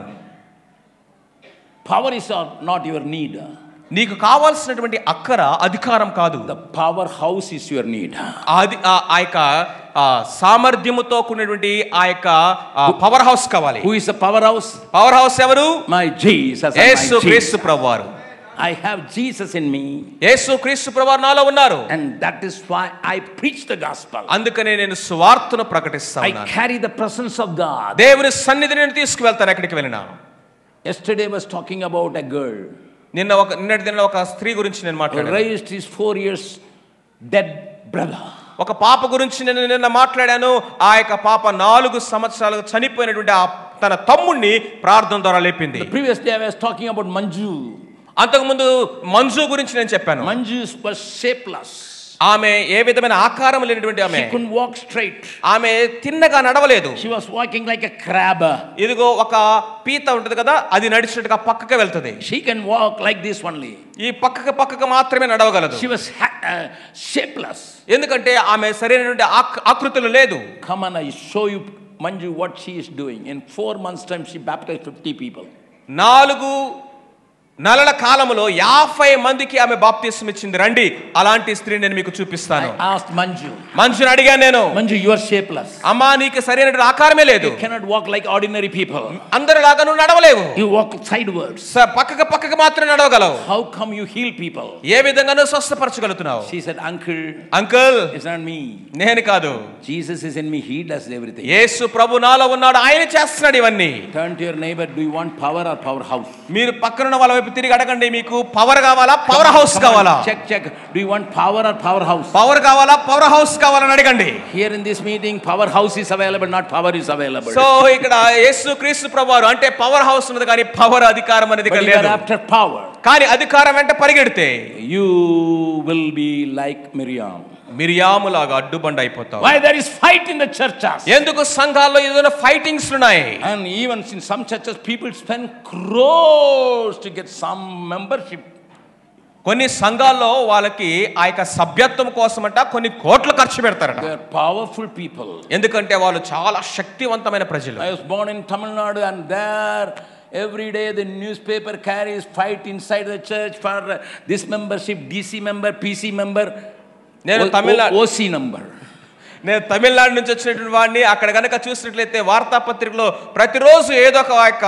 Speaker 1: Power is not your need.
Speaker 2: నీకు కావాల్సినటువంటి అక్కర అధికారం కాదు.
Speaker 1: The powerhouse is your need.
Speaker 2: అది ఆ యొక్క సామర్థ్యముతో కూడినటువంటి ఆ యొక్క పవర్ హౌస్ కావాలి.
Speaker 1: Who is the powerhouse?
Speaker 2: Power house ఎవరు?
Speaker 1: My Jesus.
Speaker 2: యేసు క్రీస్తు ప్రభువారు.
Speaker 1: I have Jesus in me.
Speaker 2: యేసు క్రీస్తు ప్రభువారు నాలో ఉన్నారు.
Speaker 1: And that is why I preach the gospel.
Speaker 2: అందుకనే నేను సువార్తను ప్రకటిస్తాను.
Speaker 1: I carry the presence of God.
Speaker 2: దేవుని సన్నిధిని నేను తీసుకువెళ్తాను ఎక్కడికి వెళ్ళినా.
Speaker 1: Yesterday I was talking about a girl.
Speaker 2: నిన్నటి దిన ఒక స్త్రీ గురించి నేను మాట్లాడాను.
Speaker 1: Raised his 4 years dead brother.
Speaker 2: ఒక పాప గురించి నేను నిన్న మాట్లాడాను. ఆ యొక్క పాప 4 సంవత్సరాలు చనిపోయినటువంటి తన తమ్ముడిని ప్రార్థన ద్వారా లేపింది.
Speaker 1: The previous day I was talking about Manju.
Speaker 2: అంతకుముందు మంజు గురించి నేను చెప్పాను.
Speaker 1: Manju was shapeless.
Speaker 2: ఆమె ఏ విధమైన ఆకారం లేనటువంటి ఆమె.
Speaker 1: She couldn't walk straight.
Speaker 2: ఆమె తిన్నగా నడవలేదు.
Speaker 1: She was walking like a crab.
Speaker 2: ఇదిగో ఒక పీత ఉంటది కదా, అది నడిచినట్టుగా పక్కకి వెళ్తది.
Speaker 1: She can walk like this only.
Speaker 2: ఈ పక్కకి మాత్రమే నడవగలదు.
Speaker 1: She was shapeless.
Speaker 2: ఎందుకంటే ఆమె సరైనటువంటి ఆకృతిలో లేదు.
Speaker 1: Come on, I show you Manju what she is doing. In 4 months time she baptized 50 people.
Speaker 2: 4 నెలల కాలంలో 50 మందికి ఆమె బాప్తిస్మం ఇచ్చింది. రండి, అలాంటి స్త్రీని నేను మీకు చూపిస్తాను.
Speaker 1: I asked
Speaker 2: మంజుని అడిగాను నేను,
Speaker 1: Manju, you are shapeless.
Speaker 2: అమ్మా, నీకు సరైన ఆకారమే లేదు.
Speaker 1: You cannot walk like ordinary people.
Speaker 2: అందరిలాగా నువ్వు నడవలేవు.
Speaker 1: You walk sidewards.
Speaker 2: పక్కకి మాత్రమే నడవగలవు.
Speaker 1: How come you heal people?
Speaker 2: ఏ విధంగా నువ్వు స్వస్థపరచగలుగుతున్నావు?
Speaker 1: She said,
Speaker 2: uncle,
Speaker 1: it's not me.
Speaker 2: నేను కాదు.
Speaker 1: Jesus is in me. He does everything.
Speaker 2: యేసు ప్రభు నాలో ఉన్నాడు, ఆయన చేస్తున్నాడు ఇవన్నీ.
Speaker 1: Turn to your neighbor. Do you want power or powerhouse?
Speaker 2: మీరు పక్కన వాళ్ళ వైపు తిరిగి అడగండి, మీకు పవర్ కావాలా, పవర్ హౌస్ కావాలా?
Speaker 1: Check. Do you want power or powerhouse?
Speaker 2: Power కావాలా, పవర్ హౌస్ కావాలని అడగండి.
Speaker 1: Here in this meeting, power house is available, not power is available.
Speaker 2: So ఇక్కడ యేసు క్రీస్తు ప్రభువారు అంటే పవర్ హౌస్ ఉన్నది, కానీ పవర్ అధికారం అనేది లేదు.
Speaker 1: After power,
Speaker 2: కానీ అధికారం వెంట పరిగెడితే
Speaker 1: you will be like Miriam.
Speaker 2: మిరియాములాగా అడ్డుబండ అయిపోతావు.
Speaker 1: Why there is fight in the churches?
Speaker 2: ఎందుకు సంఘాల్లో ఏదైనా ఫైటింగ్స్ ఉన్నాయి?
Speaker 1: And even in some churches people spend crores to get some membership.
Speaker 2: కొన్ని సంఘాల్లో వాళ్ళకి ఆ యొక్క సభ్యత్వం కోసమంట కొన్ని కోట్లు ఖర్చు పెడతారట.
Speaker 1: They are powerful people.
Speaker 2: ఎందుకంటే వాళ్ళు చాలా శక్తివంతమైన ప్రజలు.
Speaker 1: I was born in Tamil Nadu, and there every day the newspaper carries fight inside the church for this membership, DC member, PC member,
Speaker 2: నేను తమిళనాడు
Speaker 1: OC number.
Speaker 2: నేను తమిళనాడు నుంచి వచ్చినటువంటి వాడిని. అక్కడ గనక చూసినట్లయితే వార్తాపత్రికలో ప్రతిరోజు ఏదో ఒక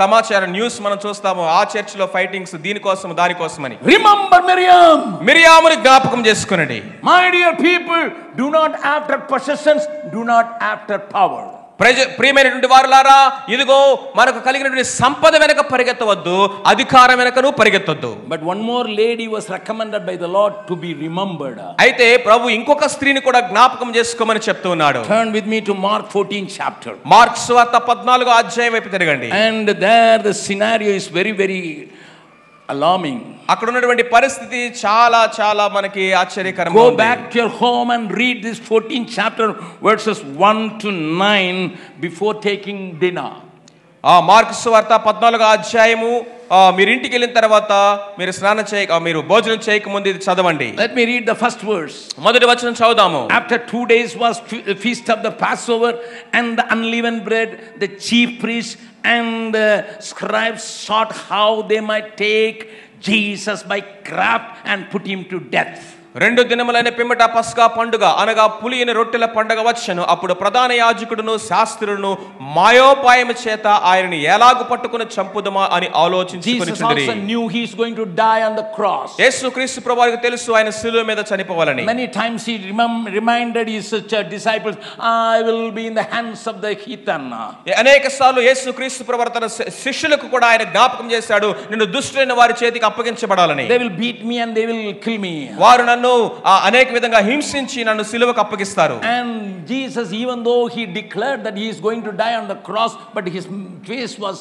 Speaker 2: సమాచారం న్యూస్ మనం చూస్తాము. ఆ చర్చిలో ఫైటింగ్స్ దీనికోసం దానికోసమని.
Speaker 1: Remember Miriam.
Speaker 2: మిరియాముని జ్ఞాపకం చేసుకునండి.
Speaker 1: My dear people, do not after possessions, do not after power.
Speaker 2: ప్రియమైనటువంటి వారులారా, ఇదిగో మనకు కలిగినటువంటి సంపద వెనక పరిగెత్తవద్దు, అధికారం వెనకను పరిగెత్తొద్దు.
Speaker 1: But one more lady was recommended by the Lord to be remembered.
Speaker 2: అయితే ప్రభు ఇంకొక స్త్రీని కూడా జ్ఞాపకం చేసుకోమని చెప్తూ ఉన్నాడు.
Speaker 1: Turn with me to Mark 14 chapter.
Speaker 2: Mark సువార్త 14వ అధ్యాయం వైపు తిరగండి.
Speaker 1: And there the scenario is very very alarming.
Speaker 2: అక్కడ ఉన్నటువంటి పరిస్థితి చాలా చాలా మనకి ఆశ్చర్యకరంగా
Speaker 1: Go
Speaker 2: ఉంది.
Speaker 1: back to your home and read this 14th chapter verses 1 to 9 before taking dinner.
Speaker 2: Mark సువార్త 14వ అధ్యాయము మీరు ఇంటికి వెళ్ళిన తర్వాత మీరు భోజనం చేయక ముందు ఇది చదవండి.
Speaker 1: Let me read the first verse.
Speaker 2: మొదటి వచనం చదువుదాము.
Speaker 1: After 2 days was feast of the Passover and the unleavened bread, the chief priests and scribes sought how they might take Jesus by craft and put him to death.
Speaker 2: 2 దినములైన పిమ్మట పస్కా పండుగ అనగా పులియని రొట్టెల పండుగ వచ్చెను. అప్పుడు ప్రధాన యాజకుడును శాస్త్రులను మాయోపాయము చేత ఆయనని ఎలాగు పట్టుకుని చంపుదమా అని ఆలోచించుకొనిచుండిరి.
Speaker 1: Jesus also knew he is going to die on the cross.
Speaker 2: యేసుక్రీస్తు ప్రభువుకి తెలుసు ఆయన శిలువ మీద చనిపోవాలని.
Speaker 1: Many times he reminded his disciples, I will be in the hands of the heathen.
Speaker 2: అనేకసార్లు యేసుక్రీస్తు ప్రభువు తన శిష్యులకు కూడా ఆయన జ్ఞాపకం చేశాడు, నిన్ను దుష్టులైన వారి చేతికి అప్పగించబడాలని.
Speaker 1: They will beat me and they will kill me.
Speaker 2: వారు నన్ను అనేక విధంగా హింసించి నన్ను సిలువకు అప్పగిస్తారు.
Speaker 1: And Jesus, even though he declared that he is going to die on the cross, but his face was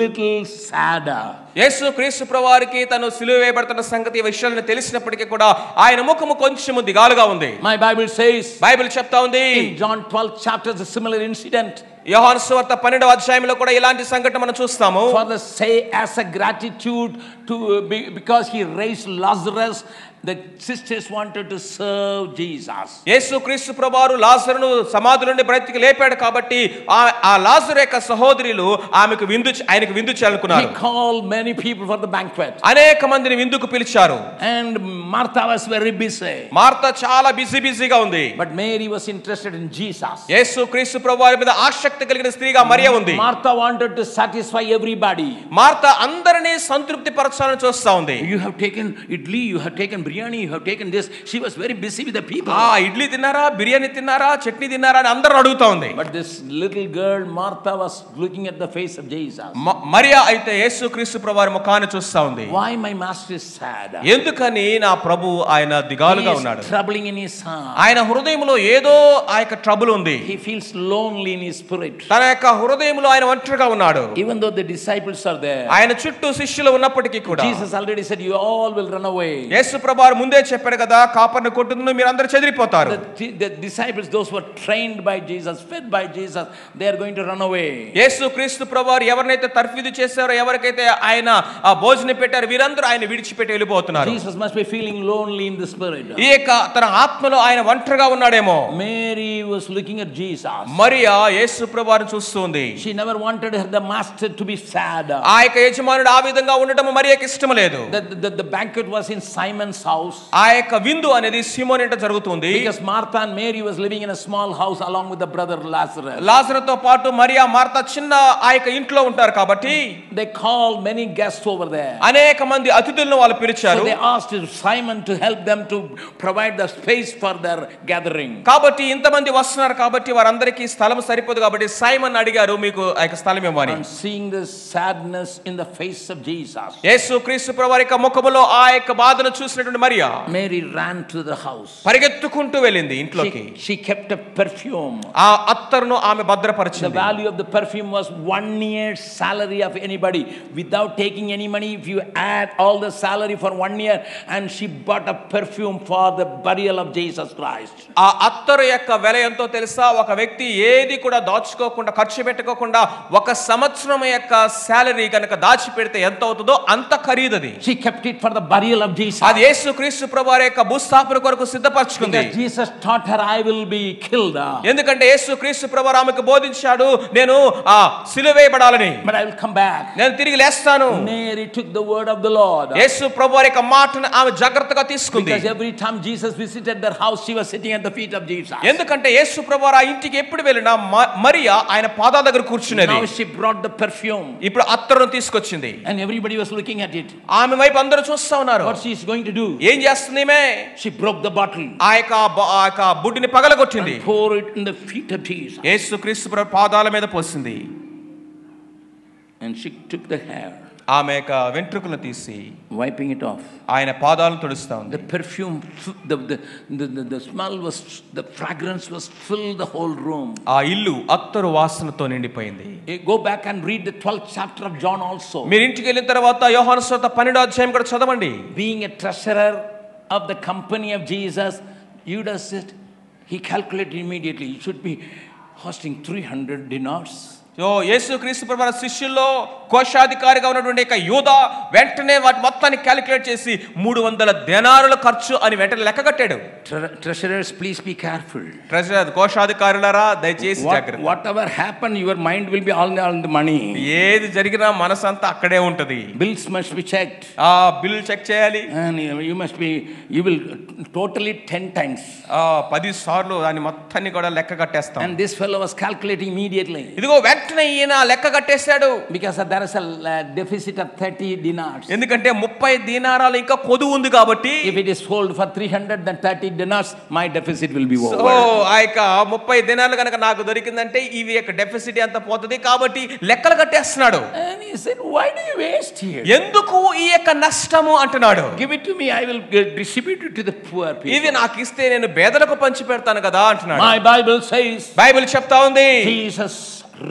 Speaker 1: little sadder.
Speaker 2: యేసుక్రీస్తు ప్రభువారికి తను సిలువ వేయబడుతున్న సంగతి విషయాలను తెలిసినప్పటికీ కూడా ఆయన ముఖము కొంచెం దిగాలుగా ఉంది.
Speaker 1: My Bible says,
Speaker 2: బైబిల్ చెప్తా ఉంది,
Speaker 1: in John 12 chapter a similar incident.
Speaker 2: యోహాను సువార్త 12వ అధ్యాయంలో కూడా ఇలాంటి సంఘటన మనం చూస్తాము.
Speaker 1: For the say as a gratitude to because he raised Lazarus, the sisters wanted to serve Jesus.
Speaker 2: యేసుక్రీస్తు ప్రభువారు లాజరును సమాధి నుండి బ్రతికి లేపాడు కాబట్టి ఆ లాజరు యొక్క సహోదరులు ఆయనకు విందు చేయాలనుకున్నారు.
Speaker 1: He called many people for the banquet.
Speaker 2: అనేక మందిని విందుకు పిలిచారు.
Speaker 1: And Martha was very busy.
Speaker 2: Martha చాలా బిజీగా ఉంది.
Speaker 1: But Mary was interested in Jesus.
Speaker 2: యేసుక్రీస్తు ప్రభువారి మీద ఆసక్తి కలిగిన స్త్రీగా మరియ ఉంది.
Speaker 1: Martha wanted to satisfy everybody.
Speaker 2: Martha అందరినీ సంతృప్తి పరచాలని చూస్తా ఉంది.
Speaker 1: You have taken idli, you have taken biryani, you have taken this. She was very busy with the people.
Speaker 2: Idli తిన్నారా, బిర్యానీ తిన్నారా, చట్నీ తిన్నారా అని అందరూ అడుగుతా ఉంది.
Speaker 1: But this little girl Martha was looking at the face of Jesus.
Speaker 2: Mariya అయితే యేసుక్రీస్తు ప్రభువారి ముఖాన్ని చూస్తా ఉంది.
Speaker 1: Why my master is sad?
Speaker 2: ఎందుకని నా ప్రభు ఆయన దిగాలుగా ఉన్నాడు.
Speaker 1: Troubling in his heart.
Speaker 2: ఆయన హృదయంలో ఏదో ఆ యొక్క ట్రబుల్ ఉంది.
Speaker 1: He feels lonely in his spirit.
Speaker 2: తన యొక్క హృదయంలో ఆయన ఒంటరిగా ఉన్నాడు.
Speaker 1: Even though the disciples are there.
Speaker 2: ఆయన చుట్టూ శిష్యులు ఉన్నప్పటికీ కూడా
Speaker 1: Jesus already said you all will run away.
Speaker 2: యేసు ప్రభువారు ముందే చెప్పాడు కదా, కాపర్ని కొట్టును మీరందరూ చెదిరిపోతారు.
Speaker 1: The disciples, those who were trained by Jesus, fed by Jesus, they are going to run away.
Speaker 2: యేసుక్రీస్తు ప్రభువారు ఎవరినైతే తర్ఫీదు చేశారో, ఎవరికైతే ఆయన ఆ భోజనం పెట్టారో వీరందరూ ఆయన విడిచిపెట్టి వెళ్ళిపోతున్నారు.
Speaker 1: Jesus must be feeling lonely in the spirit.
Speaker 2: ఈ యొక్క తన ఆత్మలో ఆయన ఒంటరిగా ఉన్నాడేమో.
Speaker 1: Mary was looking at Jesus.
Speaker 2: Mariya యేసు ప్రభువారిని చూస్తుంది.
Speaker 1: She never wanted the master to be sad.
Speaker 2: ఆ యొక్క యజమానుడు ఆ విధంగా ఉండటం మరియకి ఇష్టం లేదు.
Speaker 1: The banquet was in Simon's house.
Speaker 2: ఆ యొక్క విందు అనేది సీమోను ఇంట జరుగుతుంది.
Speaker 1: Because Martha and Mary was living in a small house along with the brother Lazarus.
Speaker 2: లాజరుతో పాటు మరియా మార్త చిన్న ఆ యొక్క ఇంట్లో ఉంటారు కాబట్టి
Speaker 1: they called many guests over there.
Speaker 2: అనేక మంది అతిథులను వాళ్ళు పిలిచారు.
Speaker 1: So they asked Simon to help them to provide the space for their gathering.
Speaker 2: కాబట్టి ఇంతమంది వస్తున్నారు కాబట్టి వారందరికీ స్థలం సరిపోదు కాబట్టి సైమన్ అడిగారు, మీకు ఆ యొక్క స్థలం ఇవ్వమని.
Speaker 1: And seeing the sadness in the face of Jesus,
Speaker 2: యేసుక్రీస్తు ప్రభువారి యొక్క ముఖములో ఆ యొక్క బాధను చూసినటువంటి Mariya
Speaker 1: Mary ran to the house.
Speaker 2: పరిగెత్తుకుంటూ వెళ్ళింది ఇంట్లోకి.
Speaker 1: She kept a perfume.
Speaker 2: ఆ అత్తరును ఆమె భద్రపరిచింది.
Speaker 1: The value of the perfume was 1 year's salary of anybody. Without taking any money, if you add all the salary for 1 year, and she bought a perfume for the burial of Jesus Christ.
Speaker 2: ఆ అత్తరు యొక్క వెల ఎంతో తెలుసా? ఒక వ్యక్తి ఏది కూడా దాచుకోకుండా ఖర్చు పెట్టుకోకుండా 1 సంవత్సరం యొక్క సాలరీ గనక దాచిపెడితే ఎంత అవుతుందో అంత ఖరీదది.
Speaker 1: She kept it for the burial of Jesus.
Speaker 2: అది యేసుక్రీస్తు ప్రభువారి యొక్క భూస్థాపన కొరకు సిద్ధపరచుకుంది.
Speaker 1: Because Jesus taught her, I will be killed.
Speaker 2: ఎందుకంటే యేసుక్రీస్తు ప్రభువారు ఆమెకు బోధించాడు, నేను సిలువ వేయబడాలని,
Speaker 1: but I will come back.
Speaker 2: నేను తిరిగి లేస్తాను.
Speaker 1: Mary took the word of the Lord.
Speaker 2: యేసు ప్రభువారి యొక్క మాటను ఆమె జాగ్రత్తగా తీసుకుంది.
Speaker 1: Because every time Jesus visited their house, she was sitting at the feet of Jesus.
Speaker 2: ఎందుకంటే యేసు ప్రభువారు ఆ ఇంటికి ఎప్పుడు వెళ్ళినా మరియా ఆయన పాదాల దగ్గర కూర్చునేది.
Speaker 1: Now she brought the perfume.
Speaker 2: ఇప్పుడు అత్తరును తీసుకొచ్చింది.
Speaker 1: And everybody was looking at it.
Speaker 2: ఆమె వైపు అందరూ చూస్తా ఉన్నారు.
Speaker 1: What she is going to do?
Speaker 2: ఏం చేస్తుంది ఈమె?
Speaker 1: She broke the bottle.
Speaker 2: ఆ యొక్క బుడ్డిని పగలగొట్టింది.
Speaker 1: And poured it in the feet of Jesus.
Speaker 2: యేసుక్రీస్తు ప్రభు పాదాల మీద పోసింది.
Speaker 1: And she took the hair.
Speaker 2: ఆమె యొక్క వెంట్రుకలను తీసి
Speaker 1: wiping it off.
Speaker 2: ఆయన పాదాలను తుడుస్తా ఉంది.
Speaker 1: The perfume, the smell was, the fragrance was filled the whole room.
Speaker 2: ఆ ఇల్లు అత్తరు వాసనతో నిండిపోయింది.
Speaker 1: Go back and read the 12th chapter of John also.
Speaker 2: మీరు ఇంటికి వెళ్ళిన తర్వాత యోహాను సువార్త 12వ అధ్యాయం కూడా చదవండి.
Speaker 1: Being a treasurer of the company of Jesus, Judas said, he calculated immediately, it should be costing 300 dinars.
Speaker 2: యేసుక్రీస్తు ప్రభువారి శిష్యుల్లో కోశాధికారిగా ఉన్నటువంటి యూదా వెంటనే వాటి మొత్తాన్ని క్యాలిక్యులేట్ చేసి 300 దేనారుల ఖర్చు అని వెంటనే లెక్క కట్టాడు.
Speaker 1: Treasurers, please be careful.
Speaker 2: Treasurer కోశాధికారులారా దయచేసి జాగ్రత్త.
Speaker 1: Whatever happen, your mind will be all on the money.
Speaker 2: ఏది జరిగినా మనసు అంతా అక్కడే ఉంటది.
Speaker 1: Bills must be checked.
Speaker 2: ఆ బిల్ చెక్ చేయాలి.
Speaker 1: And you will totally 10 times.
Speaker 2: 10 సార్లు దాని మొత్తాన్ని కూడా లెక్క కట్టేస్తాం.
Speaker 1: And this fellow was calculating immediately.
Speaker 2: ఇదిగో వెంటనే ఈయన లెక్క కట్టేశాడు.
Speaker 1: Because there is a deficit of 30 dinars.
Speaker 2: ఎందుకంటే 30 దీనారాలు ఇంకా కొదువు ఉంది కాబట్టి.
Speaker 1: If it is sold for 300, then 30 dinars, my deficit will be over.
Speaker 2: So ఆ యొక్క 30 దినాలు కనుక నాకు దొరికిందంటే ఇవి యొక్క డెఫిసిట్ ఎంత పోతుంది కాబట్టి లెక్కలు కట్టేస్తున్నాడు.
Speaker 1: And he said, why do you waste here?
Speaker 2: ఎందుకు ఈ యొక్క నష్టము అంటున్నాడు.
Speaker 1: Give it to me, I will distribute it to the poor people.
Speaker 2: ఇవి నాకు ఇస్తే నేను పేదలకు పంచి పెడతాను కదా అంటున్నాడు.
Speaker 1: My Bible says,
Speaker 2: బైబిల్ చెప్తా ఉంది,
Speaker 1: Jesus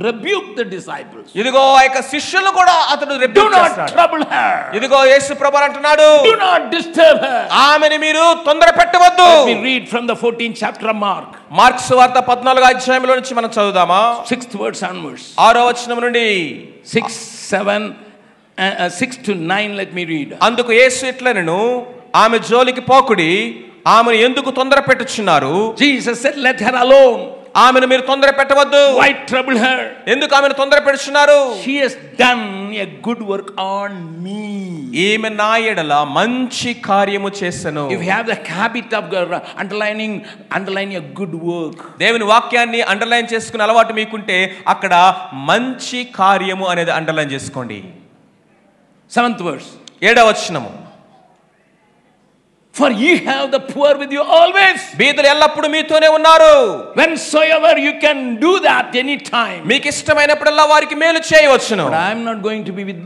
Speaker 1: rebuked the disciples.
Speaker 2: ఇదిగో ఆ యొక్క శిష్యులు కూడా అతడు
Speaker 1: Do
Speaker 2: రిబ్యూక్
Speaker 1: not
Speaker 2: చేస్తాడు.
Speaker 1: trouble her.
Speaker 2: ఇదిగో యేసు ప్రభువు అంటున్నాడు,
Speaker 1: Do not disturb her.
Speaker 2: ఆమెని మీరు తొందర పెట్టవద్దు.
Speaker 1: We read from the 14th chapter of Mark.
Speaker 2: Mark సువార్త 14వ అధ్యాయంలో నుంచి మనం చదువుదామా?
Speaker 1: 6th verse onwards.
Speaker 2: 6వ వచనం నుండి
Speaker 1: 6 to 9, let me read.
Speaker 2: అందుకు యేసు ఇట్లనెను, ఆమె జోలికి పోకుడి, ఆమెను ఎందుకు తొందర పెట్టుచున్నారు?
Speaker 1: Jesus said, let her alone.
Speaker 2: ఆమెను మీరు తొందర పెట్టవద్దు.
Speaker 1: Why trouble her?
Speaker 2: ఎందుకు ఆమెను తొందర పెడుచున్నారు?
Speaker 1: She has done a good work on me.
Speaker 2: ఈమె నా ఎడల మంచి కార్యము చేసెను.
Speaker 1: If you have the habit of underlining a good work,
Speaker 2: దేవుని వాక్యాన్ని అండర్లైన్ చేసుకునే అలవాటు మీకుంటే అక్కడ మంచి కార్యము అనేది అండర్లైన్ చేసుకోండి.
Speaker 1: 7th verse.
Speaker 2: 7వ వచనము,
Speaker 1: for ye have the poor with you always.
Speaker 2: బీదలు ఎల్లప్పుడు మీతోనే ఉన్నారు.
Speaker 1: Whensoever you can do that anytime.
Speaker 2: మీకు ఇష్టమైనప్పుడల్లా వారికి మేలు చేయవచ్చును.
Speaker 1: But I am not going to be with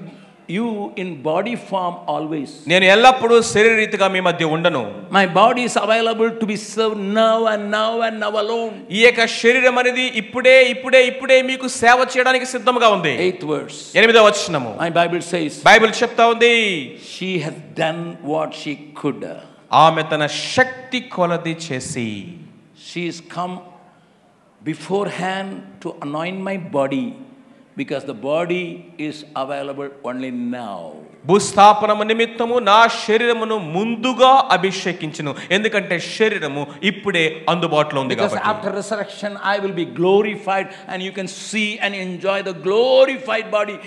Speaker 1: you in body form always.
Speaker 2: నేను ఎల్లప్పుడూ శరీరరీతిగా మీ మధ్య ఉండను.
Speaker 1: My body is available to be served now and now and now alone.
Speaker 2: ఈ యొక్క శరీరం అనేది ఇప్పుడే మీకు సేవ చేయడానికి సిద్ధంగా ఉంది.
Speaker 1: 8th verse.
Speaker 2: 8వ వచనము,
Speaker 1: My Bible says,
Speaker 2: బైబిల్ చెప్తా ఉంది,
Speaker 1: she has done what she could.
Speaker 2: ఆమె తన శక్తి కొలది చేసి,
Speaker 1: she is come beforehand to anoint my body, because the body is available only now.
Speaker 2: భూస్థాపనము నిమిత్తము నా శరీరమును ముందుగా అభిషేకించును. ఎందుకంటే శరీరము ఇప్పుడే అందుబాటులో ఉంది
Speaker 1: కాబట్టి. Because after resurrection I will be glorified and you can see and enjoy the glorified body,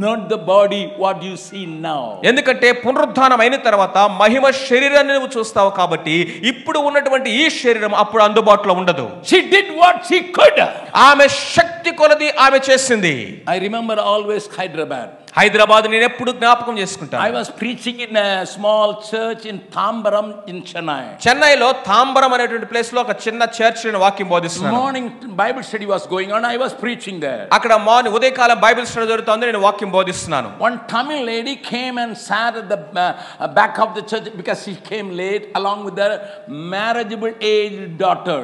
Speaker 1: not the body what you see now.
Speaker 2: ఎందుకంటే పునరుద్ధానం అయిన తర్వాత మహిమ శరీరాన్ని నువ్వు చూస్తావు కాబట్టి ఇప్పుడు ఉన్నటువంటి ఈ శరీరం అప్పుడు అందుబాటులో ఉండదు.
Speaker 1: She did what she could.
Speaker 2: ఆమె శక్తి కొలది ఆమె చేసింది.
Speaker 1: I remember always Hyderabad.
Speaker 2: Hyderabad నేను ఎప్పుడు జ్ఞాపకం చేసుకుంటాను.
Speaker 1: I was preaching in a small church in Tambaram in Chennai.
Speaker 2: చెన్నైలో తాంబరం అనేటువంటి ప్లేస్ లో ఒక చిన్న చర్చ్ నేను వాక్యం బోధిస్తున్నాను.
Speaker 1: Morning Bible study was going on. I was preaching there.
Speaker 2: అక్కడ మార్నింగ్ ఉదయకాలం బైబిల్ స్టడీ జరుగుతోంది, నేను వాక్యం బోధిస్తున్నాను.
Speaker 1: One Tamil lady came and sat at the back of the church because she came late along with her marriageable aged daughter.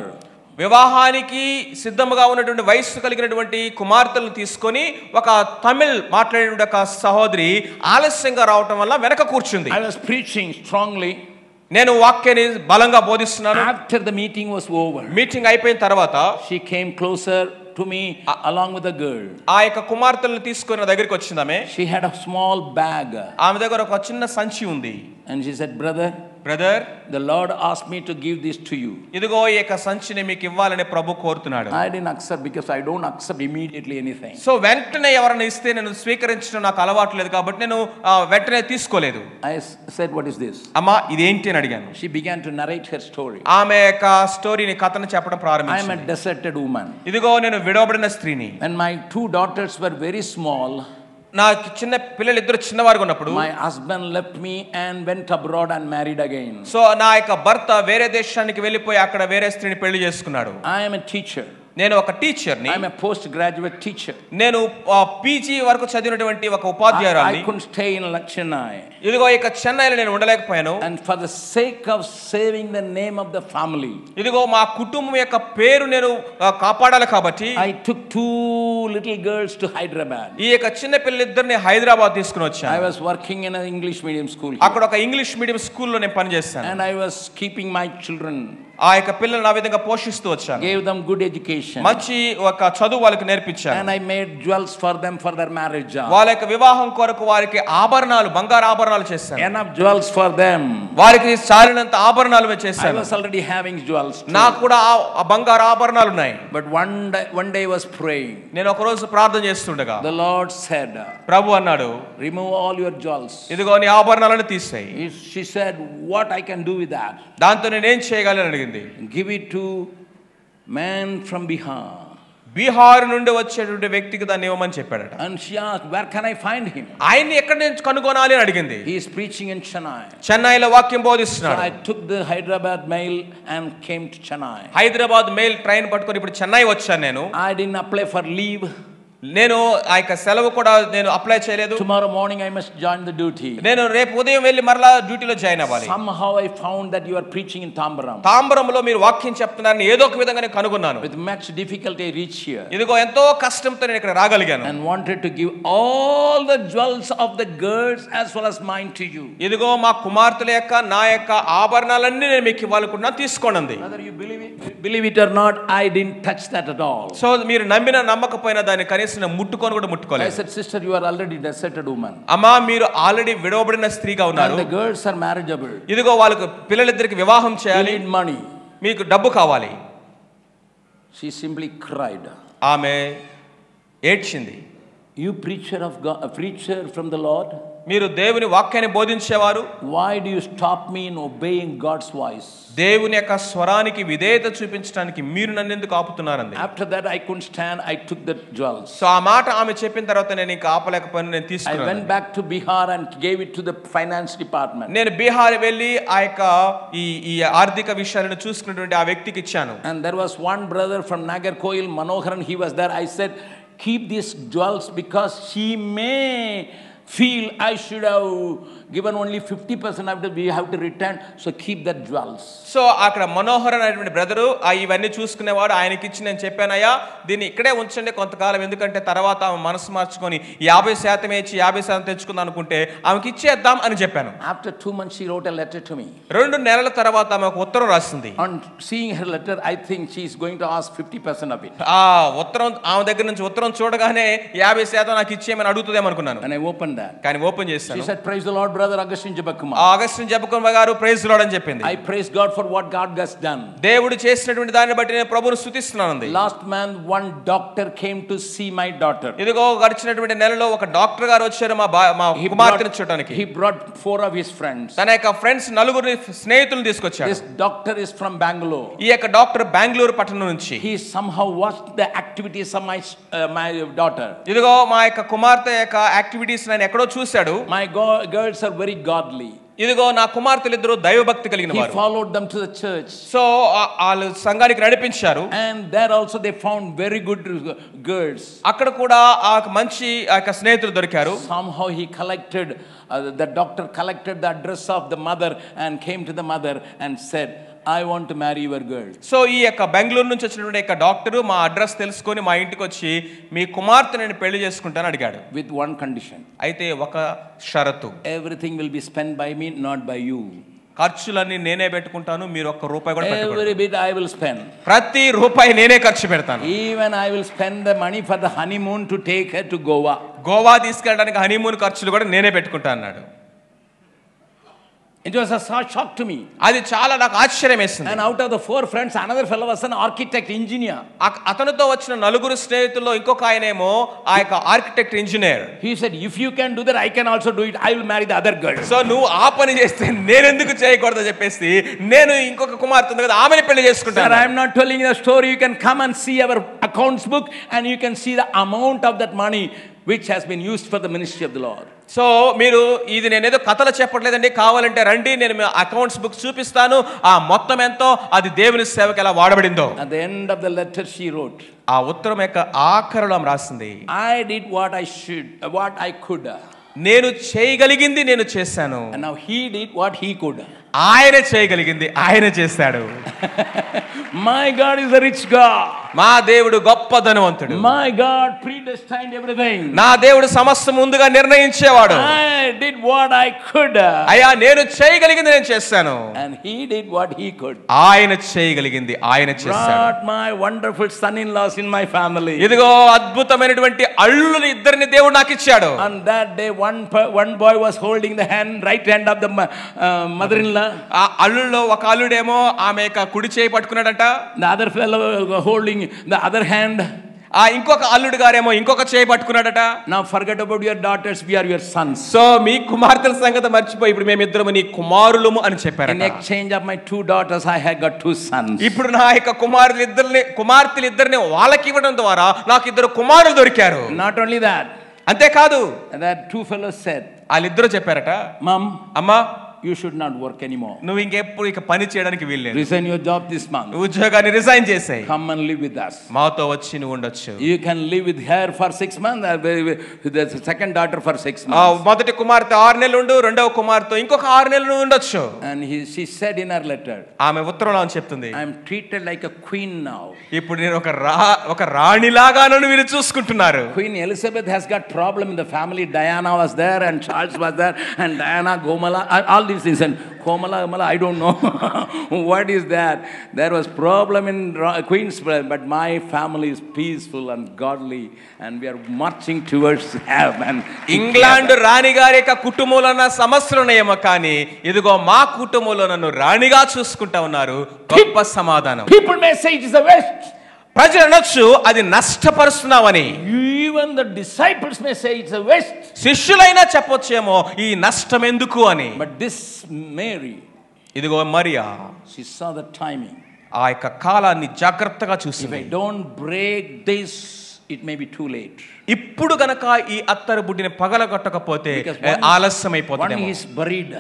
Speaker 2: వివాహానికి సిద్ధముగా ఉన్నటువంటి వయస్సు కలిగినటువంటి కుమార్తెలను తీసుకొని ఒక తమిళ్ మాట్లాడే ఒక సహోదరి ఆలస్యంగా రావటం వల్ల వెనక కూర్చుంది.
Speaker 1: I was preaching strongly.
Speaker 2: నేను వాక్యాన్ని బలంగా బోధిస్తున్నాను.
Speaker 1: After the meeting was over,
Speaker 2: meeting అయిపోయిన తర్వాత
Speaker 1: she came closer to me along with the girl.
Speaker 2: ఆ యొక్క కుమార్తెలను తీసుకొని నా దగ్గరికి వచ్చింది ఆమె.
Speaker 1: She had a small bag.
Speaker 2: ఆమె దగ్గర ఒక చిన్న సంచి ఉంది.
Speaker 1: And she said, brother,
Speaker 2: the
Speaker 1: Lord asked me to give this to you.
Speaker 2: ఇదిగో ఈ యొక్క సంచిని మీకు ఇవ్వాలని ప్రభు కోరుతున్నాడు.
Speaker 1: I didn't accept because I don't accept immediately anything.
Speaker 2: So వెంటనే ఎవరైనా ఇస్తే నేను స్వీకరించడం నాకు అలవాటు లేదు కాబట్టి నేను వెంటనే తీసుకోలేదు.
Speaker 1: I said, what is this?
Speaker 2: అమ్మా ఇదేంటి అని అడిగాను.
Speaker 1: She began to narrate her story.
Speaker 2: ఆమె యొక్క స్టోరీని కథను చెప్పడం ప్రారంభించింది.
Speaker 1: I am a deserted woman.
Speaker 2: ఇదిగో నేను విడవబడిన స్త్రీని.
Speaker 1: And my 2 daughters were very small.
Speaker 2: నా చిన్న పిల్లలు ఇద్దరు చిన్నవారుగా ఉన్నప్పుడు
Speaker 1: my husband left me and went abroad and married again.
Speaker 2: So నా యొక్క భర్త వేరే దేశానికి వెళ్ళిపోయి అక్కడ వేరే స్త్రీని పెళ్లి చేసుకున్నాడు.
Speaker 1: I am a teacher.
Speaker 2: నేను ఒక టీచర్ ని.
Speaker 1: I am a post graduate teacher.
Speaker 2: నేను పీజీ వరకు చదివినటువంటి ఒక ఉపాధ్యాయురాలిని.
Speaker 1: I couldn't stay in Chennai.
Speaker 2: ఇదిగో ఇక చెన్నైలో నేను ఉండలేకపోయాను.
Speaker 1: And for the sake of saving the name of the family,
Speaker 2: ఇదిగో మా కుటుంబం యొక్క పేరు నేను కాపాడాలి కాబట్టి
Speaker 1: I took 2 little girls to Hyderabad.
Speaker 2: ఈ యొక్క చిన్న పిల్లలిద్దరిని హైదరాబాద్ తీసుకుని వచ్చాను.
Speaker 1: I was working in an English medium school.
Speaker 2: అక్కడ ఒక ఇంగ్లీష్ మీడియం స్కూల్లో నేను పని చేశాను.
Speaker 1: And I was keeping my children.
Speaker 2: ఆ యొక్క పిల్లల్ని నా విధంగా పోషిస్తూ వచ్చాను.
Speaker 1: Gave them good education.
Speaker 2: మంచి ఒక చదువు వాళ్ళకి నేర్పించాను.
Speaker 1: And I made jewels for them for their marriage.
Speaker 2: వాళ్ళ యొక్క వివాహం కొరకు వారికి ఆభరణాలు బంగారు ఆభరణాలు చేశాను.
Speaker 1: Enough jewels for them.
Speaker 2: వారికి చాలినంత ఆభరణాలు చేశాను.
Speaker 1: I was already having jewels.
Speaker 2: నాకు కూడా ఆ బంగారు ఆభరణాలు ఉన్నాయి.
Speaker 1: But one day I was praying.
Speaker 2: నేను ఒక రోజు ప్రార్థన చేస్తుండగా
Speaker 1: The Lord said,
Speaker 2: ప్రభు అన్నాడు,
Speaker 1: remove all your jewels.
Speaker 2: ఇదిగో నీ ఆభరణాలను తీసేయి.
Speaker 1: She said, what I can do with that?
Speaker 2: దాంతో నేను ఏం చేయగలను అడిగింది.
Speaker 1: Give it to man from Bihar.
Speaker 2: Bihar నుండి వచ్చేటువంటి వ్యక్తికి దాన్ని ఇవ్వమని చెప్పాడట.
Speaker 1: And she asked, where can I find him?
Speaker 2: ఆయన్ని ఎక్కడ నుంచి కనుగొనాలి అని అడిగింది.
Speaker 1: He is preaching in Chennai.
Speaker 2: చెన్నైలో వాక్యం బోధిస్తున్నాడు.
Speaker 1: So I took the Hyderabad mail and came to Chennai.
Speaker 2: Hyderabad mail train పట్టుకొని ఇప్పుడు చెన్నై వచ్చాను నేను.
Speaker 1: I didn't apply for leave.
Speaker 2: నేను ఆ యొక్క సెలవు కూడా నేను అప్లై చేయలేదు.
Speaker 1: Tomorrow morning I must join the duty.
Speaker 2: నేను రేపు ఉదయం వెళ్ళి మరలా డ్యూటీలో జాయిన్ అవ్వాలి.
Speaker 1: Somehow I found that you are preaching in Tambaram.
Speaker 2: తాంబరంలో మీరు వాక్యం చెప్తున్నారని ఏదో ఒక విధంగా నేను కనుగొన్నాను.
Speaker 1: With much difficulty I reached here.
Speaker 2: ఇదిగో ఎంతో కష్టంతో నేను ఇక్కడ రాగలిగాను.
Speaker 1: And wanted to give all the jewels of the girls as well as mine to you.
Speaker 2: ఇదిగో మా కుమార్తెల యొక్క నా యొక్క ఆభరణాలన్నీ నేను మీకు ఇవ్వాలనుకుంటున్నాను, తీసుకోండి.
Speaker 1: Whether you believe it or not, I didn't touch that at all.
Speaker 2: So మీరు నమ్మినా నమ్మకపోయినా దాన్ని కనీసం ముట్టుకొని కూడా ముట్టుకోలేదు.
Speaker 1: I said, sister, you are already deserted woman.
Speaker 2: అమ్మా మీరు ఆల్రెడీ విడవబడిన స్త్రీగా ఉన్నారు.
Speaker 1: And the girls are marriageable.
Speaker 2: ఇదిగో వాళ్ళకి పిల్లలిద్దరికి వివాహం చేయాలి.
Speaker 1: You need money.
Speaker 2: మీకు డబ్బు కావాలి.
Speaker 1: She simply cried.
Speaker 2: ఆమె ఏడ్చింది.
Speaker 1: You preacher of God, a preacher from the Lord,
Speaker 2: మీరు దేవుని వాక్యాన్ని బోధించేవారు,
Speaker 1: why do you stop me in obeying God's voice?
Speaker 2: దేవుని యొక్క స్వరానికి విధేయత చూపించడానికి మీరు నన్ను ఎందుకు ఆపుతున్నారండి?
Speaker 1: After that I couldn't stand. I took the jewels.
Speaker 2: So ఆ మాట ఆమె చెప్పిన తర్వాత నేను ఇంకా ఆపలేకపోయాను, నేను తీసుకున్నాను.
Speaker 1: I went back to Bihar and gave it to the finance department.
Speaker 2: నేను బీహార్ వెళ్ళి ఆ యొక్క ఈ ఆర్థిక విషయాలను చూసుకున్నటువంటి ఆ వ్యక్తికి ఇచ్చాను.
Speaker 1: And there was one brother from Nagarkoil, Manoharan, he was there. I said, keep these jewels because she may feel I should have given only 50% after we have to return, so keep that jewels.
Speaker 2: So అక్కడ మనోహర్ అనేటువంటి brother ఇవన్నీ చూసుకునేవాడు, ఆయనకి ఇచ్చి నేను చెప్పానయ్యా దీన్ని ఇక్కడే ఉంచండి కొంతకాలం, ఎందుకంటే తర్వాత ఆమె మనసు మార్చుకొని 50% ఇచ్చి 50% తెచ్చుకుందాం అనుకుంటే ఆమెకి ఇచ్చేద్దాం అని చెప్పాను.
Speaker 1: After 2 months she wrote a letter to me.
Speaker 2: 2 నెలల తర్వాత ఆమె ఒక ఉత్తరం రాసింది.
Speaker 1: On seeing her letter, I think she is going to ask 50% of it.
Speaker 2: ఆ ఉత్తరం ఆమె దగ్గర నుంచి ఉత్తరం చూడగానే 50% నాకు ఇచ్చేయమని అడుగుతుందేమో అనుకున్నాను.
Speaker 1: And I opened that.
Speaker 2: కానీ ఓపెన్ చేశాను.
Speaker 1: She said, praise the Lord, brother Augustine Jabakumar.
Speaker 2: Augustine Jabakumar garu praise lord అని చెప్పింది.
Speaker 1: I praise God for what God has done.
Speaker 2: దేవుడు చేసినటువంటి దాన్ని బట్టి నేను ప్రభువును స్తుతిస్తున్నాను.
Speaker 1: Last month one doctor came to see my daughter.
Speaker 2: ఇదిగో గడిచినటువంటి నెలలో ఒక డాక్టర్ గారు వచ్చారు మా కుమార్తెను చూడడానికి.
Speaker 1: He brought 4 of his friends.
Speaker 2: తన యొక్క ఫ్రెండ్స్ 4 స్నేహితులను తీసుకొచ్చాడు.
Speaker 1: This doctor is from Bangalore.
Speaker 2: ఈ యొక్క డాక్టర్ బెంగళూరు పట్టణం నుంచి.
Speaker 1: He somehow watched the activities of my daughter.
Speaker 2: ఇదిగో మా యొక్క కుమార్తె యొక్క యాక్టివిటీస్ నేను ఎక్కడో చూశాడు.
Speaker 1: My girls are very godly.
Speaker 2: ఇదిగో నా కుమార్తెలిద్దరూ దైవభక్తి కలిగిన వారు.
Speaker 1: He followed them to the church.
Speaker 2: So వాళ్ళు సంఘానికి నడిపించారు.
Speaker 1: And there also they found very good girls.
Speaker 2: అక్కడ కూడా ఆ మంచి ఆ యొక్క స్నేహితులు దొరికారు.
Speaker 1: Somehow he collected the doctor collected the address of the mother and came to the mother and said, I want to marry your girl.
Speaker 2: So ఈ యొక్క బెంగళూరు నుంచి వచ్చినటువంటి యొక్క డాక్టర్ మా అడ్రస్ తెలుసుకొని మా ఇంటికి వచ్చి మీ కుమార్తె నేను పెళ్లి చేసుకుంటాను అడిగాడు.
Speaker 1: With one condition.
Speaker 2: అయితే ఒక షరతు.
Speaker 1: Everything will be spent by me, not by you.
Speaker 2: ఖర్చులన్నీ నేనే పెట్టుకుంటాను, మీరు ఒక్క రూపాయి కూడా పెట్టకూడదు.
Speaker 1: Every bit I will spend.
Speaker 2: ప్రతి రూపాయి నేనే ఖర్చు పెడతాను.
Speaker 1: Even I will spend the money for the honeymoon to take her to Goa.
Speaker 2: Goa తీసుకెళ్ళడానికి హనీమూన్ ఖర్చులు కూడా నేనే పెట్టుకుంటా అన్నాడు.
Speaker 1: It was a shock to me.
Speaker 2: అది చాలా నాకు ఆశ్చర్యం వేసింది.
Speaker 1: And out of the 4 friends, another fellow was an architect engineer.
Speaker 2: అతనితో వచ్చిన 4 స్నేహితుల్లో ఇంకొక ఆయనేమో ఆ యొక్క architect engineer.
Speaker 1: He said, if you can do that, I can also do it. I will marry the other girl.
Speaker 2: So నువ్వు ఆ పని చేస్తే నేను ఎందుకు చేయకూడదు చెప్పేసి నేను ఇంకొక కుమార్తె ఉంది కదా ఆమెని పెళ్లి చేసుకుంటాను.
Speaker 1: Sir, I am not telling you the story. You can come and see our accounts book and you can see the amount of that money which has been used for the ministry of the Lord.
Speaker 2: So మీరు ఇది నేనేదో కథలు చెప్పట్లేదండి, కావాలంటే రండి, నేను మీ accounts book చూపిస్తాను, ఆ మొత్తం ఎంతో అది దేవుని సేవకి ఎలా వాడబడిందో.
Speaker 1: At the end of the letter she wrote,
Speaker 2: ఆ ఉత్తరం యొక్క ఆఖరిలో రాసింది,
Speaker 1: I did what I could.
Speaker 2: నేను చేయగలిగింది నేను చేశాను.
Speaker 1: And now he did what he could.
Speaker 2: ఆయన చేయగలిగింది ఆయన చేశాడు.
Speaker 1: My God is a rich God.
Speaker 2: మా దేవుడు గొప్ప ధనవంతుడు.
Speaker 1: My God predestined everything.
Speaker 2: నా దేవుడు సమస్త ముందుగా నిర్ణయించేవాడు.
Speaker 1: I did what I could.
Speaker 2: అయ్యా నేను చేయగలిగింది నేను చేశాను.
Speaker 1: And he did what he could.
Speaker 2: ఆయన చేయగలిగింది ఆయన చేశాడు.
Speaker 1: Brought my wonderful son-in-laws in my family.
Speaker 2: ఇదిగో అద్భుతమైనటువంటి అల్లుని ఇద్దరిని దేవుడు నాకు ఇచ్చాడు.
Speaker 1: On that day one boy was holding the right hand of the mother-in-law.
Speaker 2: ఆ అల్లుల్లో ఒక అల్లుడేమో ఆమె యొక్క కుడి చేయి పట్టుకున్నాడంట.
Speaker 1: The other fellow holding the other hand.
Speaker 2: ఆ ఇంకొక అల్లుడు గారేమో ఇంకొక చేయి పట్టుకున్నాడట.
Speaker 1: Now forget about your daughters, we are your sons.
Speaker 2: So మీ కుమార్తెల సంగతి మర్చిపోయి ఇప్పుడు మేమిద్దరము నీ కుమారులము అని చెప్పారట.
Speaker 1: In exchange of my 2 daughters I have got 2 sons.
Speaker 2: ఇప్పుడు నా యొక్క కుమార్తెలిద్దరిని వాళ్ళకి ఇవ్వడం ద్వారా నాకు 2 కుమారులు దొరికారు.
Speaker 1: Not only that,
Speaker 2: అంతేకాదు
Speaker 1: that 2 fellows said,
Speaker 2: వాళ్ళిద్దరూ చెప్పారట,
Speaker 1: Mom,
Speaker 2: అమ్మా
Speaker 1: you should not work anymore.
Speaker 2: నువ్వు ఇంకెప్పుడు ఇక పని చేయడానికి వీల్లేదు.
Speaker 1: Resign your job this month.
Speaker 2: ఉద్యోగాన్ని రిజైన్ చేసేయ్.
Speaker 1: Come and live with us.
Speaker 2: మాతో వచ్చి నువ్వు ఉండొచ్చు.
Speaker 1: You can live with her for 6 months, the second daughter for 6 months.
Speaker 2: మొదటి కుమార్తె 6 నెలలు ఉండు, రెండవ కుమార్తె ఇంకొక 6 నెలలు ఉండొచ్చు.
Speaker 1: And she said in her letter,
Speaker 2: ఆమె ఉత్తరంలో చెప్తుంది,
Speaker 1: I am treated like a queen now.
Speaker 2: ఇప్పుడు నేను ఒక రాణిలాగా నన్ను వీరు చూసుకుంటున్నారు.
Speaker 1: Queen Elizabeth has got problem in the family. Diana was there and Charles was there and Diana, Gomala, all these things. And Komala, I don't know what is that. There was problem in Queen's, but my family is peaceful and godly and we are marching towards heaven.
Speaker 2: England రాణి గారి యొక్క కుటుంబంలో ఉన్న సమస్యలు ఉన్నాయేమో కానీ ఇదిగో మా కుటుంబంలో నన్ను రాణిగా చూసుకుంటా ఉన్నారు. గొప్ప సమాధానం.
Speaker 1: People may say it is the West.
Speaker 2: ప్రజలు అనొచ్చు అది నష్టపరుస్తున్నావని.
Speaker 1: Even the disciples may say it's a waste.
Speaker 2: శిష్యులైనా చెప్పొచ్చేమో ఈ నష్టం ఎందుకు అని.
Speaker 1: But this Mary,
Speaker 2: ఇదిగో Mariya,
Speaker 1: she saw the timing.
Speaker 2: ఆ యొక్క కాలాన్ని జాగ్రత్తగా చూసింది.
Speaker 1: If I don't break this, it may be too late.
Speaker 2: ఇప్పుడు గనక ఈ అత్తరు బుడ్డిని పగలగొట్టకపోతే ఆలస్యమైపోతుంది.
Speaker 1: One is buried.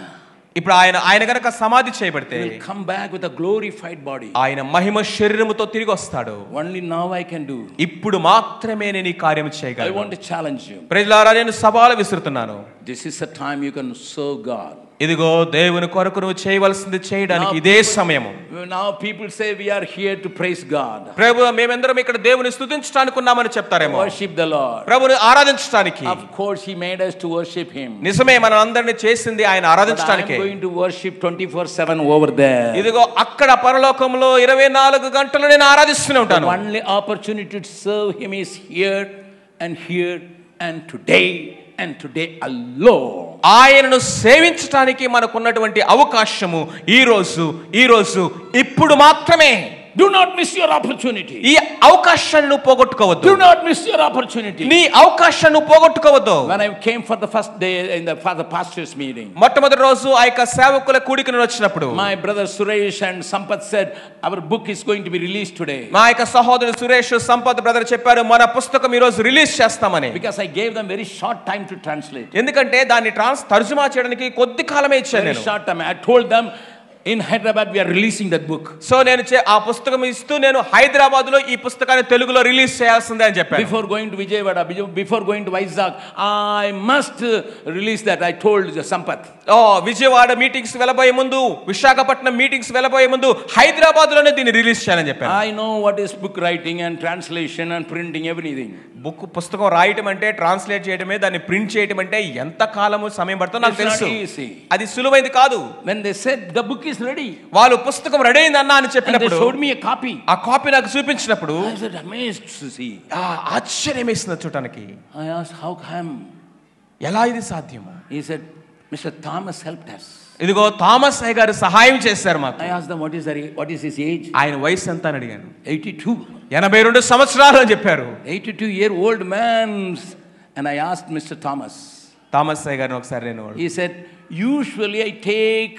Speaker 2: ఇప్పుడు ఆయన గనక సమాధి చేయబడితే
Speaker 1: will come back with a glorified body.
Speaker 2: ఆయన మహిమ శరీరముతో తిరిగి వస్తాడు.
Speaker 1: Only now I can do.
Speaker 2: ఇప్పుడు మాత్రమే నేను ఈ కార్యం చేయగలను.
Speaker 1: I want to challenge you.
Speaker 2: ప్రజలారా నేను సవాలు విసురుతున్నాను.
Speaker 1: This is the time you can serve God.
Speaker 2: ఇదిగో దేవుని కొరకు నువ్వు చేయవలసింది చేయడానికి ఇదే సమయము.
Speaker 1: Now people say we are here to praise God.
Speaker 2: ప్రభు మేమందరం ఇక్కడ దేవుని స్తుతించడానికి ఉన్నామని చెప్తారేమో.
Speaker 1: Worship the Lord.
Speaker 2: ప్రభుని ఆరాధించడానికి.
Speaker 1: Of course he made us to worship him.
Speaker 2: నిజమే మనం అందరిని చేసింది ఆయన ఆరాధించడానికే.
Speaker 1: I am going to worship 24/7 over there.
Speaker 2: ఇదిగో అక్కడ పరలోకంలో 24 గంటలు నేను ఆరాధిస్తూనే ఉంటాను.
Speaker 1: The only opportunity to serve him is here and today and today alone.
Speaker 2: ఆయనను సేవించడానికి మనకున్నటువంటి అవకాశము ఈ రోజు ఇప్పుడు మాత్రమే.
Speaker 1: Do not miss your opportunity.
Speaker 2: ఈ అవకాశాన్ని నువ్వు పోగొట్టుకోవద్దు.
Speaker 1: Do not miss your opportunity.
Speaker 2: నీ అవకాశాన్ని నువ్వు పోగొట్టుకోవద్దు.
Speaker 1: When I came for the first day in the pastors meeting,
Speaker 2: మొట్టమొదటి రోజు ఆ యొక్క సేవకుల కూడికను వచ్చినప్పుడు
Speaker 1: my brother Suresh and Sampath said our book is going to be released today.
Speaker 2: మా యొక్క సహోదరుడు సురేష్ సంపత్ బ్రదర్ చెప్పారు మన పుస్తకం ఈ రోజు రిలీజ్ చేస్తామని.
Speaker 1: Because I gave them very short time to translate.
Speaker 2: ఎందుకంటే దాన్ని తర్జుమా చేయడానికి కొద్ది కాలమే ఇచ్చాను నేను.
Speaker 1: Very short time. I told them In Hyderabad, we are releasing that book.
Speaker 2: So నేను ఆ పుస్తకం ఇస్తూ నేను హైదరాబాద్ లో ఈ పుస్తకాన్ని తెలుగులో రిలీజ్ చేయాల్సిందే అని చెప్పాను.
Speaker 1: Before going to Vijayawada, before going to Vizag, I must release that. I told Sampath.
Speaker 2: Vijayawada meetings వెళ్ళబోయే ముందు, విశాఖపట్నం మీటింగ్స్ వెళ్ళబోయే ముందు హైదరాబాద్ లోనే దీన్ని రిలీజ్ చేయాలని చెప్పాను.
Speaker 1: I know what is book writing and translation and printing, everything.
Speaker 2: పుస్తకం రాయటం అంటే, ట్రాన్స్లేట్ చేయడమే, దాన్ని ప్రింట్ చేయడం అంటే ఎంత కాలము సమయం పడుతుందో నాకు తెలుసు. అది సులువైంది కాదు.
Speaker 1: When they said the book is ready,
Speaker 2: వాళ్ళు పుస్తకం రెడీ అయింది అన్న అని చెప్పినప్పుడు,
Speaker 1: they showed me a copy.
Speaker 2: ఆ కాపీ నాకు చూపించినప్పుడు
Speaker 1: I was amazed to see.
Speaker 2: ఆశ్చర్యం వేసింది చూడటానికి.
Speaker 1: I asked, how come?
Speaker 2: ఎలా ఇది సాధ్యము?
Speaker 1: He said, Mr. Thomas helped us.
Speaker 2: ఇదిగో థామస్ అయ్య గారు సహాయం చేశారు మాకు.
Speaker 1: I asked them, what is his age?
Speaker 2: ఆయన వయసు ఎంత అని అడిగాను.
Speaker 1: 82.
Speaker 2: 82 సంవత్సరాలు అని చెప్పారు.
Speaker 1: 82-year-old man. And I asked Mr. Thomas.
Speaker 2: Thomas అయ్య గారిని ఒకసారి నేను,
Speaker 1: he said, usually I take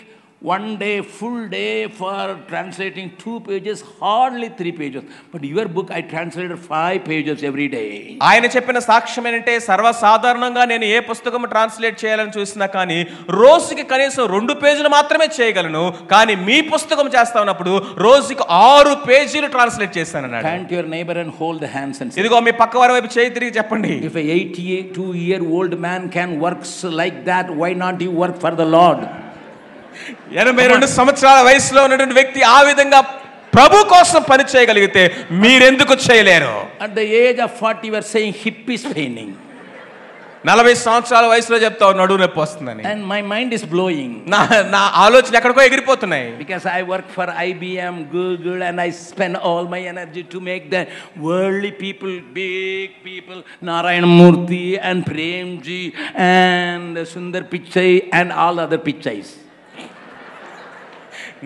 Speaker 1: one day, full day for translating 2 pages, hardly 3 pages. But your book, I translated 5 pages every day.
Speaker 2: ఆయన చెప్పిన సాక్ష్యం ఏంటంటే, సర్వసాధారణంగా నేను ఏ పుస్తకం ట్రాన్స్లేట్ చేయాలని చూసినా కానీ రోజుకి కనీసం 2 పేజీలు మాత్రమే చేయగలను, కానీ మీ పుస్తకం చేస్తా ఉన్నప్పుడు రోజుకి 6 పేజీలు ట్రాన్స్లేట్ చేస్తాను అన్నాడు.
Speaker 1: Turn to your neighbor and hold the hands and say,
Speaker 2: ఇదిగో మీ పక్క వారి వైపు చేయి తిరిగి చెప్పండి.
Speaker 1: if a 82-year-old man can work like that, why not you work for the Lord?
Speaker 2: 82 సంవత్సరాల వయసులో ఉన్నటువంటి వ్యక్తి ఆ విధంగా ప్రభు కోసం పని చేయగలిగితే మీరెందుకు చేయలేరు?
Speaker 1: At the age of 40 we are saying hip is paining.
Speaker 2: 40 సంవత్సరాల వయసులో చెప్తావు నడుము నొప్పి వస్తుందని.
Speaker 1: And my mind is blowing.
Speaker 2: నా ఆలోచన ఎక్కడికో ఎగిరిపోతున్నాయి.
Speaker 1: Because I work for IBM, Google, and I spend all my energy to make the worldly people, big people, Narayana Murthy and Premji and Sundar Pichai and all other Pichais.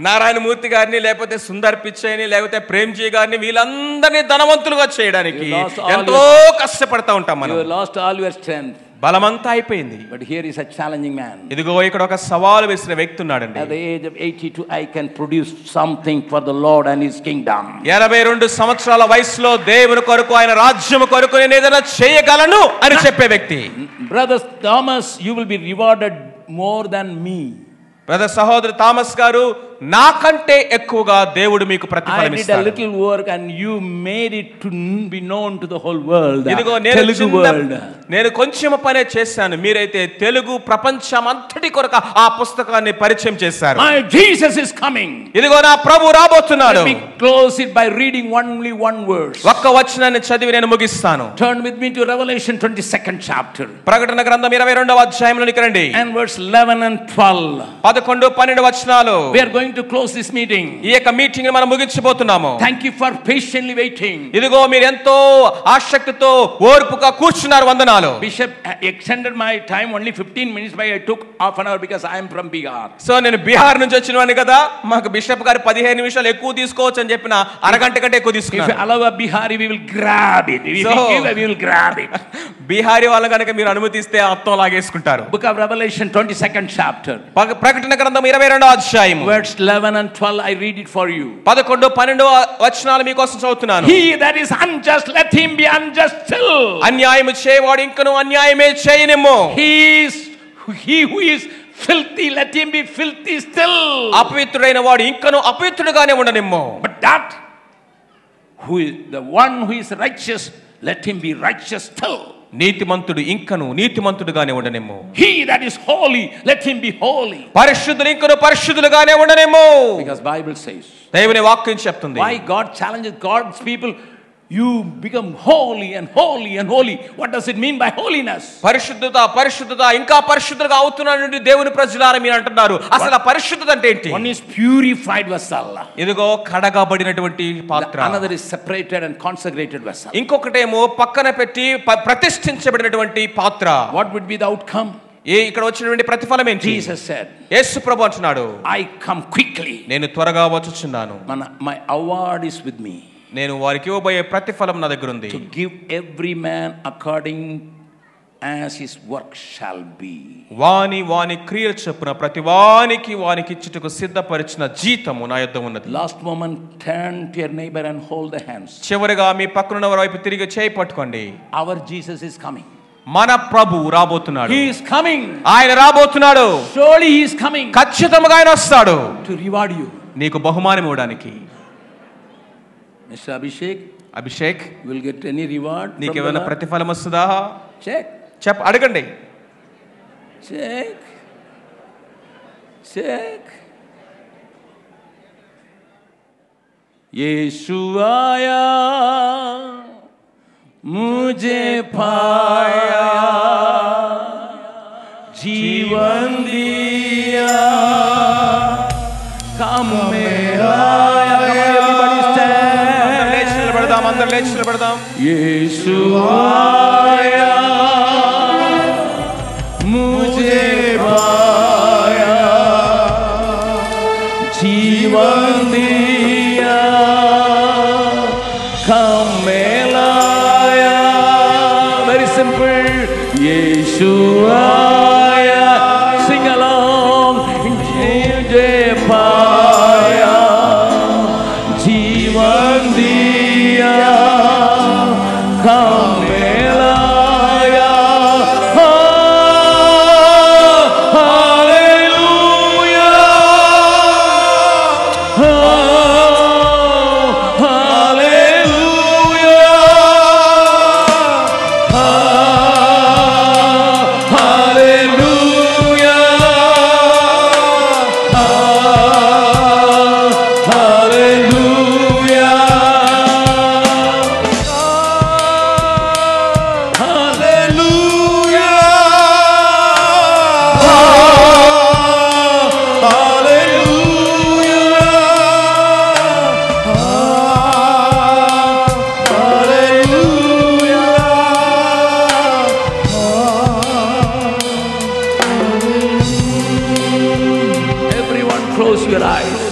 Speaker 2: Narayana Murthy గారిని, లేకపోతే సుందర్ పిచ్చయ్యని, లేకపోతే ప్రేమ్జీ గారిని, వీళ్ళందరినీ ధనవంతులుగా చేయడానికి ఎంతో కష్టపడతా ఉంటాం మనం.
Speaker 1: You lost all your strength.
Speaker 2: బలమంతా అయిపోయింది.
Speaker 1: But here is a challenging man.
Speaker 2: ఇదిగో ఇక్కడ ఒక సవాలు వేసిన వ్యక్తి ఉన్నాడండి.
Speaker 1: At the age of 82 I can produce something for the Lord and his kingdom.
Speaker 2: 82 సంవత్సరాల వయసులో దేవుని కొరకు, ఆయన రాజ్యం కొరకు నేను ఏదైనా చేయగలను అని చెప్పే వ్యక్తి.
Speaker 1: Brother Thomas, you will be rewarded more than me.
Speaker 2: Brother సహోదరు థామస్ గారు, నాకంటే ఎక్కువగా దేవుడు మీకు ప్రతిఫలం ఇస్తాడు.
Speaker 1: I did a little work and you made it to be known to the whole world.
Speaker 2: ఇదిగో నేను కొంచెం పనే చేశాను, మీరైతే తెలుగు ప్రపంచం అంతటి కొరకు ఆ పుస్తకాన్ని పరిచయం చేశారు.
Speaker 1: My Jesus is coming.
Speaker 2: ఇదిగో నా ప్రభు రాబోతున్నాడు.
Speaker 1: Let me close it by reading only one verse.
Speaker 2: ఒక్క వచనాన్ని చదివి నేను ముగిస్తాను.
Speaker 1: Turn with me to Revelation 22nd chapter.
Speaker 2: ప్రకటన గ్రంథం 22వ అధ్యాయంలోనికి రండి.
Speaker 1: And verse 11 and 12.
Speaker 2: 11, 12 వచనాలు.
Speaker 1: We are going to close this meeting.
Speaker 2: ఈ యొక్క మీటింగ్ ని మనం ముగించబోతున్నాము.
Speaker 1: Thank you for patiently waiting.
Speaker 2: ఇదిగో మీరు ఎంతో ఆసక్తితో ఓర్పుగా కూర్చున్నారు. వందనాలు.
Speaker 1: Bishop extended my time only 15 minutes, but I took half an hour because I am from Bihar.
Speaker 2: So నేను బీహార్ నుంచి వచ్చినవాడిని కదా, మాకు బిషప్ గారు 15 నిమిషాలు ఎక్కువ తీసుకోవచ్చు అని చెప్పిన అరగంట కంటే ఎక్కువ తీసుకున్నాను.
Speaker 1: If you allow a Bihari, we will grab it. If we give, we will grab it.
Speaker 2: Bihari వాళ్ళ కనుక మీరు అనుమతిస్తే అర్థం లాగేసుకుంటారు.
Speaker 1: Book of Revelation 22nd chapter.
Speaker 2: ప్రకటన గ్రంథం 22వ అధ్యాయం.
Speaker 1: Verse 11 and 12 I read it for you.
Speaker 2: 11, 12 వచనాలు మీ కోసం చదువుతున్నాను.
Speaker 1: He that is unjust, let him be unjust still.
Speaker 2: అన్యాయము చేయవాడు ఇంకను అన్యాయమే చేయనిమ్ము.
Speaker 1: He who is filthy, let him be filthy still.
Speaker 2: అపవిత్రుడైన వాడు ఇంకను అపవిత్రుడుగానే ఉండనిమ్ము.
Speaker 1: But that the one who is righteous, let him be righteous still.
Speaker 2: నీతిమంతుడు ఇంకను నీతిమంతుడుగానే ఉండనిమ్ము.
Speaker 1: He that is holy, let him be holy.
Speaker 2: పరిశుద్ధులు ఇంకను పరిశుద్ధులుగానే ఉండనిమ్ము.
Speaker 1: Because Bible says,
Speaker 2: దేవుని వాక్యం చెప్తుంది.
Speaker 1: why God challenges God's people, you become holy and holy and holy. What does it mean by holiness?
Speaker 2: పరిశుద్ధత పరిశుద్ధత ఇంకా పరిశుద్ధులుగా అవుతున్నారని దేవుని ప్రజలారా మీరు అంటున్నారు. అసలు ఆ పరిశుద్ధత అంటే ఏంటి?
Speaker 1: One is purified vessel.
Speaker 2: ఇదిగో కడగబడినటువంటి పాత్ర.
Speaker 1: Another is separated and consecrated vessel.
Speaker 2: ఇంకొకటేమో పక్కన పెట్టి ప్రతిష్ఠించబడినటువంటి పాత్ర.
Speaker 1: What would be the outcome?
Speaker 2: ఇక్కడ వచ్చినటువంటి ప్రతిఫలం ఏంటి?
Speaker 1: Jesus said,
Speaker 2: యేసు ప్రభు అంటున్నాడు,
Speaker 1: I come quickly.
Speaker 2: నేను త్వరగా వచ్చుచున్నాను.
Speaker 1: My award is with me.
Speaker 2: నేను వారికి ఇవ్వబోయే ప్రతిఫలం నా దగ్గర ఉంది.
Speaker 1: To give every man according as his work shall be.
Speaker 2: వాని క్రియ చొప్పున ప్రతి వానికి ఇచ్చుటకు సిద్ధపరిచిన జీతము నా యొద్ద ఉన్నది.
Speaker 1: Last moment, turn to your neighbor and hold the hands.
Speaker 2: చివరిగా మీ పక్కనున్న వారి వైపు తిరిగి చేయి పట్టుకోండి.
Speaker 1: Our Jesus is coming.
Speaker 2: మన ప్రభు రాబోతున్నాడు.
Speaker 1: He is coming.
Speaker 2: ఆయన రాబోతున్నాడు.
Speaker 1: Surely he is coming.
Speaker 2: ఖచ్చితంగా ఆయన వస్తాడు
Speaker 1: To reward you.
Speaker 2: నీకు బహుమానం ఇవ్వడానికి.
Speaker 1: Mr. Abhishek will get any reward.
Speaker 2: నీకు ఏమైనా ప్రతిఫలం వస్తుందా?
Speaker 1: Check.
Speaker 2: అడగండి.
Speaker 1: Check. यीशु आया मुझे पाया जीवन दिया काम मेरा
Speaker 2: అందరూ లేచి నిలబడదాం.
Speaker 1: यीशु आया मुझे पाया जीवन दिया काम में लाया. Very simple. यीशु आया. Sing along. मुझे पाया जीवन दिया काम में लाया.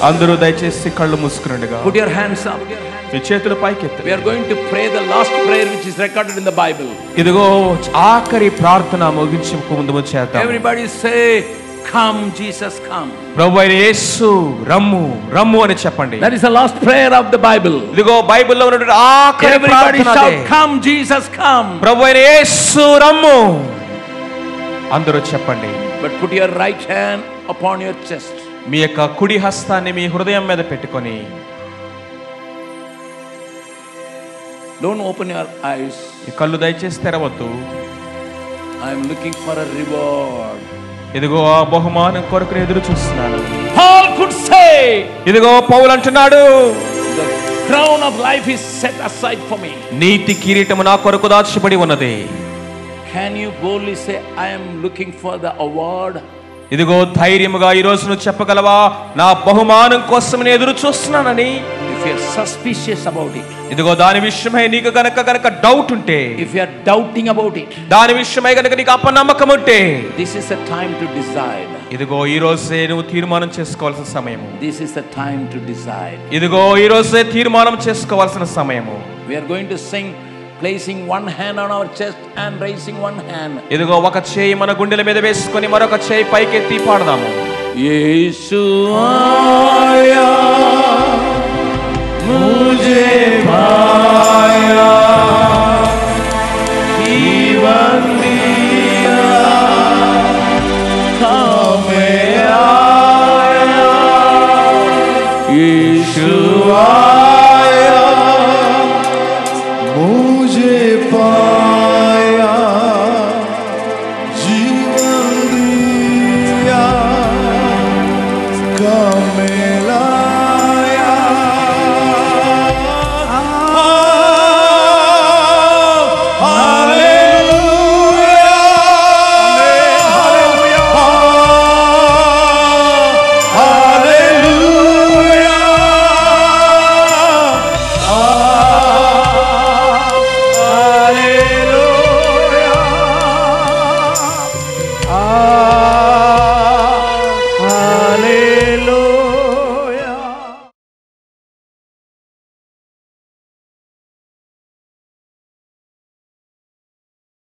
Speaker 2: అందరూ దయచేసి కళ్ళు మూసుకునండిగా.
Speaker 1: Put your hands up.
Speaker 2: మీ చేతులు పైకెత్తండి.
Speaker 1: We are going to pray the last prayer which is recorded in the Bible.
Speaker 2: ఇదిగో ఆఖరి ప్రార్థన ముగించుకు ముందు చేద్దాం.
Speaker 1: Everybody say, come Jesus come.
Speaker 2: ప్రభువైన యేసు రమ్ము రమ్ము అని చెప్పండి.
Speaker 1: That is the last prayer of the Bible.
Speaker 2: ఇదిగో బైబిల్లో ఉన్నటువంటి ఆఖరి ప్రార్థన.
Speaker 1: Everybody shout, come Jesus come.
Speaker 2: ప్రభువైన యేసు రమ్ము. అందరూ చెప్పండి.
Speaker 1: But put your right hand upon your chest.
Speaker 2: మీ యొక్క కుడి హస్తాన్ని మీ హృదయం మీద పెట్టుకొని.
Speaker 1: Don't open your eyes.
Speaker 2: ఈ కళ్ళు దయచేసి తెరవద్దు.
Speaker 1: I am looking for a reward.
Speaker 2: ఇదిగో ఆ బహుమానం కొరకు ఎదురు చూస్తున్నాను.
Speaker 1: Paul could say,
Speaker 2: ఇదిగో పౌలు అంటున్నాడు,
Speaker 1: the crown of life is set aside for me.
Speaker 2: నీతి కిరీటము నా కొరకు దాచబడి ఉన్నది.
Speaker 1: Can you boldly say, I am looking for the award?
Speaker 2: ఇదిగో ధైర్యముగా ఈ రోజు నువ్వు చెప్పగలవా, నా బహుమానం కోసం నేను ఎదురు చూస్తున్నానని.
Speaker 1: If you are suspicious about it,
Speaker 2: ఇదిగో దాని విషయమై నీకు గనక డౌట్ ఉంటే,
Speaker 1: if you are doubting about it,
Speaker 2: దాని విషయమై గనక నీకు అపనమ్మకం ఉంటే,
Speaker 1: this is the time to decide.
Speaker 2: ఇదిగో ఈ రోజే నువ్వు తీర్మానం చేసుకోవాల్సిన సమయము.
Speaker 1: This is the time to decide.
Speaker 2: ఇదిగో ఈ రోజే తీర్మానం చేసుకోవాల్సిన సమయము.
Speaker 1: We are going to sing, placing one hand on our chest and raising one hand.
Speaker 2: ఇదిగో ఒక చేయి మన గుండెల మీద వేసుకొని మరొక చేయి పైకెత్తి పాడదాము.
Speaker 1: యేసు ఆయా ముझे